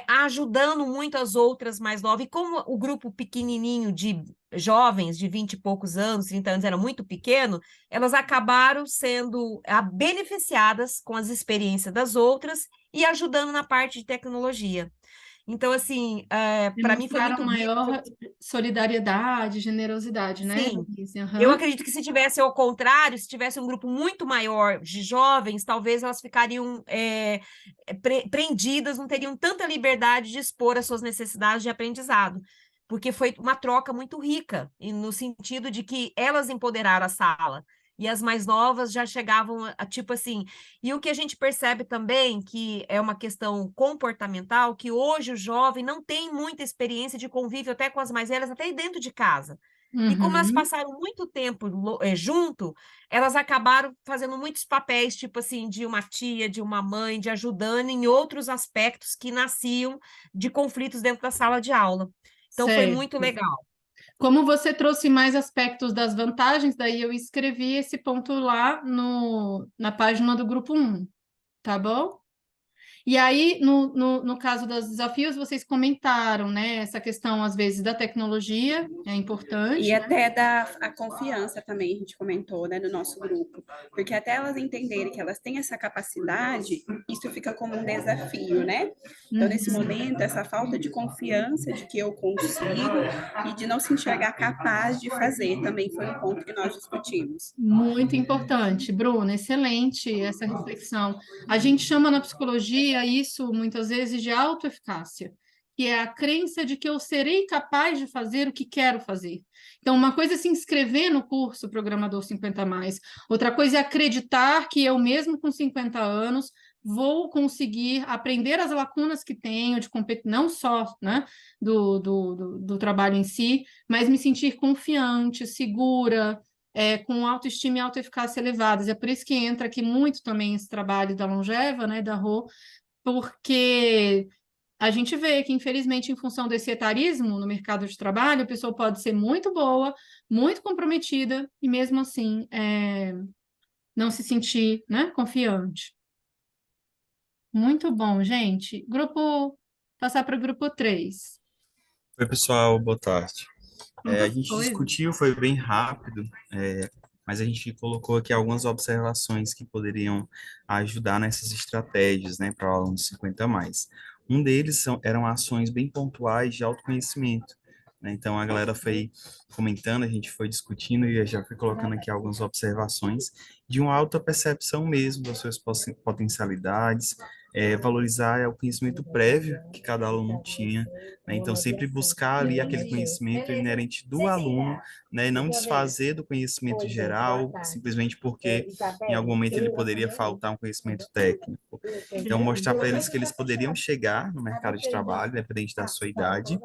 Ajudando muito as outras mais novas. E como o grupo pequenininho de jovens de 20 e poucos anos, 30 anos, era muito pequeno, elas acabaram sendo beneficiadas com as experiências das outras e ajudando na parte de tecnologia. Então, assim, para mim foi muito Demonstraram rico. maior solidariedade, generosidade, né, Sim, Denise? eu Aham. acredito que se tivesse ao contrário, se tivesse um grupo muito maior de jovens, talvez elas ficariam prendidas, não teriam tanta liberdade de expor as suas necessidades de aprendizado, porque foi uma troca muito rica, e no sentido de que elas empoderaram a sala, e as mais novas já chegavam tipo assim. E o que a gente percebe também, que é uma questão comportamental, que hoje o jovem não tem muita experiência de convívio até com as mais velhas, até dentro de casa. E como elas Uhum. passaram muito tempo junto, elas acabaram fazendo muitos papéis, tipo assim, de uma tia, de uma mãe, de ajudando em outros aspectos que nasciam de conflitos dentro da sala de aula. Então, foi muito Certo. legal. Como você trouxe mais aspectos das vantagens, daí eu escrevi esse ponto lá na página do grupo 1, tá bom? E aí, no caso dos desafios, vocês comentaram, né? Essa questão, às vezes, da tecnologia é importante. E até a confiança também, a gente comentou, né, no nosso grupo. Porque até elas entenderem que elas têm essa capacidade, isso fica como um desafio, né? Então, nesse momento, essa falta de confiança de que eu consigo e de não se enxergar capaz de fazer também foi um ponto que nós discutimos. Muito importante, Bruna, excelente essa reflexão. A gente chama na psicologia isso, muitas vezes, de autoeficácia, que é a crença de que eu serei capaz de fazer o que quero fazer. Então, uma coisa é se inscrever no curso Programador 50+, outra coisa é acreditar que eu mesmo com 50 anos vou conseguir aprender as lacunas que tenho, não só, né, do trabalho em si, mas me sentir confiante, segura, com autoestima e autoeficácia elevadas. É por isso que entra aqui muito também esse trabalho da Longeva, né, da Rô, porque a gente vê que, infelizmente, em função desse etarismo no mercado de trabalho, a pessoa pode ser muito boa, muito comprometida, e mesmo assim não se sentir, né, confiante. Muito bom, gente. Passar para o grupo 3. Oi, pessoal, boa tarde. A gente discutiu, foi bem rápido, mas a gente colocou aqui algumas observações que poderiam ajudar nessas estratégias, né, para o aluno 50+. Um deles eram ações bem pontuais de autoconhecimento, né? Então, a galera foi comentando, a gente foi discutindo e eu já fui colocando aqui algumas observações de uma alta percepção mesmo das suas potencialidades, valorizar o conhecimento prévio que cada aluno tinha, né? Então, sempre buscar ali aquele conhecimento inerente do aluno, né? E não desfazer do conhecimento geral, simplesmente porque em algum momento ele poderia faltar um conhecimento técnico. Então, mostrar para eles que eles poderiam chegar no mercado de trabalho, independente da sua idade,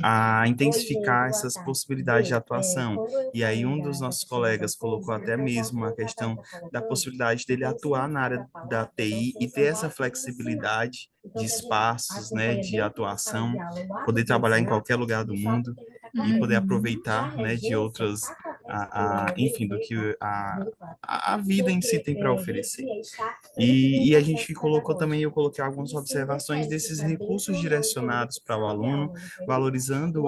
a intensificar essas possibilidades de atuação. E aí, um dos nossos colegas colocou até mesmo a questão da possibilidade dele atuar na área da TI e ter essa flexibilidade de espaços, né, de atuação, poder trabalhar em qualquer lugar do mundo. e poder aproveitar, né, de outras, enfim, do que a vida em si tem para oferecer. E a gente colocou também, eu coloquei algumas observações desses recursos direcionados para o aluno, valorizando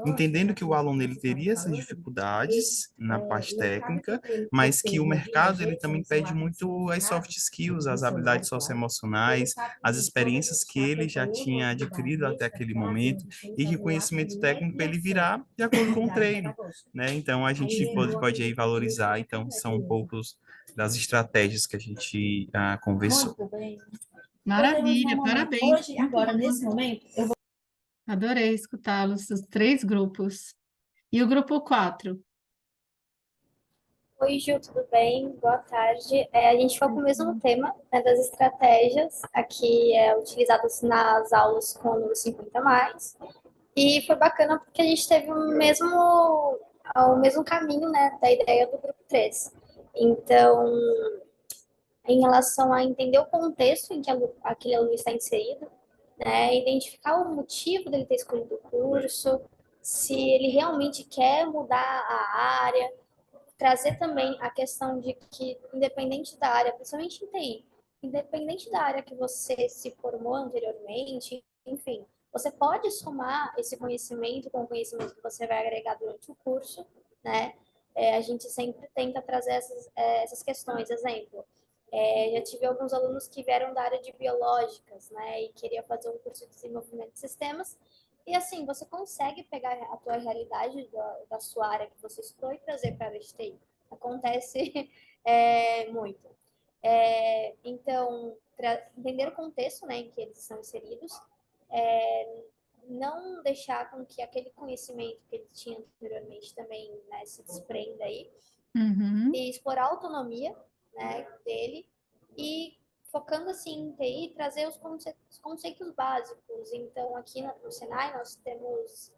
entendendo que o aluno ele teria essas dificuldades na parte técnica, mas que o mercado ele também pede muito as soft skills, as habilidades socioemocionais, as experiências que ele já tinha adquirido até aquele momento, e que o conhecimento técnico ele virá de acordo com o treino, né? Então a gente pode aí valorizar, então são poucos das estratégias que a gente conversou. Maravilha, parabéns. Hoje, agora, nesse momento, eu vou... Adorei escutá-los, os 3 grupos. E o grupo 4? Oi, Ju, tudo bem? Boa tarde. A gente foi com o mesmo tema, né, das estratégias, aqui utilizadas nas aulas com o número 50+, e foi bacana porque a gente teve o mesmo caminho, né, da ideia do grupo 3. Então, em relação a entender o contexto em que aquele aluno está inserido, né, identificar o motivo dele ter escolhido o curso, se ele realmente quer mudar a área, trazer também a questão de que, independente da área, principalmente em TI, independente da área que você se formou anteriormente, enfim, você pode somar esse conhecimento com o conhecimento que você vai agregar durante o curso, né? A gente sempre tenta trazer essas questões. Exemplo, já tive alguns alunos que vieram da área de biológicas, né? E queria fazer um curso de desenvolvimento de sistemas. E assim, você consegue pegar a tua realidade da sua área que você estudou e trazer para a área de TI. Acontece muito. Então, entender o contexto, né, em que eles estão inseridos, não deixar com que aquele conhecimento que ele tinha anteriormente também, né, se desprenda aí, e explorar a autonomia, né, dele, e focando assim em TI, trazer os conceitos básicos. Então, aqui no Senai, nós temos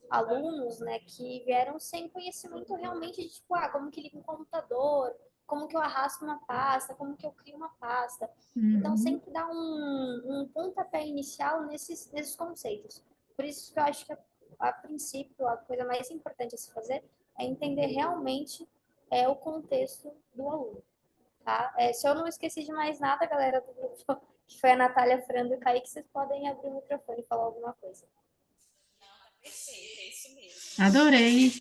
alunos, né, que vieram sem conhecimento realmente de, tipo, como que liga um computador, como que eu arrasto uma pasta, como que eu crio uma pasta. Então, sempre dá um pontapé inicial nesses conceitos. Por isso que eu acho que, a princípio, a coisa mais importante a se fazer é entender realmente o contexto do aluno. Tá? Se eu não esqueci de mais nada, galera do grupo, que foi a Natália, Frando e o Kaique, vocês podem abrir o microfone e falar alguma coisa. Perfeito, é isso mesmo. Adorei.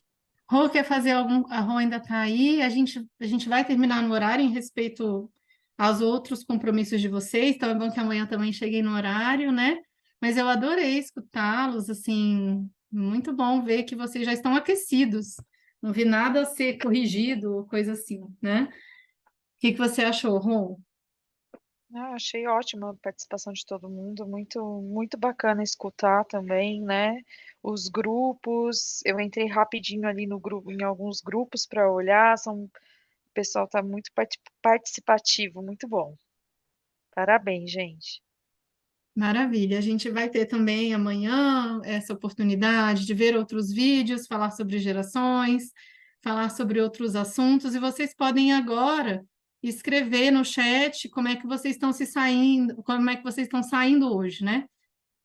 Rô, quer fazer algum... A Rô ainda está aí. A gente vai terminar no horário em respeito aos outros compromissos de vocês, então é bom que amanhã também cheguem no horário, né? Mas eu adorei escutá-los, assim, muito bom ver que vocês já estão aquecidos. Não vi nada a ser corrigido ou coisa assim, né? O que você achou, Rô? Achei ótima a participação de todo mundo, muito, muito bacana escutar também, né? Os grupos, eu entrei rapidinho ali no grupo, em alguns grupos para olhar, o pessoal está muito participativo, muito bom. Parabéns, gente. Maravilha. A gente vai ter também amanhã essa oportunidade de ver outros vídeos, falar sobre gerações, falar sobre outros assuntos, e vocês podem agora escrever no chat como é que vocês estão como é que vocês estão saindo hoje, né?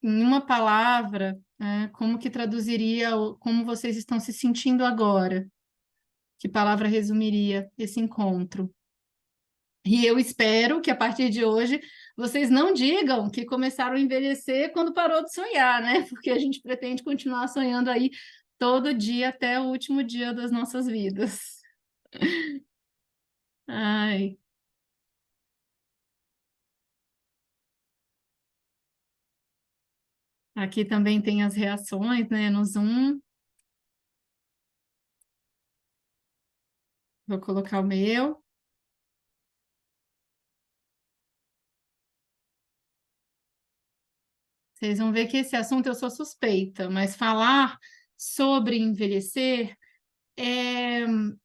Em uma palavra, como que traduziria, como vocês estão se sentindo agora? Que palavra resumiria esse encontro? E eu espero que a partir de hoje vocês não digam que começaram a envelhecer quando parou de sonhar, né? Porque a gente pretende continuar sonhando aí todo dia até o último dia das nossas vidas. Ai. Aqui também tem as reações, né, no Zoom. Vou colocar o meu. Vocês vão ver que esse assunto eu sou suspeita, mas falar sobre envelhecer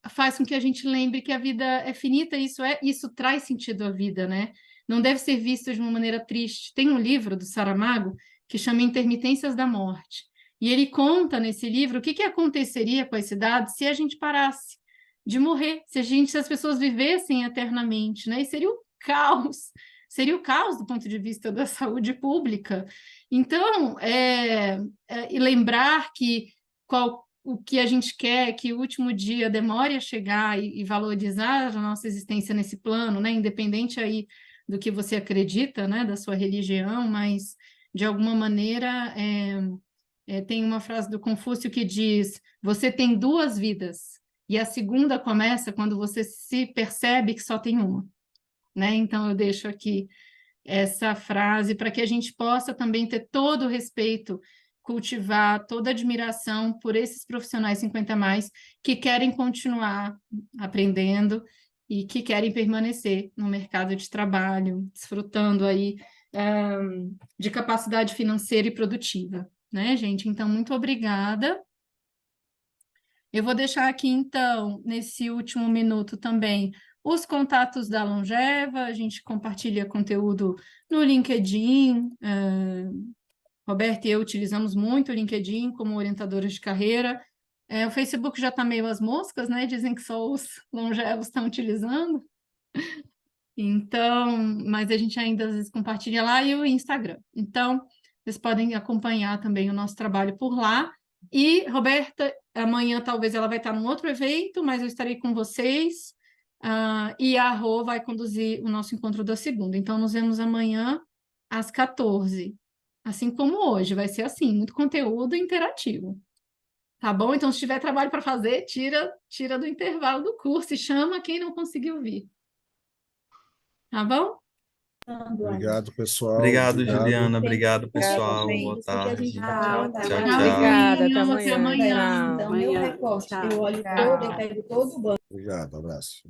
faz com que a gente lembre que a vida é finita, isso traz sentido à vida, né? Não deve ser visto de uma maneira triste. Tem um livro do Saramago que chama Intermitências da Morte, e ele conta nesse livro o que aconteceria com a cidade se a gente parasse de morrer, se as pessoas vivessem eternamente, né? E seria o caos do ponto de vista da saúde pública. Então, e lembrar que o que a gente quer que o último dia demore a chegar e valorizar a nossa existência nesse plano, né? Independente aí do que você acredita, né? Da sua religião, mas de alguma maneira tem uma frase do Confúcio que diz: você tem duas vidas, e a segunda começa quando você se percebe que só tem uma, né? Então eu deixo aqui essa frase para que a gente possa também ter todo o respeito, cultivar toda a admiração por esses profissionais 50 a mais que querem continuar aprendendo e que querem permanecer no mercado de trabalho, desfrutando aí de capacidade financeira e produtiva, né, gente? Então, muito obrigada. Eu vou deixar aqui, então, nesse último minuto também, os contatos da Longeva, a gente compartilha conteúdo no LinkedIn. Roberta e eu utilizamos muito o LinkedIn como orientadoras de carreira. O Facebook já está meio às moscas, né? Dizem que só os longevos estão utilizando. Então, mas a gente ainda às vezes compartilha lá, e o Instagram. Então, vocês podem acompanhar também o nosso trabalho por lá. E, Roberta, amanhã talvez ela vai estar num outro evento, mas eu estarei com vocês. E a Rô vai conduzir o nosso encontro da segunda. Então, nos vemos amanhã às 14h. Assim como hoje, vai ser assim, muito conteúdo interativo. Tá bom? Então, se tiver trabalho para fazer, tira do intervalo do curso e chama quem não conseguiu vir. Tá bom? Obrigado, pessoal. Obrigado, Juliana. Obrigado, pessoal. Boa tarde. Tchau, Tchau, tchau. Obrigada, até Até amanhã. amanhã. Então, meu recorte, eu olho todo, eu pego todo o banco. Obrigado, abraço.